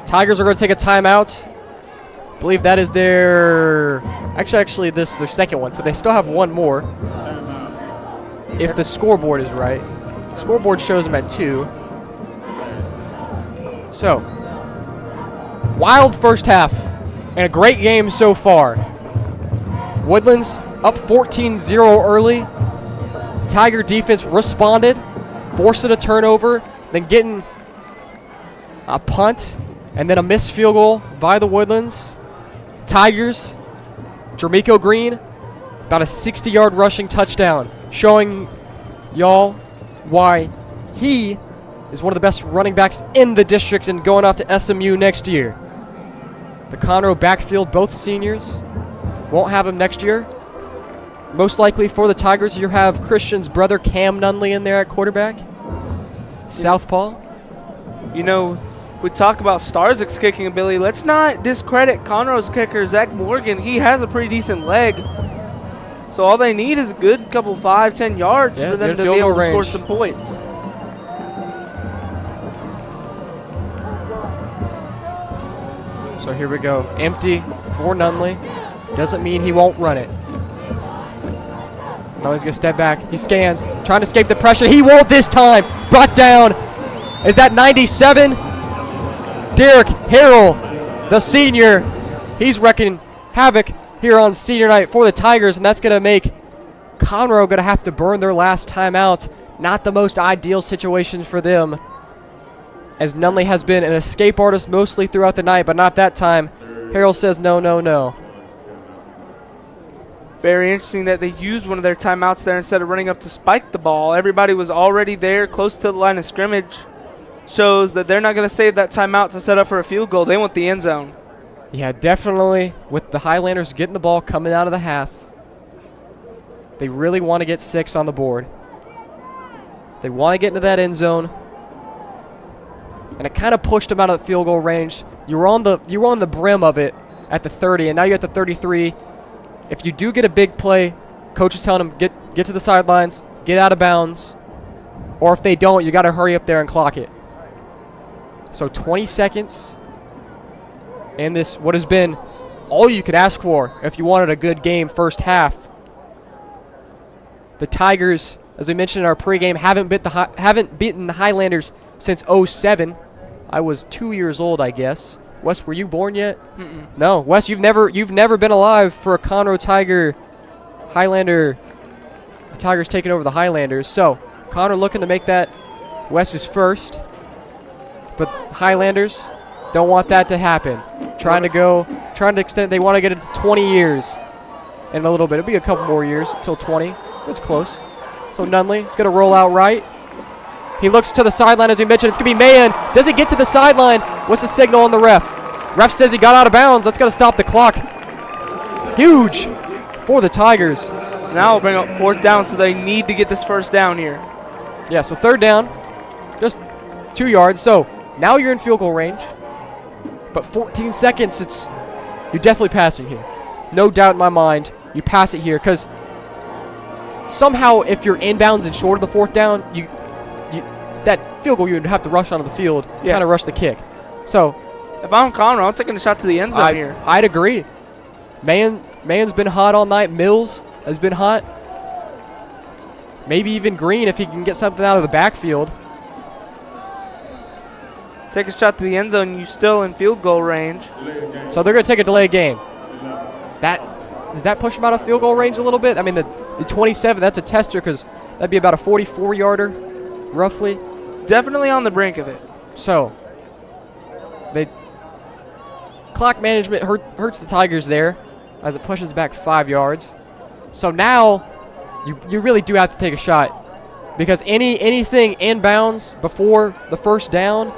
Tigers are going to take a timeout. I believe that is their actually this their second one, so they still have one more. If the scoreboard is right. Scoreboard shows them at 2. So, wild first half and a great game so far. Woodlands up 14-0 early. Tiger defense responded, forcing a turnover, then getting a punt, and then a missed field goal by the Woodlands. Tigers, Jermico Green, about a 60-yard rushing touchdown, showing y'all why he is one of the best running backs in the district and going off to SMU next year. The Conroe backfield, both seniors, won't have him next year. Most likely for the Tigers, you have Christian's brother Cam Nunley in there at quarterback. Southpaw. You know, we talk about Starzik's kicking ability. Let's not discredit Conroe's kicker, Zach Morgan. He has a pretty decent leg. So all they need is a good couple 5-10 yards for them to be able to score some points. So here we go. Empty for Nunley. Doesn't mean he won't run it. Nunley's going to step back. He scans, trying to escape the pressure. He won't this time. Brought down. Is that 97? Derek Harrell, the senior. He's wrecking havoc here on senior night for the Tigers, and that's going to make Conroe going to have to burn their last time out. Not the most ideal situation for them, as Nunley has been an escape artist mostly throughout the night, but not that time. Harrell says no, no, no. Very interesting that they used one of their timeouts there instead of running up to spike the ball. Everybody was already there close to the line of scrimmage. Shows that they're not going to save that timeout to set up for a field goal. They want the end zone. Yeah, definitely with the Highlanders getting the ball coming out of the half. They really want to get 6 on the board. They want to get into that end zone. And it kind of pushed them out of the field goal range. You were on the brim of it at the 30, and now you're at the 33. If you do get a big play, coach is telling them get to the sidelines, get out of bounds. Or if they don't, you got to hurry up there and clock it. So 20 seconds. And this, what has been all you could ask for if you wanted a good game first half. The Tigers, as we mentioned in our pregame, haven't beaten the Highlanders since 07. I was 2 years old, I guess. Wes, were you born yet? Mm-mm. No, Wes, you've never been alive for a Conroe Tiger Highlander. The Tigers taking over the Highlanders. So Conroe looking to make that Wes's first, but Highlanders don't want that to happen. Trying to extend. They want to get it to 20 years in a little bit. It'll be a couple more years until 20. It's close. So Nunley is going to roll out right. He looks to the sideline, as we mentioned. It's going to be Mahan. Does he get to the sideline? What's the signal on the ref? Ref says he got out of bounds. That's going to stop the clock. Huge for the Tigers. Now we'll bring up 4th down, so they need to get this 1st down here. Yeah, so 3rd down, just 2 yards. So now you're in field goal range. But 14 seconds, you're definitely passing here. No doubt in my mind, you pass it here because somehow if you're inbounds and short of the 4th down, that field goal you'd have to rush onto the field, kind of rush the kick. So if I'm Conroe, I'm taking a shot to the end zone here. I'd agree. Mahan's been hot all night. Mills has been hot. Maybe even Green if he can get something out of the backfield. Take a shot to the end zone. You still in field goal range. So they're going to take a delay game. Does that push them out of field goal range a little bit? I mean, the 27, that's a tester because that'd be about a 44-yarder, roughly. Definitely on the brink of it. So, clock management hurts the Tigers there as it pushes back 5 yards. So now you really do have to take a shot because anything inbounds before the 1st down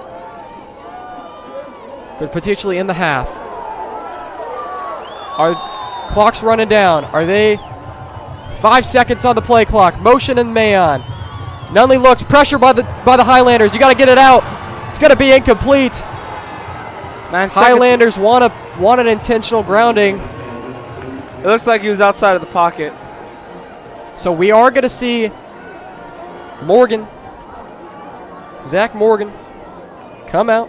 could potentially end the half. Clock's running down. Are they 5 seconds on the play clock? Motion and Mahan. Nunley looks. Pressure by the Highlanders. You got to get it out. It's going to be incomplete. 9 seconds. Highlanders want an intentional grounding. It looks like he was outside of the pocket. So we are going to see Zach Morgan, come out.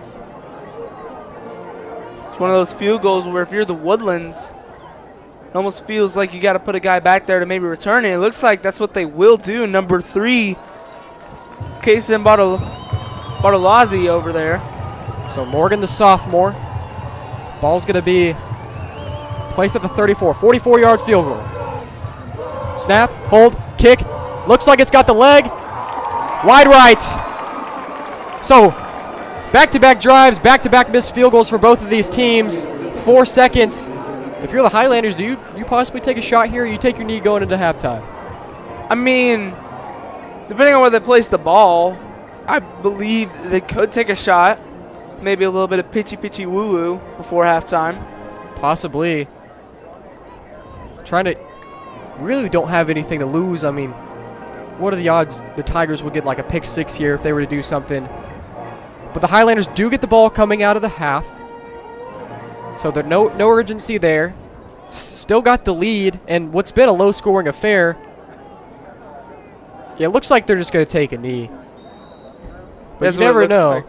It's one of those field goals where if you're the Woodlands, it almost feels like you got to put a guy back there to maybe return it. It looks like that's what they will do. Number 3, Kason Bartolozzi over there. So Morgan, the sophomore. Ball's going to be placed at the 34. 44-yard field goal. Snap, hold, kick. Looks like it's got the leg. Wide right. So back-to-back drives, back-to-back missed field goals for both of these teams. 4 seconds. If you're the Highlanders, do you possibly take a shot here or you take your knee going into halftime? I mean, depending on where they place the ball, I believe they could take a shot. Maybe a little bit of pitchy woo-woo before halftime. Possibly. Really don't have anything to lose. I mean, what are the odds the Tigers would get like a pick 6 here if they were to do something? But the Highlanders do get the ball coming out of the half. So there's no urgency there. Still got the lead, and what's been a low-scoring affair. Yeah, it looks like they're just going to take a knee. But you never know. Like.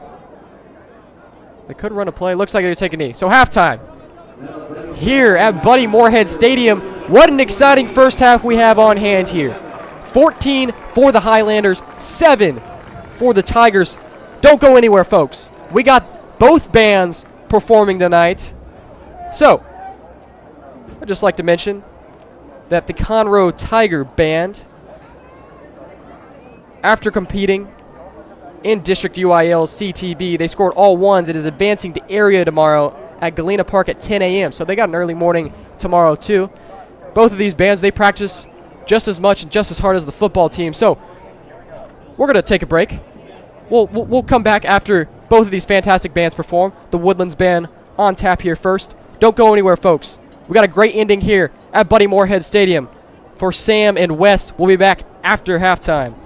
They could run a play. Looks like they're taking a knee. So halftime here at Buddy Moorhead Stadium. What an exciting first half we have on hand here. 14 for the Highlanders, 7 for the Tigers. Don't go anywhere, folks. We got both bands performing tonight. So, I'd just like to mention that the Conroe Tiger Band, after competing in District UIL CTB, they scored all ones. It is advancing to area tomorrow at Galena Park at 10 a.m. So they got an early morning tomorrow too. Both of these bands, they practice just as much and just as hard as the football team. So we're going to take a break. We'll come back after both of these fantastic bands perform. The Woodlands Band on tap here first. Don't go anywhere, folks. We got a great ending here at Buddy Moorhead Stadium. For Sam and Wes, we'll be back after halftime.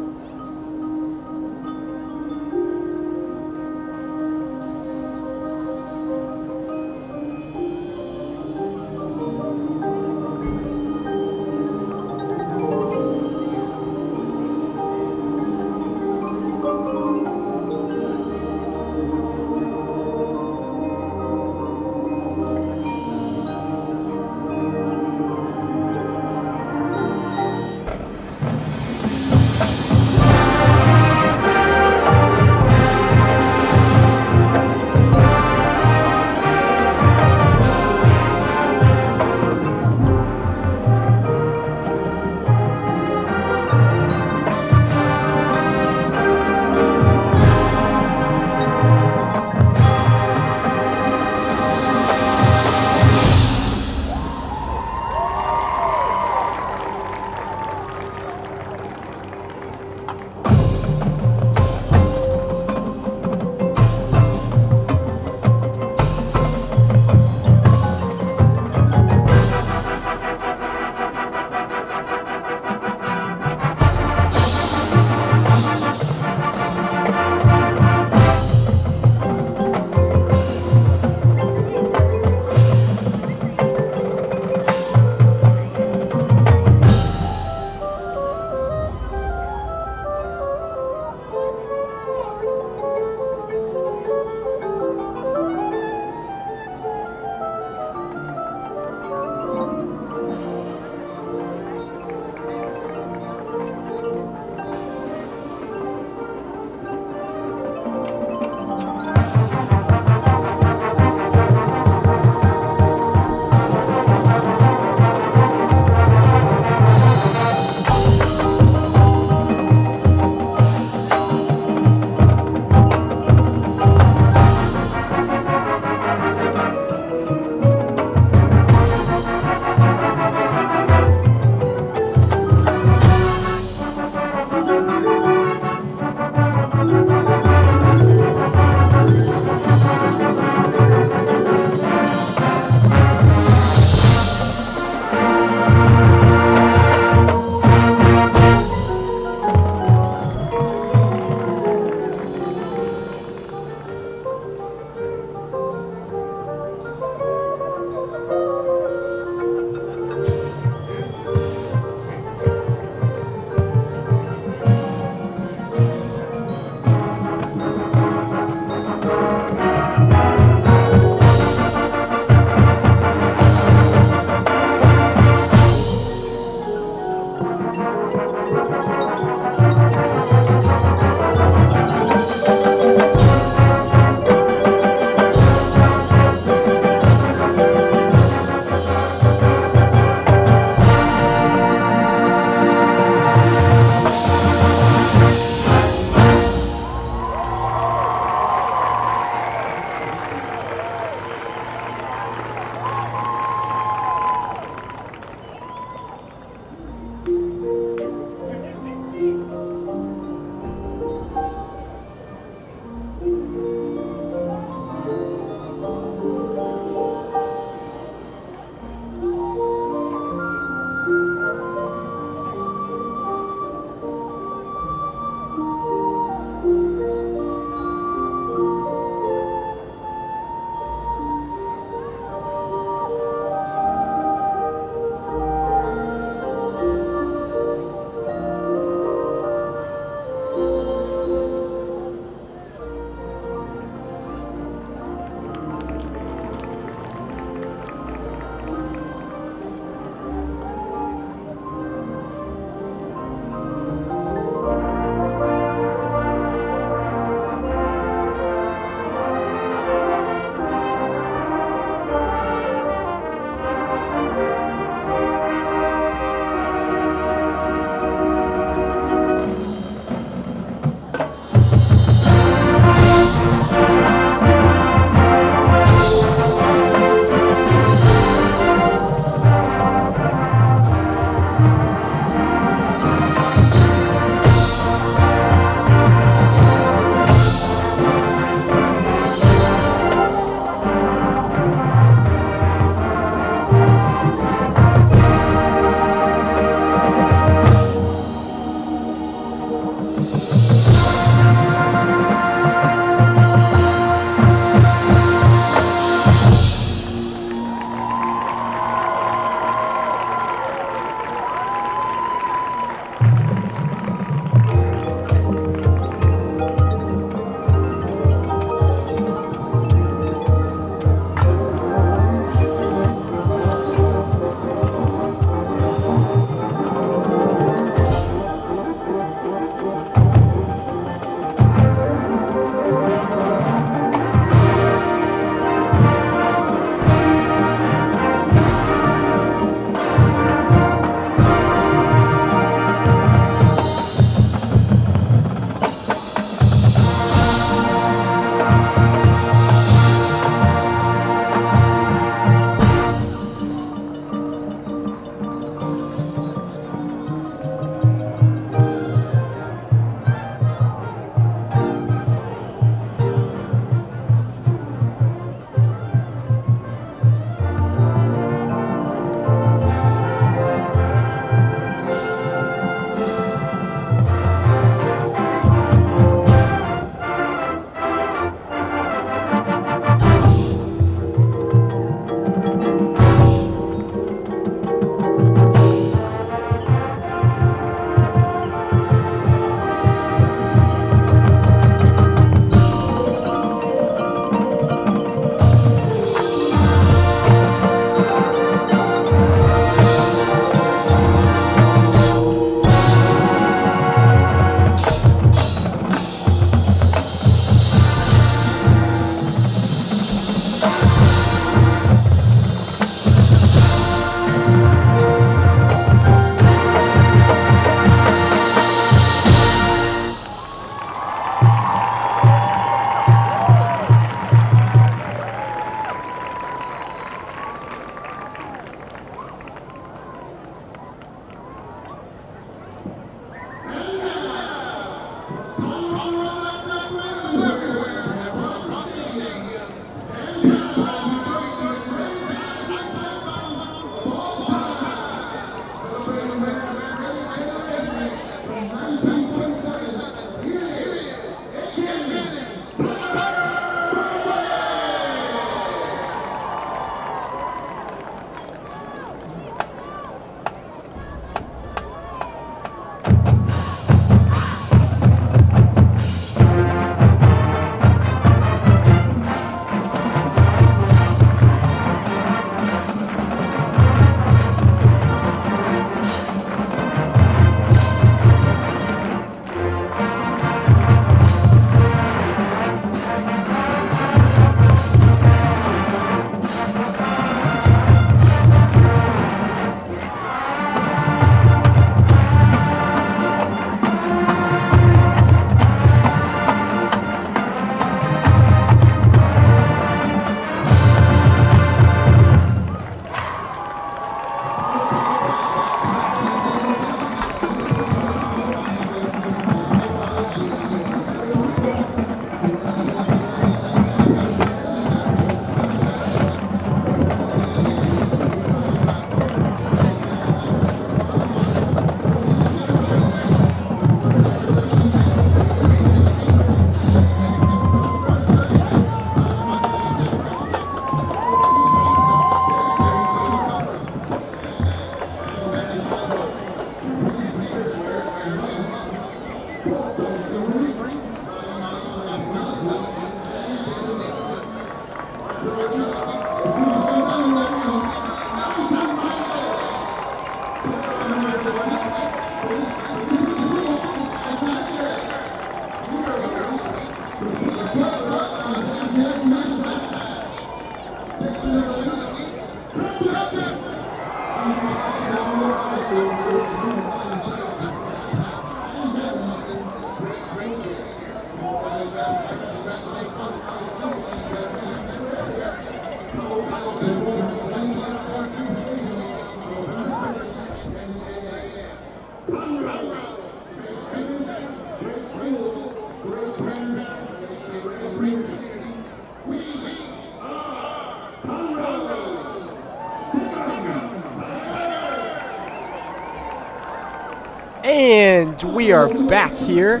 And we are back here,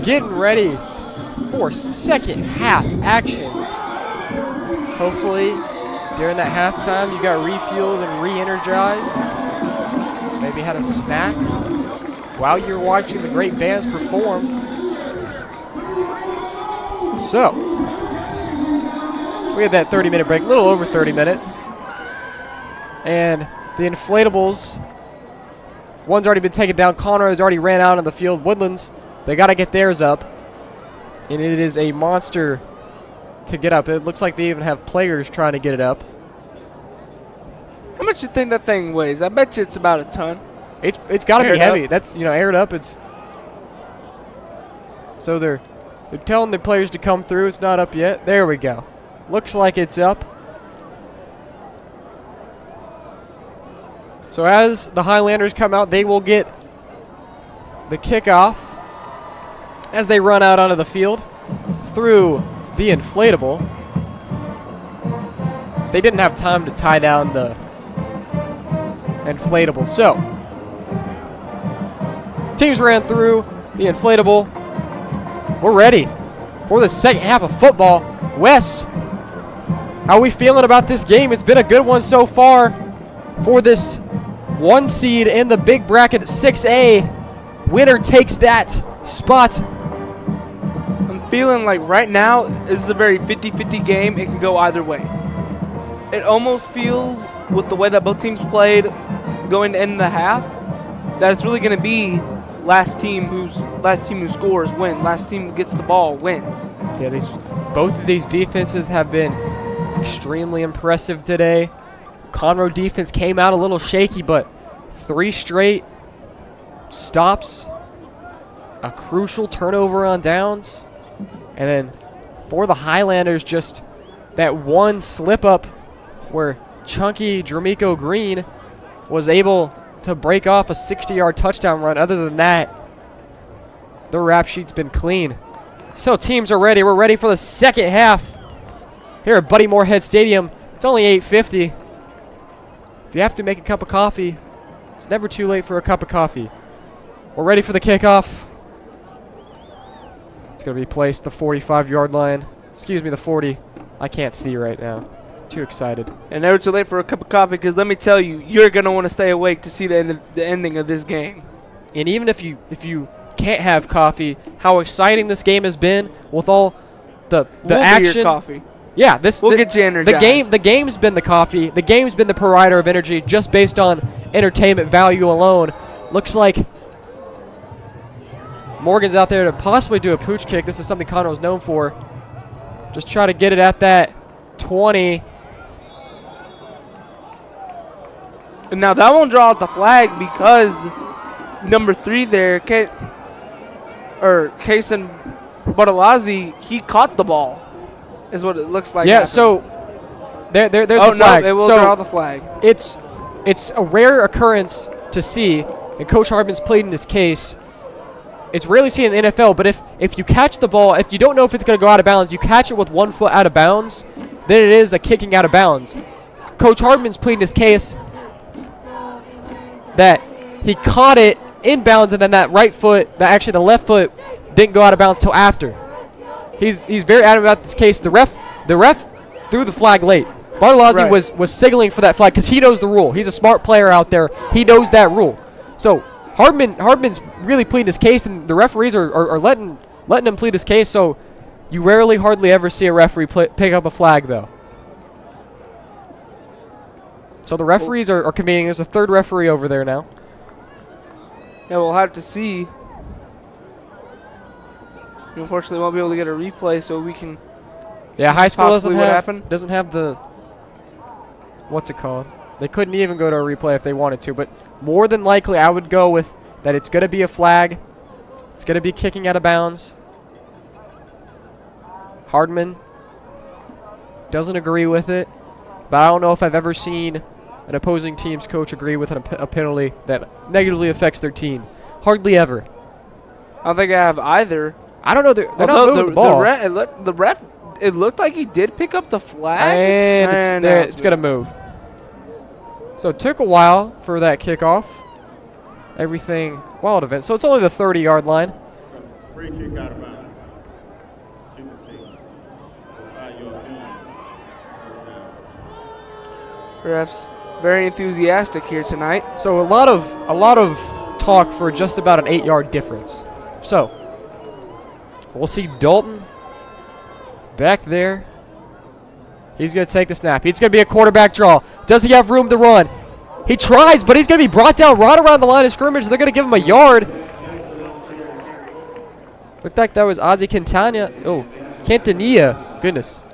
getting ready for second half action. Hopefully, during that halftime, you got refueled and re-energized. Maybe had a snack while you're watching the great bands perform. So, we had that 30-minute break, a little over 30 minutes. And the inflatables, one's already been taken down. Conroe has already ran out on the field. Woodlands, they got to get theirs up. And it is a monster to get up. It looks like they even have players trying to get it up. How much do you think that thing weighs? I bet you it's about a ton. It's got to be heavy. Up. That's, aired up. It's so they're telling the players to come through. It's not up yet. There we go. Looks like it's up. So as the Highlanders come out, they will get the kickoff as they run out onto the field through the inflatable. They didn't have time to tie down the inflatable. So, teams ran through the inflatable. We're ready for the second half of football. Wes, how are we feeling about this game? It's been a good one so far for this 1 seed in the big bracket 6A. Winner takes that spot. I'm feeling like right now this is a very 50-50 game. It can go either way. It almost feels, with the way that both teams played going to end the half, that it's really going to be last team who scores wins. Last team who gets the ball wins. Yeah, both of these defenses have been extremely impressive today. Conroe defense came out a little shaky, but 3 straight stops, a crucial turnover on downs, and then for the Highlanders, just that one slip up where chunky Dramico Green was able to break off a 60-yard touchdown run. Other than that, the rap sheet's been clean. So teams are ready. We're ready for the second half here at Buddy Moorhead Stadium. It's only 8:50. If you have to make a cup of coffee, it's never too late for a cup of coffee. We're ready for the kickoff. It's going to be placed the 45-yard line. Excuse me, the 40. I can't see right now. Too excited. And never too late for a cup of coffee, because let me tell you, you're going to want to stay awake to see the ending of this game. And even if you can't have coffee, how exciting this game has been with all the we'll action. Be your coffee. Yeah, we'll get you energized. The game's been the coffee. The game's been the provider of energy just based on entertainment value alone. Looks like Morgan's out there to possibly do a pooch kick. This is something Conroe's known for. Just try to get it at that 20. And now that won't draw out the flag because number 3 there, Kason Badalazzi, he caught the ball, is what it looks like. Yeah, happened. so there's the flag. No, it will draw the flag. It's a rare occurrence to see, and Coach Hardman's pleading his case. It's rarely seen in the NFL, but if you catch the ball, if you don't know if it's going to go out of bounds, you catch it with 1 foot out of bounds, then it is a kicking out of bounds. Coach Hardman's pleading his case that he caught it in bounds, and then that the left foot didn't go out of bounds till after. He's very adamant about this case. The ref threw the flag late. Bartolozzi was signaling for that flag because he knows the rule. He's a smart player out there. He knows that rule. So Hardman's really pleading his case, and the referees are letting him plead his case. So you hardly ever see a referee pick up a flag, though. So the referees are convening. There's a third referee over there now. Yeah, we'll have to see. We unfortunately won't be able to get a replay, so we can. Yeah, high school doesn't happened. have the. What's it called? They couldn't even go to a replay if they wanted to, but more than likely, I would go with that. It's going to be a flag. It's going to be kicking out of bounds. Hardman doesn't agree with it, but I don't know if I've ever seen an opposing team's coach agree with a penalty that negatively affects their team. Hardly ever. I don't think I have either. I don't know. They're not moving the ball. The ref, it looked like he did pick up the flag. And it's going to move. So it took a while for that kickoff. everything wild event. So it's only the 30-yard line. Free kick out of bounds. Kick the team. 5-yard penalty. First down. Refs very enthusiastic here tonight. So a lot of talk for just about an 8-yard difference. So we'll see Dalton back there. He's going to take the snap. It's going to be a quarterback draw. Does he have room to run? He tries, but he's going to be brought down right around the line of scrimmage. They're going to give him a yard. Looked like that was Ozzy Quintana. Oh, Quintanilla. Goodness.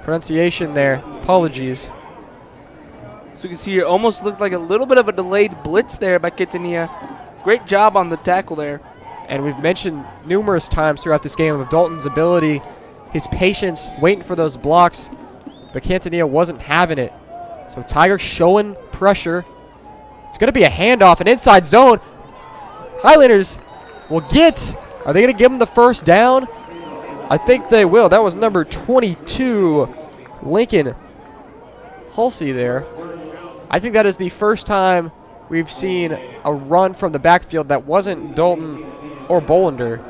Pronunciation there. Apologies. So you can see it almost looked like a little bit of a delayed blitz there by Quintanilla. Great job on the tackle there. And we've mentioned numerous times throughout this game of Dalton's ability, his patience, waiting for those blocks. But Quintanilla wasn't having it. So Tiger showing pressure. It's going to be a handoff, an inside zone. Highlanders will get. Are they going to give him the first down? I think they will. That was number 22, Lincoln Hulsey there. I think that is the first time we've seen a run from the backfield that wasn't Dalton or Bolander.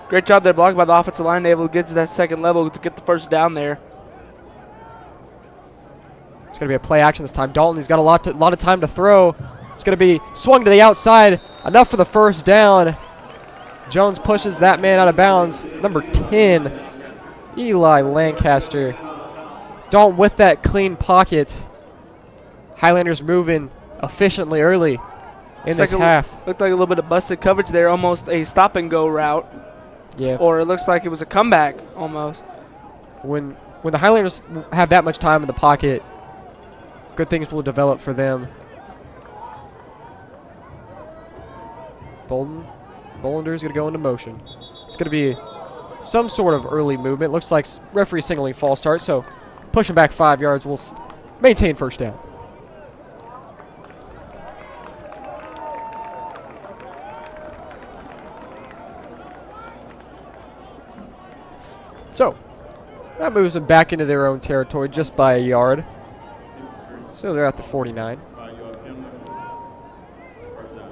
Great job there blocked by the offensive line, able to get to that second level to get the first down there. It's going to be a play action this time. Dalton, he's got a lot of time to throw. It's going to be swung to the outside. Enough for the first down. Jones pushes that man out of bounds. Number 10, Eli Lancaster. Dalton with that clean pocket. Highlanders moving efficiently early in this half. Looked like a little bit of busted coverage there, almost a stop-and-go route. Yeah. Or it looks like it was a comeback almost. When the Highlanders have that much time in the pocket, good things will develop for them. Bolander is going to go into motion. It's going to be some sort of early movement. Looks like referee signaling false start, so pushing back 5 yards will maintain first down. So that moves them back into their own territory just by a yard. So they're at the 49. 5-yard penalty. First down.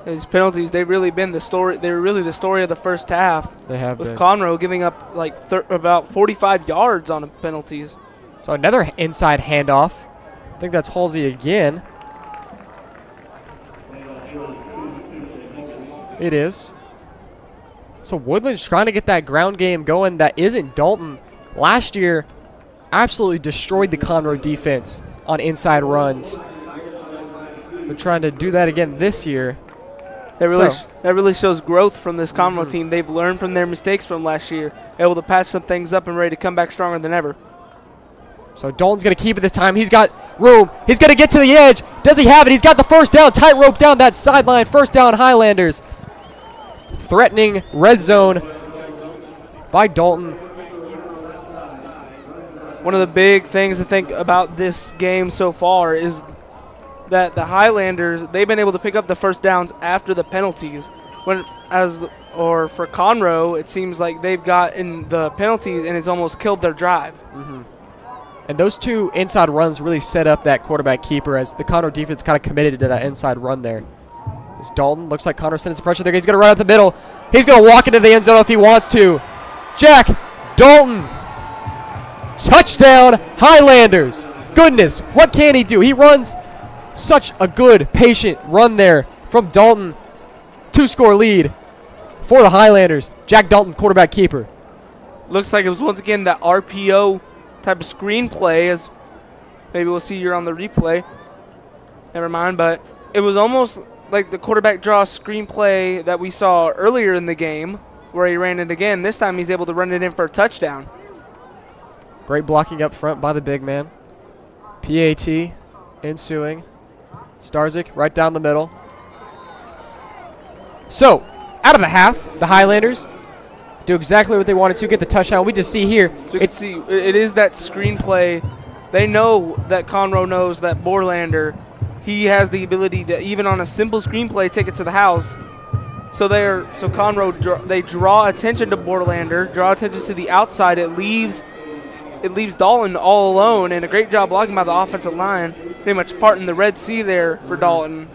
These penalties, they've really been the story. They're really the story of the first half. They have with been. Conroe giving up like about 45 yards on the penalties. So another inside handoff. I think that's Halsey again. It is. So Woodlands trying to get that ground game going that isn't Dalton. Last year, absolutely destroyed the Conroe defense on inside runs. They're trying to do that again this year. That really shows growth from this Conroe team. They've learned from their mistakes from last year, able to patch some things up and ready to come back stronger than ever. So Dalton's going to keep it this time. He's got room. He's going to get to the edge. Does he have it? He's got the first down. Tight rope down that sideline. First down, Highlanders. Threatening red zone by Dalton. One of the big things to think about this game so far is that the Highlanders, they've been able to pick up the first downs after the penalties. For Conroe, it seems like they've gotten the penalties and it's almost killed their drive. And those two inside runs really set up that quarterback keeper as the Conroe defense kind of committed to that inside run there. It's Dalton. Looks like Conroe sending some pressure there. He's going to run up the middle. He's going to walk into the end zone if he wants to. Jack Dalton. Touchdown, Highlanders. Goodness, what can he do? He runs such a good, patient run there from Dalton. 2-score lead for the Highlanders. Jack Dalton, quarterback keeper. Looks like it was once again that RPO type of screenplay, as maybe we'll see here on the replay. Never mind, but it was almost like the quarterback draw screenplay that we saw earlier in the game where he ran it again. This time he's able to run it in for a touchdown. Great blocking up front by the big man. PAT ensuing. Starzyk right down the middle. So, out of the half, the Highlanders do exactly what they wanted to, get the touchdown. We just see here. So it is that screenplay. They know that Conroe knows that Borlander, he has the ability to, even on a simple screenplay, take it to the house. So Conroe, they draw attention to Borlander, draw attention to the outside. It leaves it leaves Dalton all alone, and a great job blocking by the offensive line. Pretty much parting the Red Sea there for Dalton,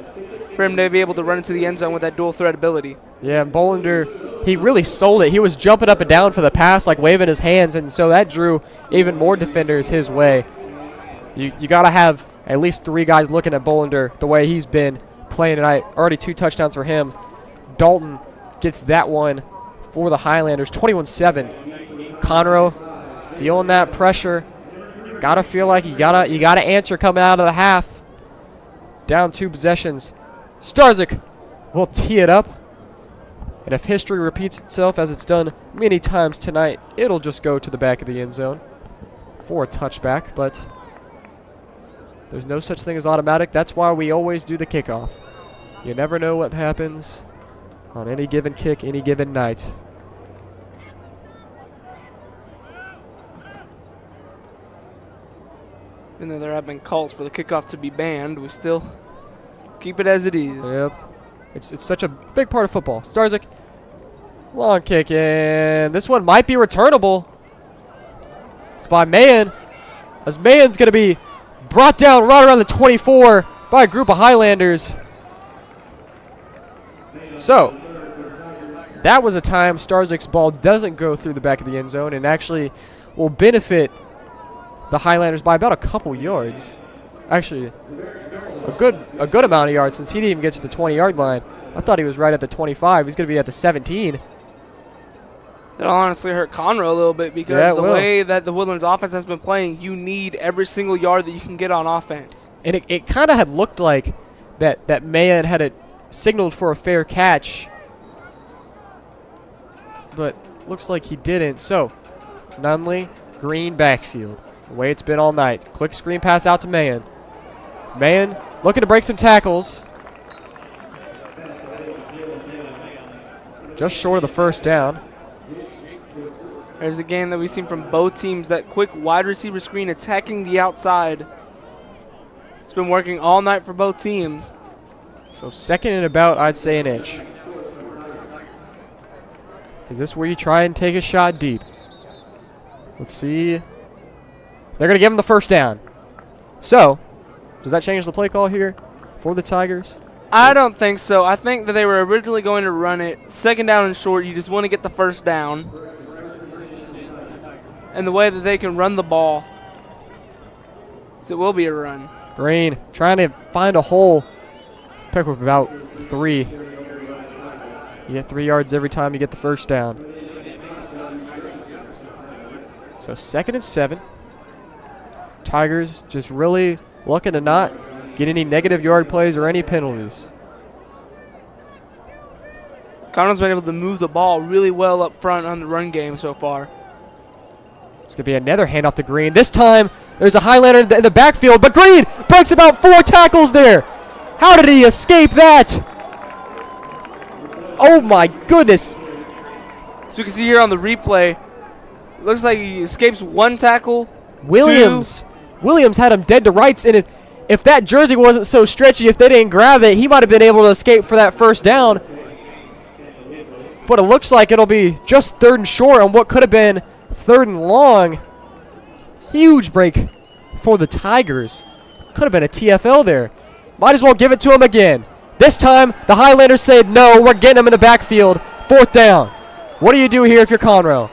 for him to be able to run into the end zone with that dual threat ability. Yeah, Bollinger, he really sold it. He was jumping up and down for the pass, like waving his hands, and so that drew even more defenders his way. You got to have at least 3 guys looking at Bollinger the way he's been playing tonight. Already 2 touchdowns for him. Dalton gets that one for the Highlanders, 21-7. Conroe feeling that pressure. Gotta feel like you gotta answer coming out of the half. Down 2 possessions. Starzyk will tee it up. And if history repeats itself as it's done many times tonight, it'll just go to the back of the end zone for a touchback. But there's no such thing as automatic. That's why we always do the kickoff. You never know what happens on any given kick, any given night. Even though there have been calls for the kickoff to be banned, we still keep it as it is. Yep. It's such a big part of football. Starzyk, long kick in. This one might be returnable. It's by Mahan. As Mahan's going to be brought down right around the 24 by a group of Highlanders. So, that was a time Starzyk's ball doesn't go through the back of the end zone and actually will benefit the Highlanders by about a couple yards. Actually, a good amount of yards since he didn't even get to the 20-yard line. I thought he was right at the 25. He's going to be at the 17. That'll honestly hurt Conroe a little bit because the way that the Woodlands offense has been playing, you need every single yard that you can get on offense. And it kind of had looked like that Mahan had it signaled for a fair catch, but looks like he didn't. So, Nunley, Green backfield. The way it's been all night. Quick screen pass out to Mahan. Mahan looking to break some tackles. Just short of the first down. There's a game that we've seen from both teams, that quick wide receiver screen attacking the outside. It's been working all night for both teams. So second and about, I'd say, an inch. Is this where you try and take a shot deep? Let's see. They're going to give him the first down. So, does that change the play call here for the Tigers? I don't think so. I think that they were originally going to run it. Second down and short, you just want to get the first down. And the way that they can run the ball, so it will be a run. Green trying to find a hole. Pick up about 3. You get 3 yards every time you get the first down. So 2nd and 7. Tigers just really looking to not get any negative yard plays or any penalties. Conroe's been able to move the ball really well up front on the run game so far. It's going to be another handoff to Green. This time, there's a Highlander in the backfield, but Green breaks about 4 tackles there. How did he escape that? Oh, my goodness. So we can see here on the replay, it looks like he escapes 1 tackle. Williams had him dead to rights, and if that jersey wasn't so stretchy, if they didn't grab it, he might have been able to escape for that first down. But it looks like it'll be just 3rd and short on what could have been 3rd and long. Huge break for the Tigers. Could have been a TFL there. Might as well give it to him again. This time, the Highlanders said, no, we're getting him in the backfield. 4th down. What do you do here if you're Conroe?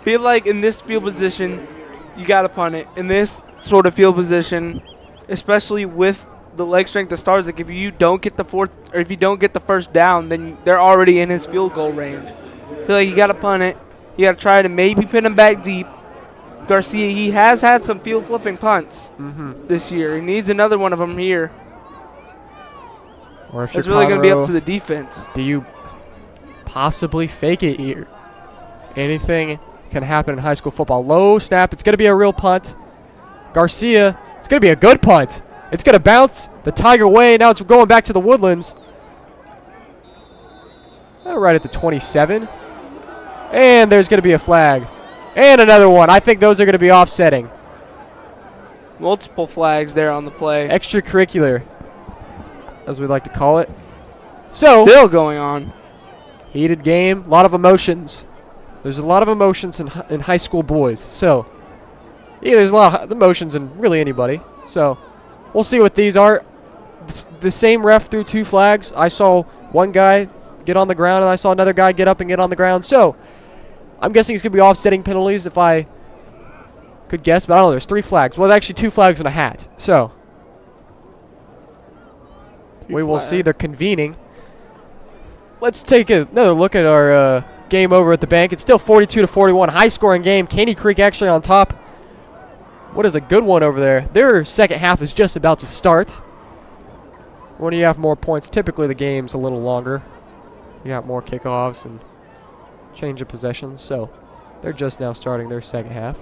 Feel like in this field position, you got to punt it. In this sort of field position, especially with the leg strength of Stars, like if you don't get the first down, then they're already in his field goal range. Feel like you got to punt it. You got to try to maybe pin him back deep. Garcia, he has had some field flipping punts this year. He needs another one of them here. Or if it's you're really going to be Conroe, up to the defense. Do you possibly fake it here? Anything can happen in high school football. Low snap. It's going to be a real punt. Garcia, it's going to be a good punt. It's going to bounce the Tiger way. Now it's going back to the Woodlands. Right at the 27. And there's going to be a flag. And another one. I think those are going to be offsetting. Multiple flags there on the play. Extracurricular, as we like to call it. So, still going on. Heated game. A lot of emotions. There's a lot of emotions in high school boys. So, Yeah, there's a lot of emotions in really anybody. So we'll see what these are. The same ref threw 2 flags. I saw one guy get on the ground, and I saw another guy get up and get on the ground. So I'm guessing it's going to be offsetting penalties if I could guess. But I don't know. There's 3 flags. Well, actually 2 flags and a hat. So we will see. They're convening. Let's take another look at our game over at the bank. It's still 42-41. High-scoring game. Caney Creek actually on top. What is a good one over there? Their second half is just about to start. When you have more points, typically the game's a little longer. You got more kickoffs and change of possessions. So they're just now starting their second half.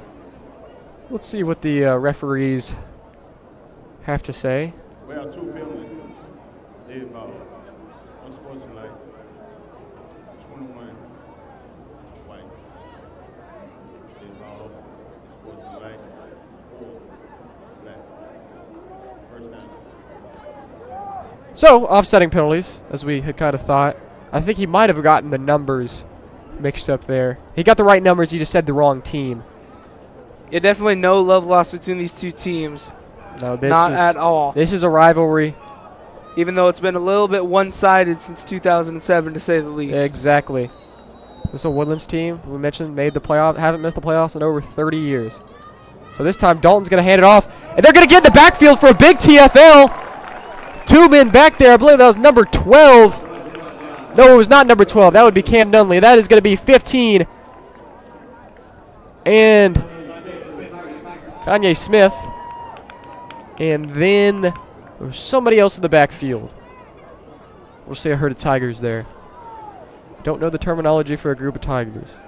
Let's see what the referees have to say. Well, 2 penalties. Dead ball. What's like 21 white. Dead ball. What's like 4 black. First down. So, offsetting penalties, as we had kind of thought. I think he might have gotten the numbers mixed up there. He got the right numbers, he just said the wrong team. Yeah, definitely no love lost between these 2 teams. No, not at all. This is a rivalry. Even though it's been a little bit one-sided since 2007, to say the least. Exactly. This is a Woodlands team, we mentioned, made the playoff, haven't missed the playoffs in over 30 years. So this time, Dalton's going to hand it off, and they're going to get in the backfield for a big TFL. 2 men back there. I believe that was number 12. No, it was not number 12. That would be Cam Nunley. That is going to be 15. And Kanye Smith. And then there was somebody else in the backfield. We'll say a herd of tigers there. Don't know the terminology for a group of tigers.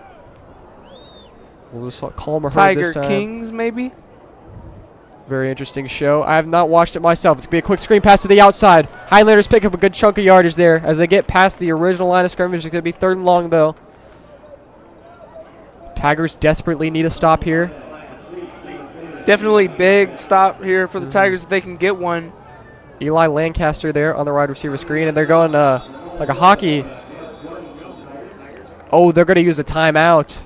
We'll just call them a herd this time. Tiger Kings, maybe? Very interesting show. I have not watched it myself. It's going to be a quick screen pass to the outside. Highlanders pick up a good chunk of yardage there as they get past the original line of scrimmage. It's going to be 3rd and long, though. Tigers desperately need a stop here. Definitely big stop here for the Tigers if they can get one. Eli Lancaster there on the wide receiver screen, and they're going like a hockey. Oh, they're going to use a timeout.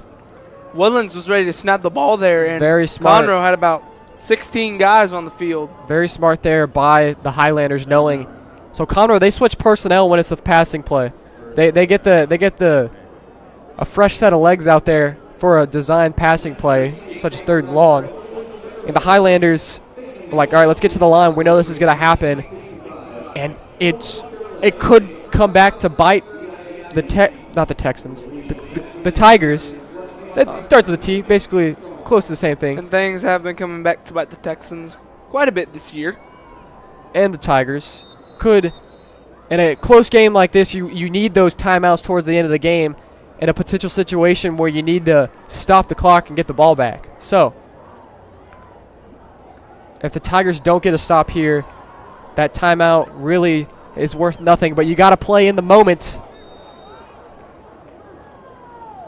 Woodlands was ready to snap the ball there, and very smart. Conroe had about 16 guys on the field. Very smart there by the Highlanders, knowing. So Conroe, they switch personnel when it's the passing play. They get a fresh set of legs out there for a designed passing play, such as 3rd and long. And the Highlanders are like, all right, let's get to the line. We know this is going to happen, and it could come back to bite not the Texans, the Tigers. It starts with a T, basically it's close to the same thing. And things have been coming back to bite the Texans quite a bit this year. And the Tigers could, in a close game like this, you need those timeouts towards the end of the game in a potential situation where you need to stop the clock and get the ball back. So, if the Tigers don't get a stop here, that timeout really is worth nothing, but you got to play in the moment.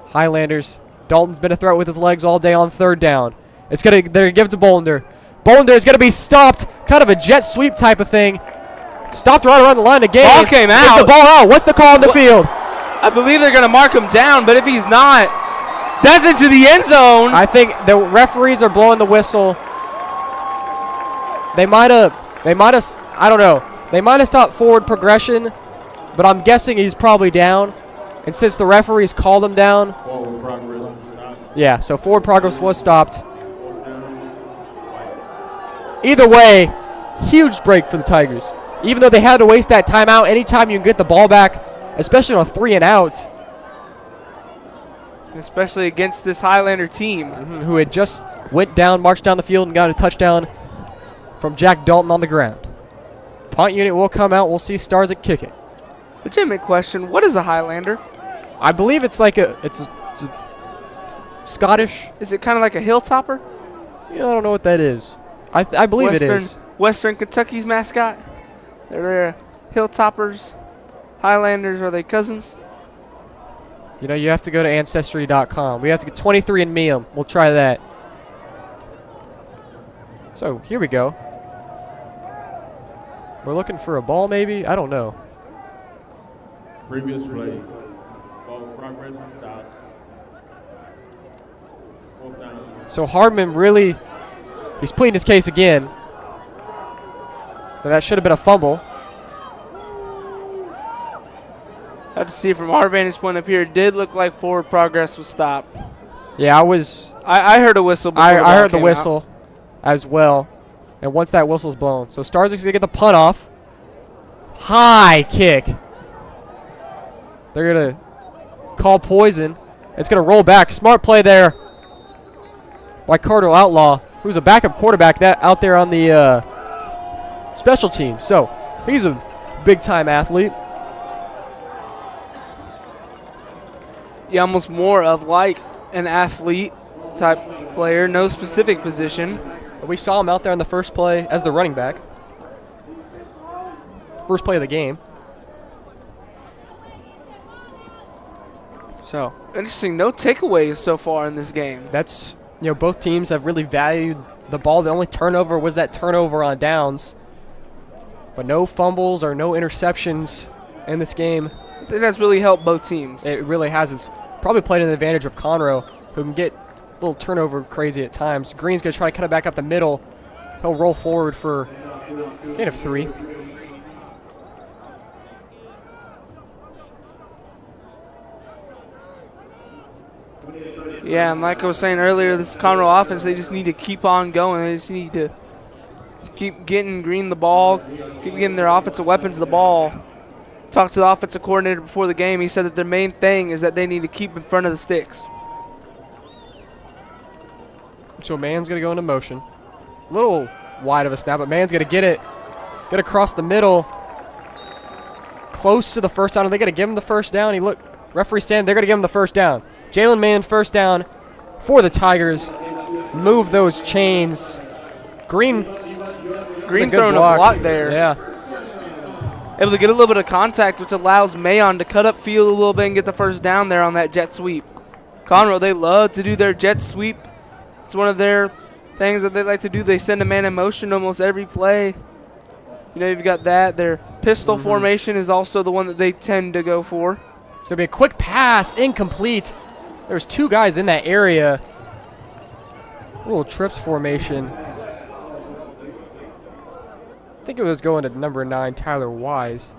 Highlanders. Dalton's been a threat with his legs all day on 3rd down. They're gonna give it to Bolender. Bolender is gonna be stopped, kind of a jet sweep type of thing. Stopped right around the line of game. Ball came out. Get the ball out. What's the call on the field? I believe they're gonna mark him down, but if he's not, that's into the end zone. I think the referees are blowing the whistle. They might have. I don't know. They might have stopped forward progression, but I'm guessing he's probably down. And since the referees called him down, Forward progress was stopped. Yeah, so forward progress was stopped. Either way, huge break for the Tigers. Even though they had to waste that timeout, anytime you can get the ball back, especially on a 3 and out. Especially against this Highlander team. Who had just went down, marched down the field, and got a touchdown from Jack Dalton on the ground. Punt unit will come out. We'll see Stars at kick it. Legitimate question. What is a Highlander? I believe it's like it's a Scottish. Is it kind of like a hilltopper? Yeah, I don't know what that is. I believe it is. Western Kentucky's mascot. They're hilltoppers. Highlanders, are they cousins? You know, you have to go to Ancestry.com. We have to get 23andMe them. We'll try that. So, here we go. We're looking for a ball, maybe? I don't know. Previous play. Forward progress is stopped. 4th down. So, Hardman really He's pleading his case again. But that should have been a fumble. Have to see from our vantage point up here. It did look like forward progress was stopped. Yeah, I heard a whistle before I heard the came whistle as well. And once that whistle's blown. So Stars is going to get the punt off. High kick. They're going to call poison. It's going to roll back. Smart play there by Carter Outlaw, who's a backup quarterback out there on the special team. So he's a big-time athlete. Yeah, almost more of like an athlete type player, no specific position. We saw him out there on the first play as the running back. First play of the game. So interesting, no takeaways so far in this game. That's, both teams have really valued the ball. The only turnover was that turnover on downs. But no fumbles or no interceptions in this game. I think that's really helped both teams. It really has. It's probably played an advantage of Conroe, who can get a little turnover crazy at times. Green's going to try to cut it back up the middle. He'll roll forward for a gain of 3. Yeah, and like I was saying earlier, this Conroe offense, they just need to keep on going. They just need to keep getting Green the ball, keep getting their offensive weapons the ball. Talked to the offensive coordinator before the game. He said that their main thing is that they need to keep in front of the sticks. So Mann's going to go into motion. A little wide of a snap, but Mann's going to get it. Get across the middle. Close to the first down. Are they going to give him the first down? Referee stand. They're going to give him the first down. Jalen Mann, first down for the Tigers. Move those chains. Green throwing a block there. Yeah. Able to get a little bit of contact, which allows Mayon to cut up field a little bit and get the first down there on that jet sweep. Conroe, they love to do their jet sweep. It's one of their things that they like to do. They send a man in motion almost every play. You've got that. Their pistol formation is also the one that they tend to go for. It's going to be a quick pass, incomplete. There's 2 guys in that area. A little trips formation. I think it was going to number 9, Tyler Wise.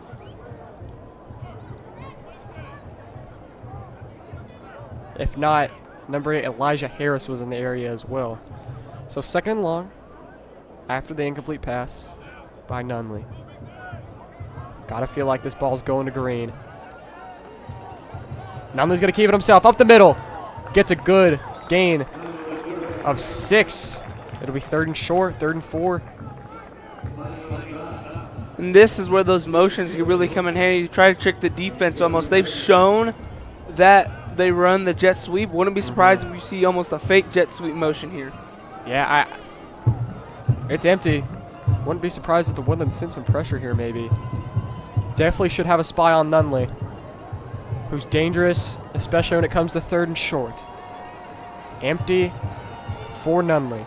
If not, number 8, Elijah Harris was in the area as well. So 2nd and long after the incomplete pass by Nunley. Gotta feel like this ball's going to Green. Nunley's gonna keep it himself up the middle. Gets a good gain of 6. It'll be 3rd and short, 3rd and 4. And this is where those motions can really come in handy. You try to trick the defense almost. They've shown that they run the jet sweep. Wouldn't be surprised if you see almost a fake jet sweep motion here. Yeah, it's empty. Wouldn't be surprised if the Woodlands sent some pressure here maybe. Definitely should have a spy on Nunley, who's dangerous, especially when it comes to 3rd and short. Empty for Nunley.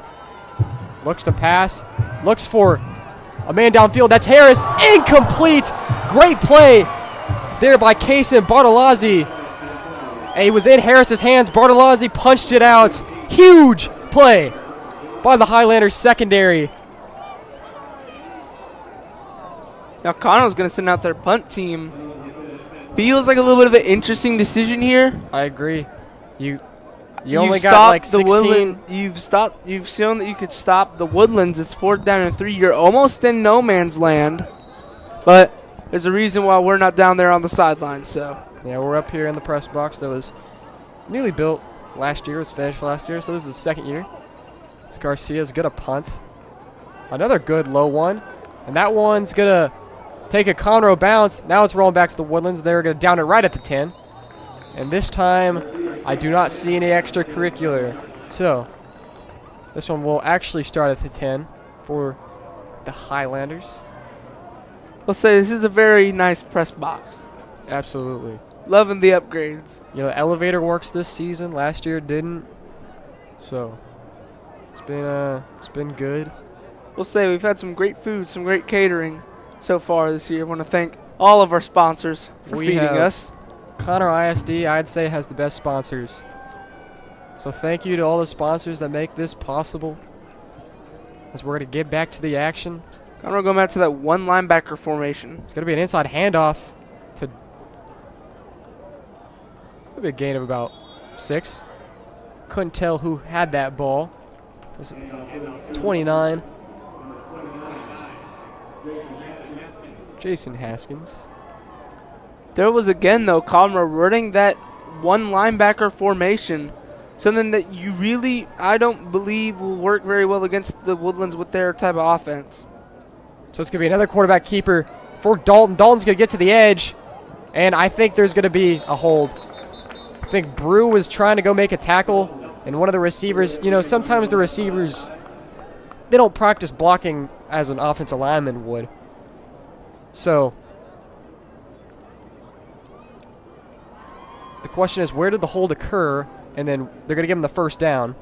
Looks to pass. Looks for a man downfield. That's Harris. Incomplete. Great play there by Kason Bartolozzi. And he was in Harris's hands. Bartolozzi punched it out. Huge play by the Highlanders secondary. Now Conroe's going to send out their punt team. Feels like a little bit of an interesting decision here. I agree. You only got like 16. You've shown that you could stop the Woodlands. It's 4th down and 3. You're almost in no man's land. But there's a reason why we're not down there on the sideline. So yeah, we're up here in the press box that was newly built last year. It was finished last year, so this is the 2nd year. This Garcia's gonna punt. Another good low one. And that one's gonna take a Conroe bounce. Now it's rolling back to the Woodlands. They're gonna down it right at the 10. And this time I do not see any extracurricular. So this one will actually start at the 10 for the Highlanders. I'll say this is a very nice press box. Absolutely. Loving the upgrades. The elevator works this season. Last year it didn't. So it's been good. We'll say we've had some great food, some great catering so far this year. I want to thank all of our sponsors for feeding us. Conroe ISD, I'd say, has the best sponsors. So thank you to all the sponsors that make this possible. As we're going to get back to the action. Conroe going back to that one linebacker formation. It's going to be an inside handoff to maybe a gain of about 6. Couldn't tell who had that ball. It was 29. Jason Haskins. There was again, though, Conroe running that one linebacker formation. Something that you really, I don't believe, will work very well against the Woodlands with their type of offense. So it's going to be another quarterback keeper for Dalton. Dalton's going to get to the edge, and I think there's going to be a hold. I think Brew was trying to go make a tackle, and one of the receivers, you know, sometimes the receivers, they don't practice blocking as an offensive lineman would. So the question is, where did the hold occur? And then they're going to give him the first down.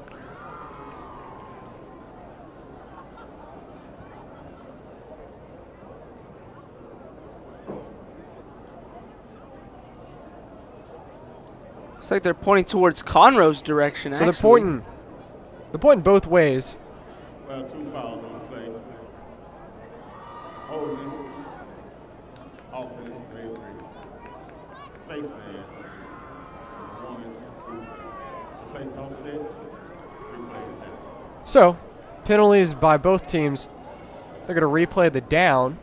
Looks like they're pointing towards Conroe's direction, so they're pointing both ways. Well, 2 fouls on the play. Holding. Offense, day 3. Face mask. 1 and 2. Place offset. Replay it down. So, penalties by both teams. They're going to replay the down,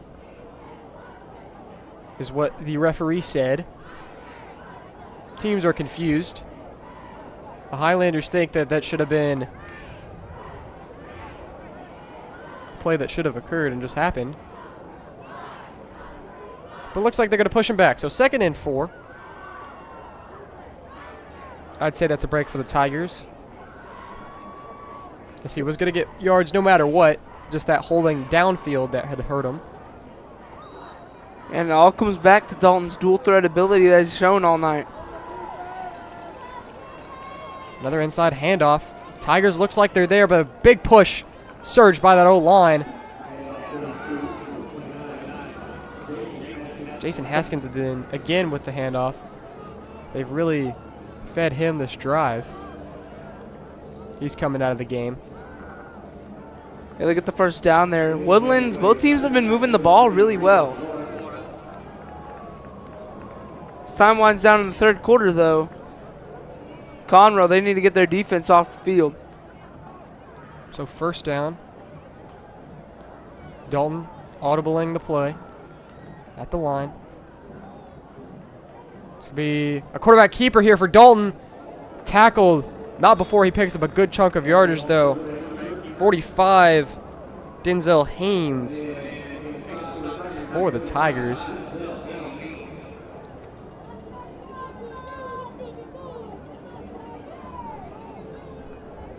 is what the referee said. Teams are confused. The Highlanders think that that should have been a play that should have occurred and just happened. But it looks like they're going to push him back. So 2nd and 4. I'd say that's a break for the Tigers, as he was going to get yards no matter what. Just that holding downfield that had hurt him. And it all comes back to Dalton's dual threat ability that he's shown all night. Another inside handoff. Tigers looks like they're there, but a big push surged by that O-line. Jason Haskins then again with the handoff. They've really fed him this drive. He's coming out of the game. Hey, look at the first down there. Woodlands, both teams have been moving the ball really well. As time winds down in the 3rd quarter, though, Conroe, they need to get their defense off the field. So 1st down. Dalton audibling the play at the line. It's going to be a quarterback keeper here for Dalton. Tackled, not before he picks up a good chunk of yardage, though. 45, Denzel Haynes for the Tigers.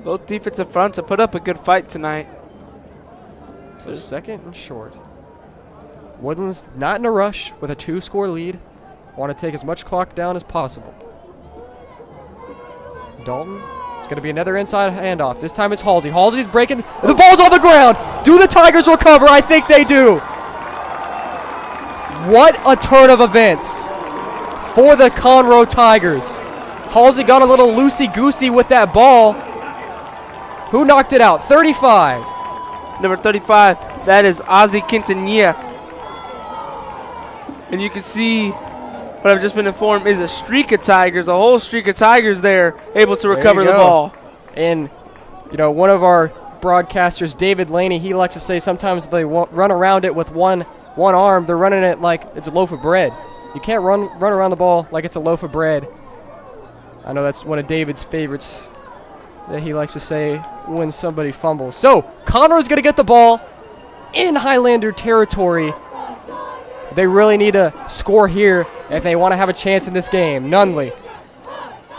Both defensive fronts have put up a good fight tonight. So 2nd and short. Woodlands not in a rush with a 2-score lead. Want to take as much clock down as possible. Dalton. It's going to be another inside handoff. This time it's Halsey. Halsey's breaking. The ball's on the ground. Do the Tigers recover? I think they do. What a turn of events for the Conroe Tigers. Halsey got a little loosey-goosey with that ball. Who knocked it out? 35. Number 35, that is Ozzy Quintanilla. And you can see what I've just been informed is a streak of Tigers, a whole streak of Tigers there, able to recover the ball. And, you know, one of our broadcasters, David Laney, he likes to say sometimes they run around it with one arm. They're running it like it's a loaf of bread. You can't run around the ball like it's a loaf of bread. I know that's one of David's favorites that he likes to say when somebody fumbles. So, Conroe's going to get the ball in Highlander territory. They really need to score here if they want to have a chance in this game. Nunley.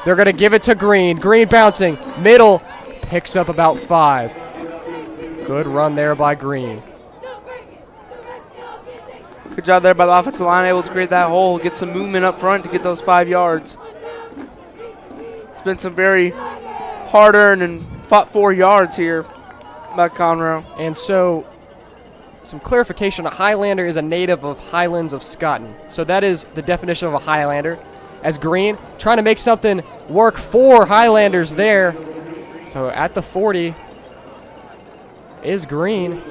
They're going to give it to Green. Green bouncing. Middle. Picks up about 5. Good run there by Green. Good job there by the offensive line, able to create that hole, get some movement up front to get those 5 yards. It's been some very hard-earned and fought 4 yards here by Conroe. And so, some clarification, a Highlander is a native of Highlands of Scotland. So that is the definition of a Highlander. As Green trying to make something work for Highlanders there. So at the 40. is green.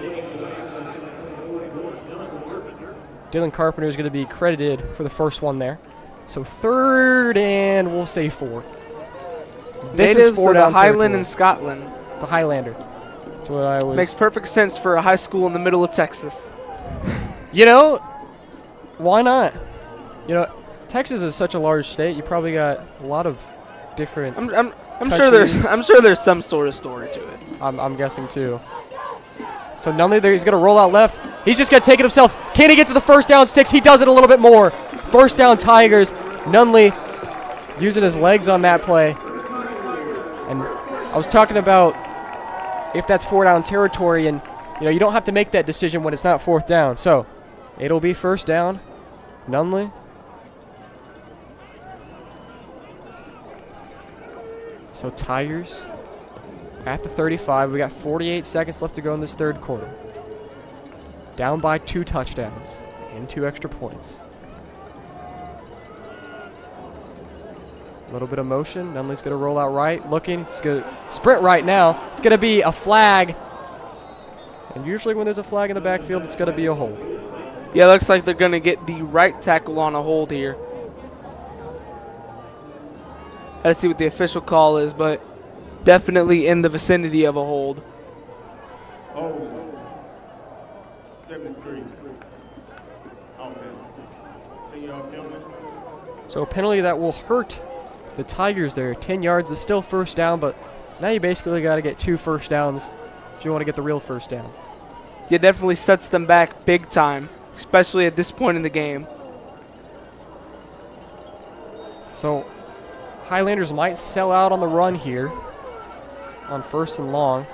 Dylan Carpenter is going to be credited for the first one there. So 3rd and we'll say 4. This Natives is 4 of down the Highland territory. and Scotland. It's a Highlander. That's what I was. Makes perfect sense for a high school in the middle of Texas. You know, why not? You know, Texas is such a large state. You probably got a lot of different. I'm sure there's some sort of story to it. I'm guessing too. So Nunley there, he's gonna roll out left. He's just gonna take it himself. Can he get to the first down sticks? He does it a little bit more. First down Tigers. Nunley using his legs on that play. And I was talking about if that's 4 down territory, and you know you don't have to make that decision when it's not 4th down. So it'll be first down. Nunley. So Tigers at the 35. We got 48 seconds left to go in this 3rd quarter. Down by 2 touchdowns and 2 extra points. A little bit of motion. Nunley's going to roll out right. Looking. He's going to sprint right now. It's going to be a flag. And usually when there's a flag in the backfield, it's going to be a hold. Yeah, looks like they're going to get the right tackle on a hold here. Let's see what the official call is, but definitely in the vicinity of a hold. Oh, 73. Offense. Senior penalty. So a penalty that will hurt the Tigers there. 10 yards is still first down, but now you basically got to get 2 first downs if you want to get the real first down. Yeah, definitely sets them back big time, especially at this point in the game. So Highlanders might sell out on the run here on 1st and long.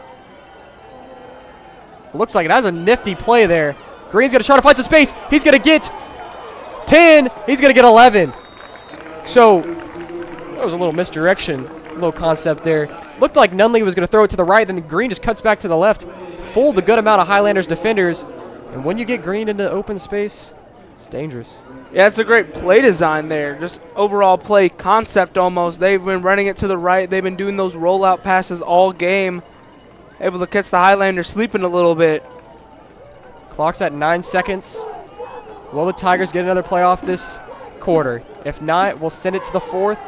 Looks like that's a nifty play there. Green's going to try to find some space. He's going to get 10. He's going to get 11. So that was a little misdirection, a little concept there. Looked like Nunley was going to throw it to the right, then Green just cuts back to the left. Fooled a good amount of Highlanders defenders. And when you get Green into open space, it's dangerous. Yeah, it's a great play design there. Just overall play concept almost. They've been running it to the right. They've been doing those rollout passes all game. Able to catch the Highlanders sleeping a little bit. Clock's at 9 seconds. Will the Tigers get another play off this quarter? If not, we'll send it to the 4th.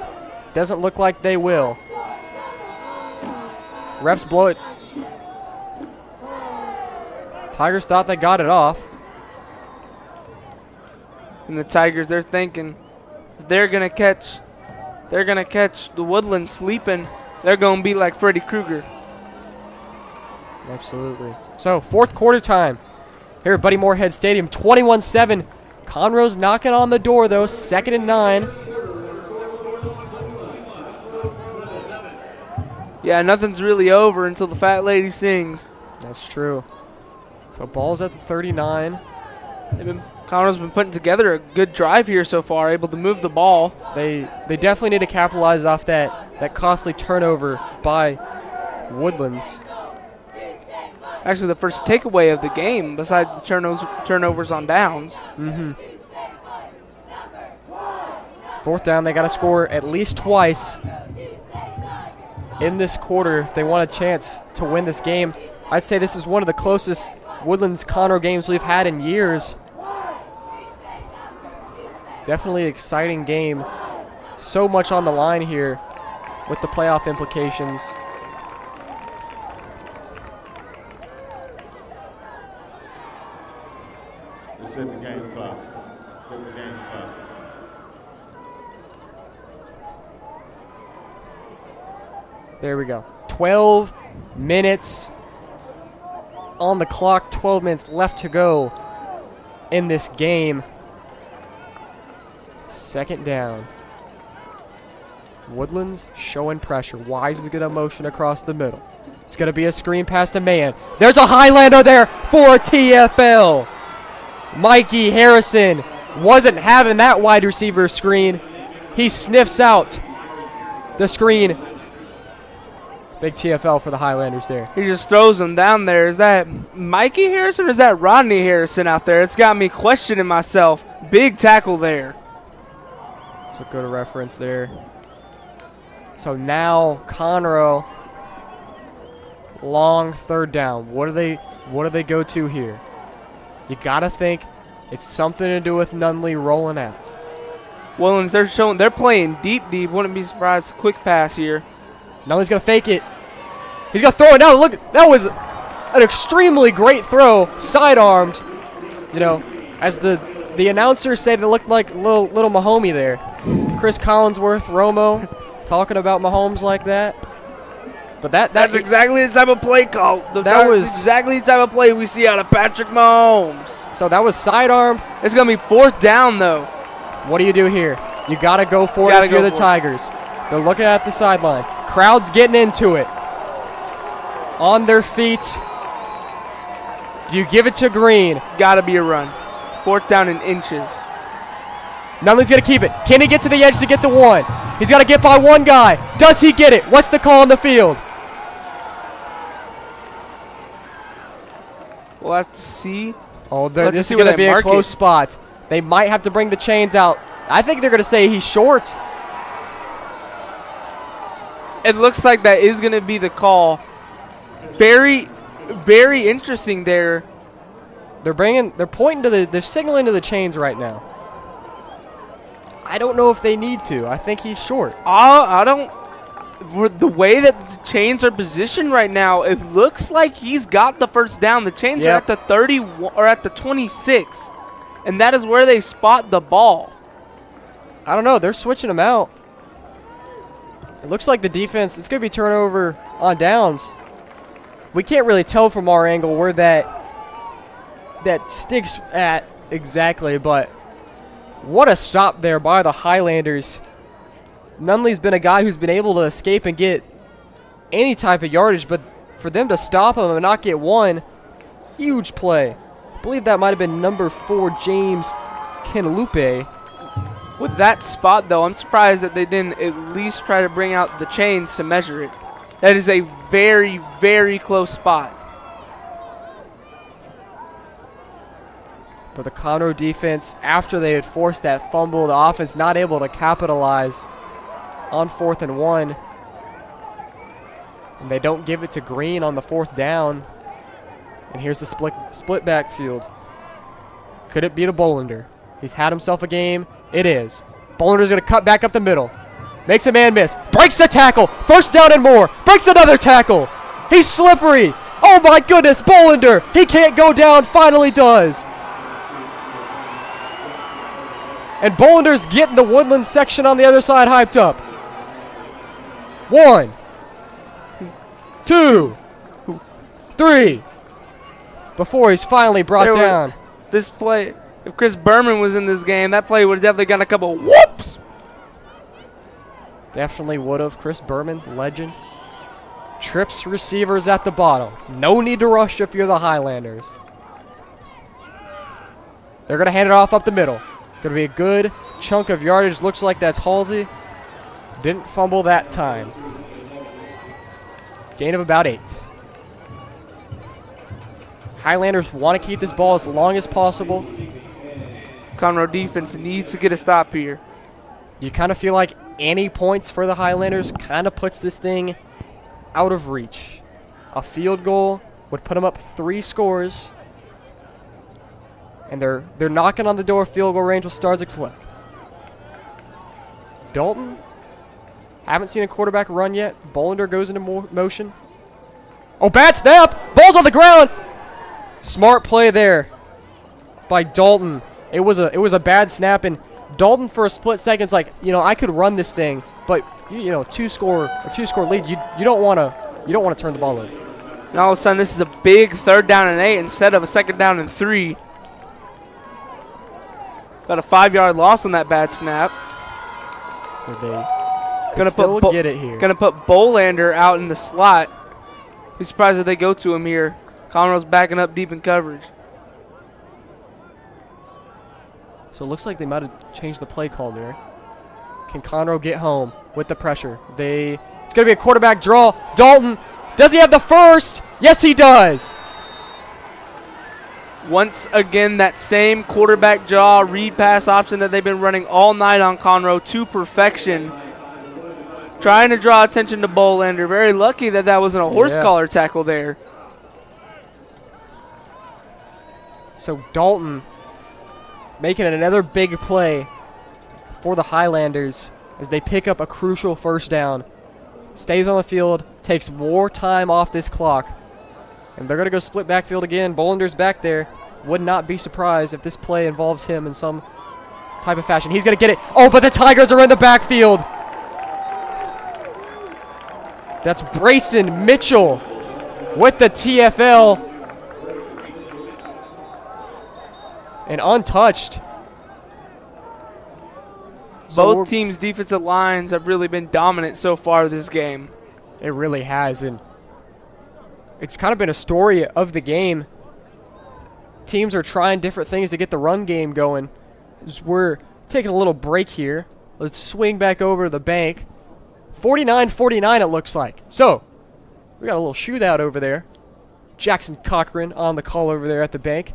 Doesn't look like they will. Refs blow it. Tigers thought they got it off. And the Tigers, they're thinking if they're gonna catch the Woodlands sleeping, they're gonna be like Freddy Krueger. Absolutely. So 4th quarter time here at Buddy Moorhead Stadium. 21-7. Conroe's knocking on the door though. 2nd and 9. Yeah, nothing's really over until the fat lady sings. That's true. So ball's at the 39. Conroe's been putting together a good drive here so far, able to move the ball. They definitely need to capitalize off that costly turnover by Woodlands. Actually, the first takeaway of the game, besides the turnovers on downs. 4th down, they got to score at least twice in this quarter if they want a chance to win this game. I'd say this is one of the closest Woodlands-Conroe games we've had in years. Definitely an exciting game. So much on the line here with the playoff implications. Just set the game clock. Set the game clock. There we go. 12 minutes on the clock. 12 minutes left to go in this game. 2nd down. Woodlands showing pressure. Wise is going to motion across the middle. It's going to be a screen past a man. There's a Highlander there for a TFL. Mikey Harrison wasn't having that wide receiver screen. He sniffs out the screen. Big TFL for the Highlanders there. He just throws them down there. Is that Mikey Harrison or is that Rodney Harrison out there? It's got me questioning myself. Big tackle there. So go to reference there. So now Conroe long third down. What do they go to here? You gotta think it's something to do with Nunley rolling out. Woodlands, they're playing deep. Wouldn't be surprised. Quick pass here. Nunley's gonna fake it. He's gonna throw it down. Look, that was an extremely great throw, sidearmed. You know, as the announcers said, it looked like little Mahomie there. Chris Collinsworth, Romo, talking about Mahomes like that. But that's exactly the type of play call. That was exactly the type of play we see out of Patrick Mahomes. So that was sidearmed. It's gonna be fourth down though. What do you do here? You gotta go for it if you're the Tigers. They're looking at the sideline. Crowd's getting into it. On their feet. Do you give it to Green? Gotta be a run. Fourth down in inches. Nunley's going to keep it. Can he get to the edge to get the one? He's got to get by one guy. Does he get it? What's the call on the field? We'll have to see. Oh, this is going to be a close spot. They might have to bring the chains out. I think they're going to say he's short. It looks like that is going to be the call. Very, very interesting there. They're pointing to they're signaling to the chains right now. I don't know if they need to. I think he's short. I don't. The way that the chains are positioned right now, it looks like he's got the first down. The chains are at the 30 or at the 26, and that is where they spot the ball. I don't know. They're switching them out. It looks like the defense. It's going to be turnover on downs. We can't really tell from our angle where that sticks at exactly, but. What a stop there by the Highlanders. Nunley's been a guy who's been able to escape and get any type of yardage, but for them to stop him and not get one, huge play. I believe that might have been number 4, James Kenlupe. With that spot, though, I'm surprised that they didn't at least try to bring out the chains to measure it. That is a very, very close spot. But the Conroe defense, after they had forced that fumble, the offense not able to capitalize on 4th and 1. And they don't give it to Green on the 4th down. And here's the split backfield. Could it be to Bolander? He's had himself a game. It is. Bolander's going to cut back up the middle. Makes a man miss. Breaks a tackle. First down and more. Breaks another tackle. He's slippery. Oh my goodness, Bolander. He can't go down. Finally does. And Bolander's getting the Woodlands section on the other side hyped up. 1, 2, 3. Before he's finally brought down. This play, if Chris Berman was in this game, that play would have definitely gotten a couple whoops. Definitely would have. Chris Berman, legend. Trips receivers at the bottom. No need to rush if you're the Highlanders. They're going to hand it off up the middle. Going to be a good chunk of yardage. Looks like that's Halsey. Didn't fumble that time. Gain of about 8. Highlanders want to keep this ball as long as possible. Conroe defense needs to get a stop here. You kind of feel like any points for the Highlanders kind of puts this thing out of reach. A field goal would put them up 3 scores. And they're knocking on the door field goal range with Starzik's leg. Dalton. Haven't seen a quarterback run yet. Bolander goes into motion. Oh, bad snap. Ball's on the ground. Smart play there by Dalton. It was a bad snap, and Dalton for a split second's like, I could run this thing, but a two-score lead. You don't want to turn the ball over. And all of a sudden, this is a big 3rd down and 8 instead of a 2nd down and 3. Got a 5-yard loss on that bad snap. So they still get it here. Gonna put Bolander out in the slot. Be surprised if they go to him here. Conroe's backing up deep in coverage. So it looks like they might have changed the play call there. Can Conroe get home with the pressure? It's gonna be a quarterback draw. Dalton, does he have the first? Yes, he does. Once again, that same quarterback draw read pass option that they've been running all night on Conroe to perfection. Trying to draw attention to Bolander. Very lucky that that wasn't a horse collar tackle there. So Dalton making another big play for the Highlanders as they pick up a crucial first down. Stays on the field, takes more time off this clock. And they're going to go split backfield again. Bolander's back there. Would not be surprised if this play involves him in some type of fashion. He's going to get it. Oh, but the Tigers are in the backfield. That's Brayson Mitchell with the TFL. And untouched. Both teams' defensive lines have really been dominant so far this game. It really has, and it's kind of been a story of the game. Teams are trying different things to get the run game going. As we're taking a little break here. Let's swing back over to the bank. 49-49 it looks like. So, we got a little shootout over there. Jackson Cochran on the call over there at the bank.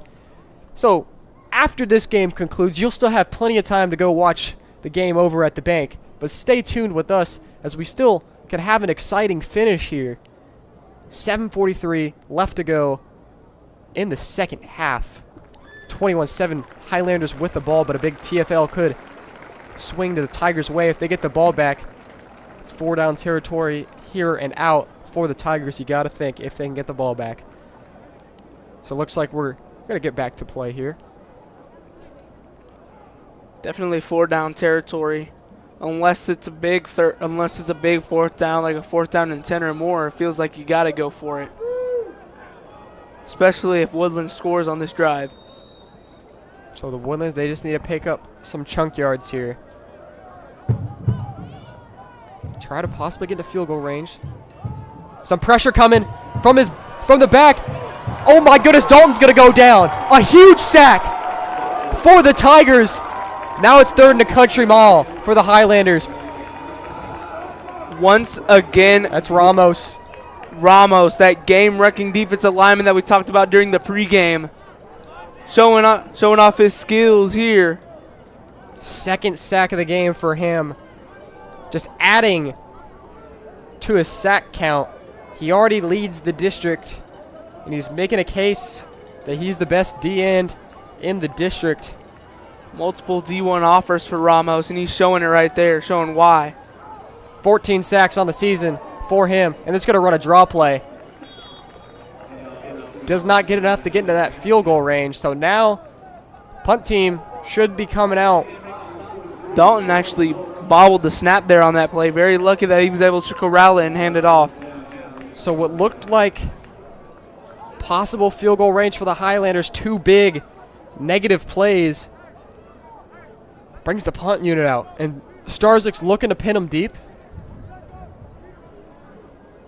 So, after this game concludes, you'll still have plenty of time to go watch the game over at the bank. But stay tuned with us as we still can have an exciting finish here. 7:43 left to go in the second half. 21-7 Highlanders with the ball, but a big TFL could swing to the Tigers' way if they get the ball back. It's 4-down territory here and out for the Tigers, you got to think, if they can get the ball back. So it looks like we're going to get back to play here. Definitely 4-down territory. Unless it's a big fourth down, like a 4th down and 10 or more, it feels like you got to go for it. Especially if Woodlands scores on this drive. So the Woodlands, they just need to pick up some chunk yards here. Try to possibly get to field goal range. Some pressure coming from the back. Oh my goodness, Dalton's going to go down. A huge sack for the Tigers. Now it's 3rd and a country mile for the Highlanders. Once again, that's Ramos. Ramos, that game-wrecking defensive lineman that we talked about during the pregame. Showing off his skills here. Second sack of the game for him. Just adding to his sack count. He already leads the district, and he's making a case that he's the best D-end in the district. Multiple D1 offers for Ramos, and he's showing it right there, showing why. 14 sacks on the season for him, and it's going to run a draw play. Does not get enough to get into that field goal range, so now punt team should be coming out. Dalton actually bobbled the snap there on that play. Very lucky that he was able to corral it and hand it off. So what looked like possible field goal range for the Highlanders, 2 big negative plays, brings the punt unit out, and Starzik's looking to pin him deep.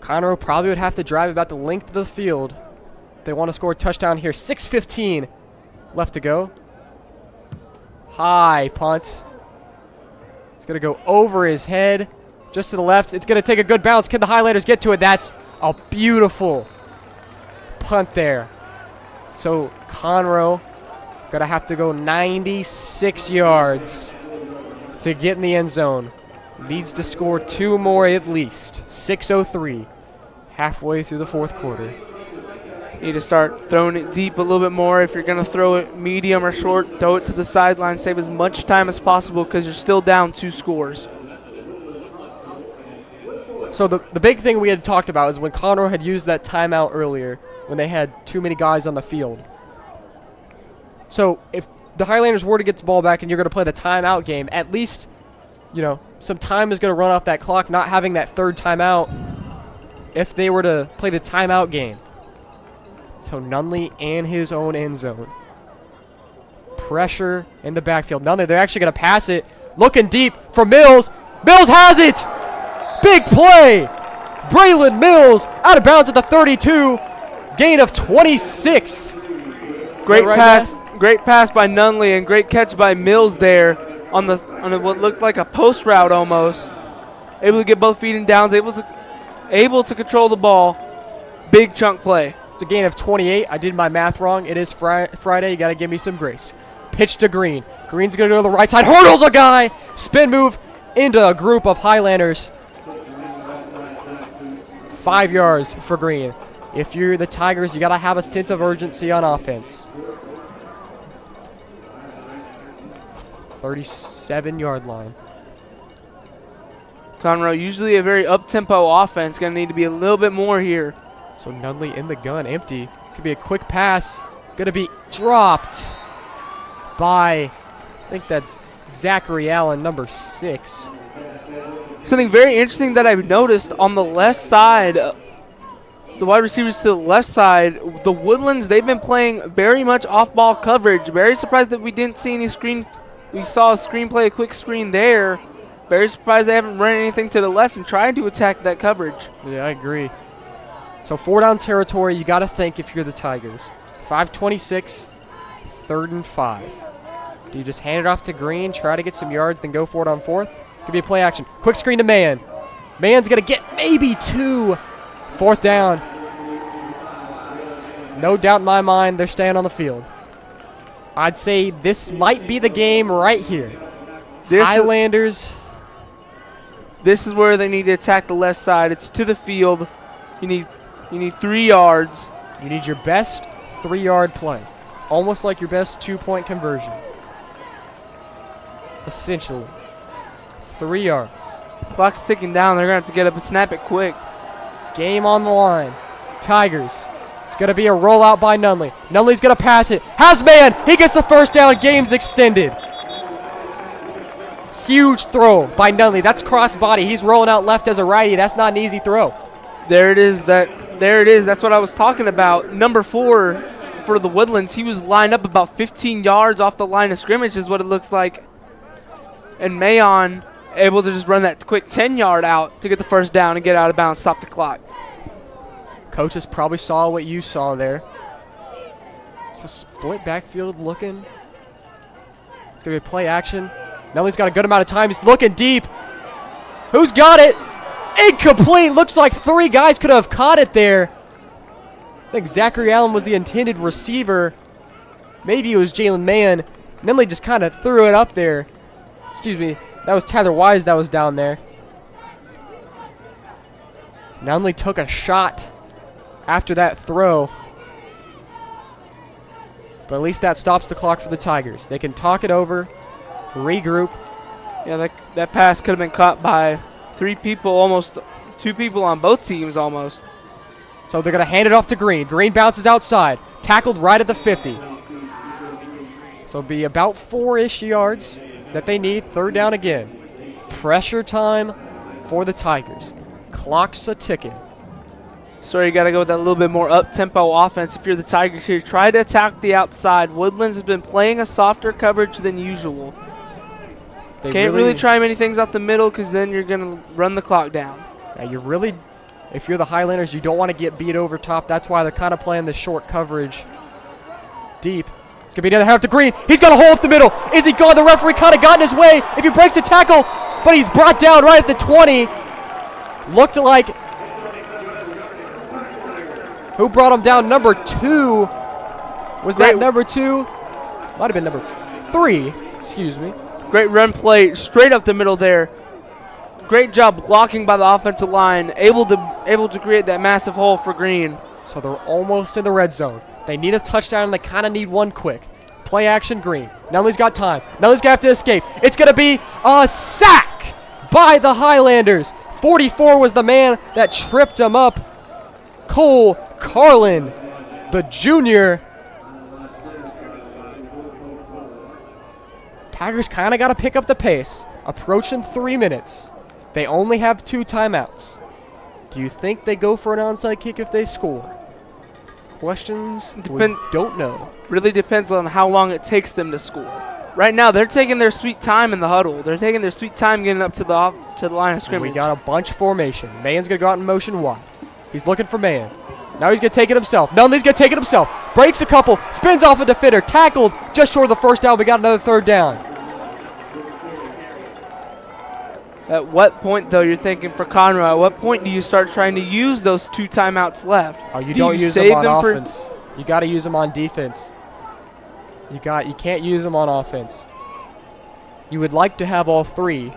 Conroe probably would have to drive about the length of the field if they want to score a touchdown here. 6:15 left to go. High punt. It's going to go over his head, just to the left. It's going to take a good bounce. Can the Highlanders get to it? That's a beautiful punt there. So Conroe going to have to go 96 yards to get in the end zone. Needs to score 2 more at least. 6:03, halfway through the 4th quarter. Need to start throwing it deep a little bit more. If you're going to throw it medium or short, throw it to the sideline. Save as much time as possible because you're still down 2 scores. So the big thing we had talked about is when Conroe had used that timeout earlier, when they had too many guys on the field. So if the Highlanders were to get the ball back and you're going to play the timeout game, at least, you know, some time is going to run off that clock, not having that 3rd timeout if they were to play the timeout game. So Nunley in his own end zone. Pressure in the backfield. Nunley, they're actually going to pass it. Looking deep for Mills. Mills has it! Big play! Braylon Mills out of bounds at the 32. Gain of 26. Great pass. Great pass by Nunley and great catch by Mills there on what looked like a post route almost. Able to get both feet in downs, able to control the ball. Big chunk play. It's a gain of 28. I did my math wrong. It is Friday. You got to give me some grace. Pitch to Green. Green's going to go to the right side. Hurdles a guy. Spin move into a group of Highlanders. 5 yards for Green. If you're the Tigers, you got to have a sense of urgency on offense. 37-yard line. Conroe, usually a very up-tempo offense. Going to need to be a little bit more here. So Nunley in the gun, empty. It's going to be a quick pass. Going to be dropped by, I think that's Zachary Allen, number 6. Something very interesting that I've noticed on the left side, the wide receivers to the left side, the Woodlands, they've been playing very much off-ball coverage. Very surprised that we didn't see any screen. We saw a screenplay, a quick screen there. Very surprised they haven't run anything to the left and tried to attack that coverage. Yeah, I agree. So 4 down territory, you got to think if you're the Tigers. 5:26, 3rd and 5. Do you just hand it off to Green, try to get some yards, then go for it on 4th? It's going to be a play action. Quick screen to Mann. Mann's going to get maybe 2. 4th down. No doubt in my mind they're staying on the field. I'd say this might be the game right here. Highlanders. This is where they need to attack the left side. It's to the field. You need 3 yards. You need your best 3-yard play. Almost like your best 2-point conversion. Essentially. 3 yards. Clock's ticking down. They're going to have to get up and snap it quick. Game on the line. Tigers. It's going to be a rollout by Nunley. Nunley's going to pass it. Has Mann. He gets the first down. Game's extended. Huge throw by Nunley. That's cross body. He's rolling out left as a righty. That's not an easy throw. There it is. There it is. That's what I was talking about. Number 4 for the Woodlands. He was lined up about 15 yards off the line of scrimmage is what it looks like. And Mayon able to just run that quick 10-yard out to get the first down and get out of bounds, stop the clock. Coaches probably saw what you saw there. So split backfield looking. It's going to be a play action. Nunley's got a good amount of time. He's looking deep. Who's got it? Incomplete. Looks like 3 guys could have caught it there. I think Zachary Allen was the intended receiver. Maybe it was Jalen Mann. Nunley just kind of threw it up there. Excuse me. That was Tyler Wise that was down there. Nunley took a shot after that throw. But at least that stops the clock for the Tigers. They can talk it over, regroup. Yeah, that pass could have been caught by 3 people, almost 2 people on both teams almost. So they're going to hand it off to Green. Green bounces outside. Tackled right at the 50. So it'll be about 4-ish yards that they need. 3rd down again. Pressure time for the Tigers. Clock's a ticking. So you got to go with that little bit more up-tempo offense if you're the Tigers here. Try to attack the outside. Woodlands has been playing a softer coverage than usual. Can't really try many things out the middle because then you're going to run the clock down. Yeah, if you're the Highlanders, you don't want to get beat over top. That's why they're kind of playing the short coverage deep. It's going to be another half to Green. He's got a hole up the middle. Is he gone? The referee kind of got in his way if he breaks a tackle, but he's brought down right at the 20. Looked like... Who brought him down? Number 2. Was that number 2? Might have been number 3. Excuse me. Great run play straight up the middle there. Great job blocking by the offensive line. Able to create that massive hole for Green. So they're almost in the red zone. They need a touchdown, and they kind of need one quick. Play action, Green. Nunley's got time. Nunley's going to have to escape. It's going to be a sack by the Highlanders. 44 was the man that tripped him up. Cole Carlin, the junior. Tigers kind of got to pick up the pace. Approaching 3 minutes. They only have 2 timeouts. Do you think they go for an onside kick if they score? Questions? Depends. Don't know. Really depends on how long it takes them to score. Right now, they're taking their sweet time in the huddle. They're taking their sweet time getting up to the line of scrimmage. We got a bunch formation. Mann's going to go out in motion wide. He's looking for Mann. Now he's going to take it himself. Nunley's going to take it himself. Breaks a couple. Spins off a defender. Tackled just short of the first down. We got another 3rd down. At what point, though, you're thinking for Conroe, at what point do you start trying to use those 2 timeouts left? Oh, you don't use them on offense. You got to use them on defense. You can't use them on offense. You would like to have all 3,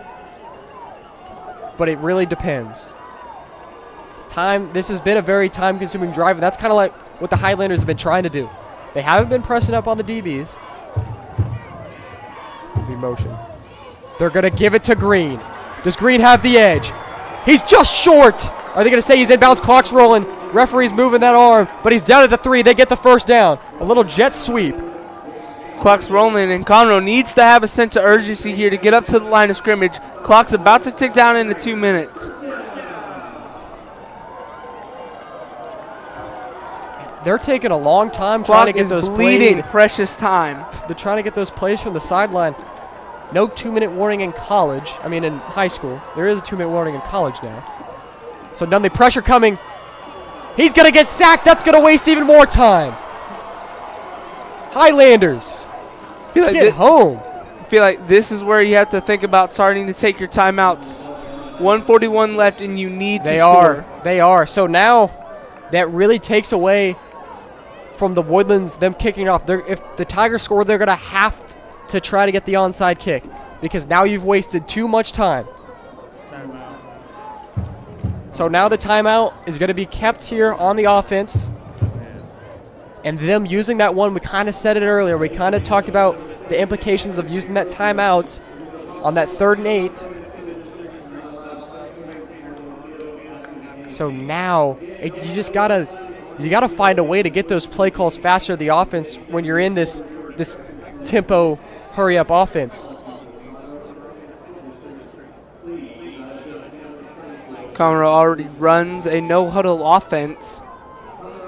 but it really depends. This has been a very time-consuming drive, and that's kind of like what the Highlanders have been trying to do. They haven't been pressing up on the DBs. Be motion. They're going to give it to Green. Does Green have the edge? He's just short. Are they going to say he's inbounds? Clock's rolling. Referee's moving that arm, but he's down at the 3. They get the first down. A little jet sweep. Clock's rolling, and Conroe needs to have a sense of urgency here to get up to the line of scrimmage. Clock's about to tick down into 2 minutes. They're taking a long time trying to get those bleeding precious time. They're trying to get those plays from the sideline. No 2-minute warning in college. I mean, in high school. There is a 2-minute warning in college now. So Nunley, pressure coming. He's going to get sacked. That's going to waste even more time. Highlanders, get home. I feel like this is where you have to think about starting to take your timeouts. 1:41 left, and you need to score. They are. So now that really takes away from the Woodlands, them kicking off. If the Tigers score, they're going to have to try to get the onside kick because now you've wasted too much time. Timeout. So now the timeout is going to be kept here on the offense. And them using that one, we kind of said it earlier. We kind of talked about the implications of using that timeout on that 3rd and 8. So now you just gotta find a way to get those play calls faster to the offense when you're in this tempo hurry up offense. Conroe already runs a no huddle offense,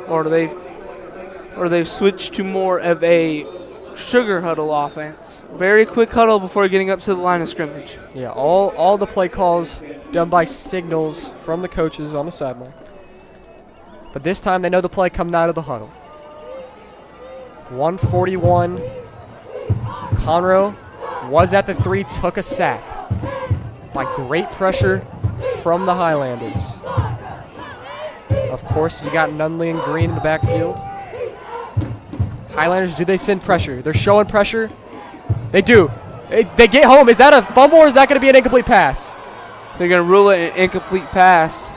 or they've switched to more of a sugar huddle offense. Very quick huddle before getting up to the line of scrimmage. Yeah, all the play calls done by signals from the coaches on the sideline. But this time they know the play coming out of the huddle. 141. Conroe was at the 3, took a sack by great pressure from the Highlanders. Of course, you got Nunley and Green in the backfield. Highlanders, do they send pressure? They're showing pressure. They do. They get home. Is that a fumble or is that going to be an incomplete pass? They're going to rule it an incomplete pass.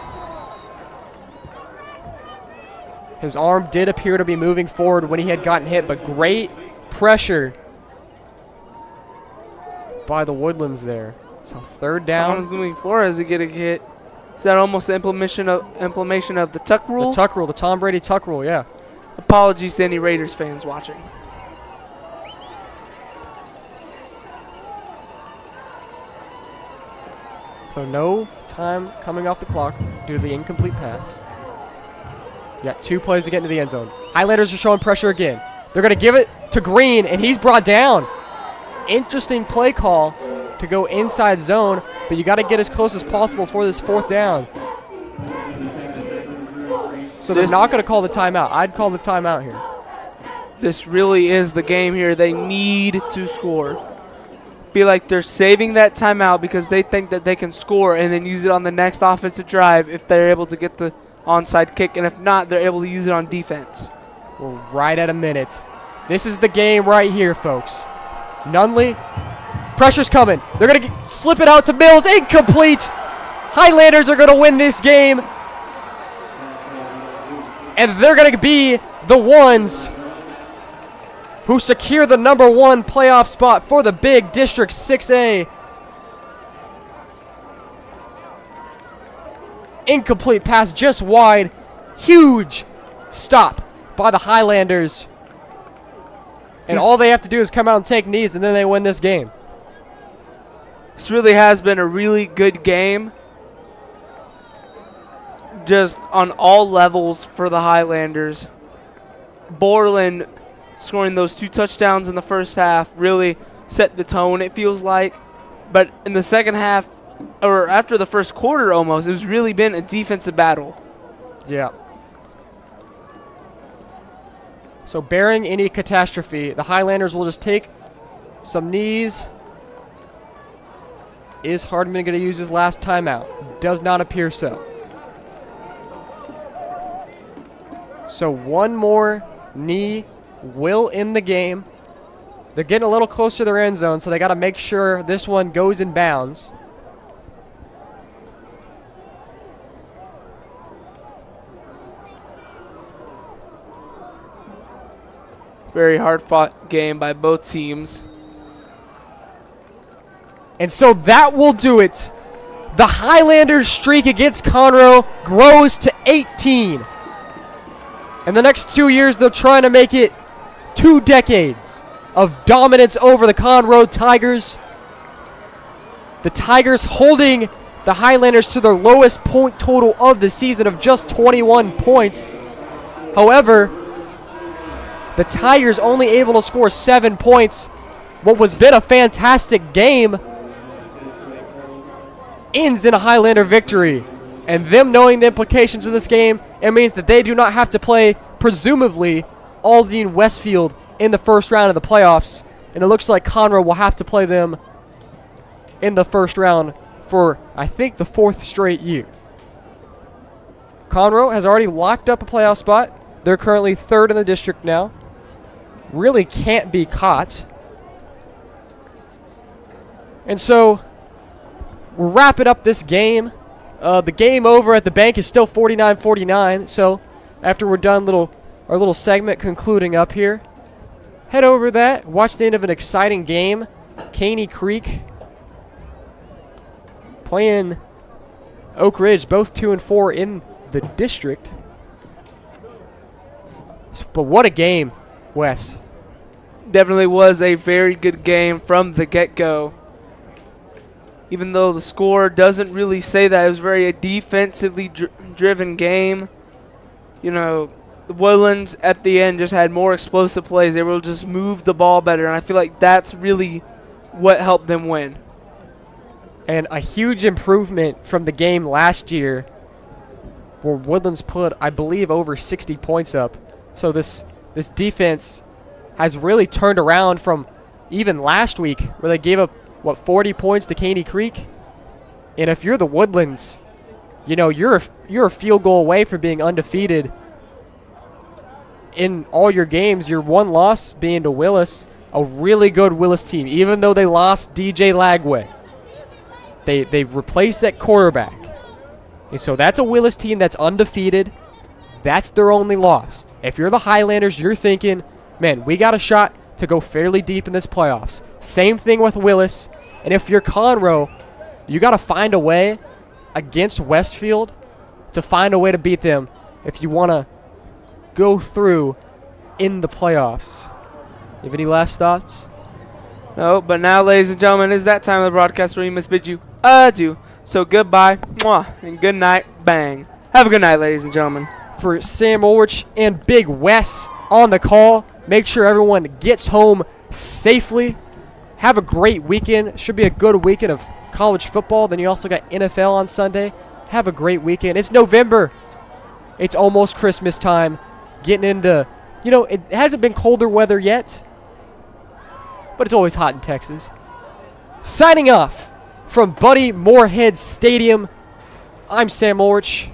His arm did appear to be moving forward when he had gotten hit, but great pressure by the Woodlands there. So 3rd down. Arms moving forward as they get a hit. Is that almost the implementation of the tuck rule? The tuck rule, the Tom Brady tuck rule, yeah. Apologies to any Raiders fans watching. So no time coming off the clock due to the incomplete pass. You got 2 plays to get into the end zone. Highlanders are showing pressure again. They're going to give it to Green, and he's brought down. Interesting play call to go inside zone, but you got to get as close as possible for this 4th down. So they're not going to call the timeout. I'd call the timeout here. This really is the game here. They need to score. Feel like they're saving that timeout because they think that they can score and then use it on the next offensive drive if they're able to get the onside kick, and if not, they're able to use it on defense. We're right at a minute. This is the game right here, folks. Nunley, pressure's coming. They're going to slip it out to Mills. Incomplete. Highlanders are going to win this game. And they're going to be the ones who secure the #1 playoff spot for the big District 6A. Incomplete pass just wide. Huge stop by the Highlanders. And all they have to do is come out and take knees, and then they win this game. This really has been a really good game. Just on all levels for the Highlanders. Borland scoring those 2 touchdowns in the first half really set the tone, it feels like. But in the second half, or after the first quarter almost, it's really been a defensive battle. Yeah. So bearing any catastrophe, the Highlanders will just take some knees. Is Hardman going to use his last timeout? Does not appear so. So one more knee will end the game. They're getting a little closer to their end zone, so they got to make sure this one goes in bounds. Very hard-fought game by both teams. And so that will do it. The Highlanders' streak against Conroe grows to 18. In the next 2 years, they're trying to make it 2 decades of dominance over the Conroe Tigers. The Tigers holding the Highlanders to their lowest point total of the season of just 21 points. However, the Tigers only able to score 7 points. What was been a fantastic game ends in a Highlander victory. And them knowing the implications of this game, it means that they do not have to play, presumably, Aldine Westfield in the first round of the playoffs. And it looks like Conroe will have to play them in the first round for, I think, the 4th straight year. Conroe has already locked up a playoff spot. They're currently 3rd in the district now. Really can't be caught. And so, we're wrapping up this game. The game over at the bank is still 49-49. So, after we're done our little segment concluding up here, head over that, watch the end of an exciting game. Caney Creek playing Oak Ridge, both 2-4 in the district. But what a game, Wes. Definitely was a very good game from the get-go. Even though the score doesn't really say that, it was very a defensively driven game. You know, the Woodlands at the end just had more explosive plays. They were just move the ball better, and I feel like that's really what helped them win. And a huge improvement from the game last year where Woodlands put, I believe, over 60 points up. So this defense has really turned around from even last week where they gave up, 40 points to Caney Creek? And if you're the Woodlands, you know, you're a field goal away from being undefeated in all your games. Your one loss being to Willis, a really good Willis team, even though they lost DJ Lagway. They replaced that quarterback. And so that's a Willis team that's undefeated. That's their only loss. If you're the Highlanders, you're thinking, man, we got a shot to go fairly deep in this playoffs. Same thing with Willis. And if you're Conroe, you got to find a way against Westfield to find a way to beat them if you want to go through in the playoffs. You have any last thoughts? No, but now, ladies and gentlemen, it's that time of the broadcast where we must bid you adieu. So goodbye, mwah, and good night, bang. Have a good night, ladies and gentlemen. For Sam Ulrich and Big Wes on the call, make sure everyone gets home safely. Have a great weekend. Should be a good weekend of college football. Then you also got NFL on Sunday. Have a great weekend. It's November. It's almost Christmas time. Getting into, you know, it hasn't been colder weather yet, but it's always hot in Texas. Signing off from Buddy Moorhead Stadium, I'm Sam Ulrich.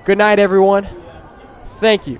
Good night, everyone. Thank you.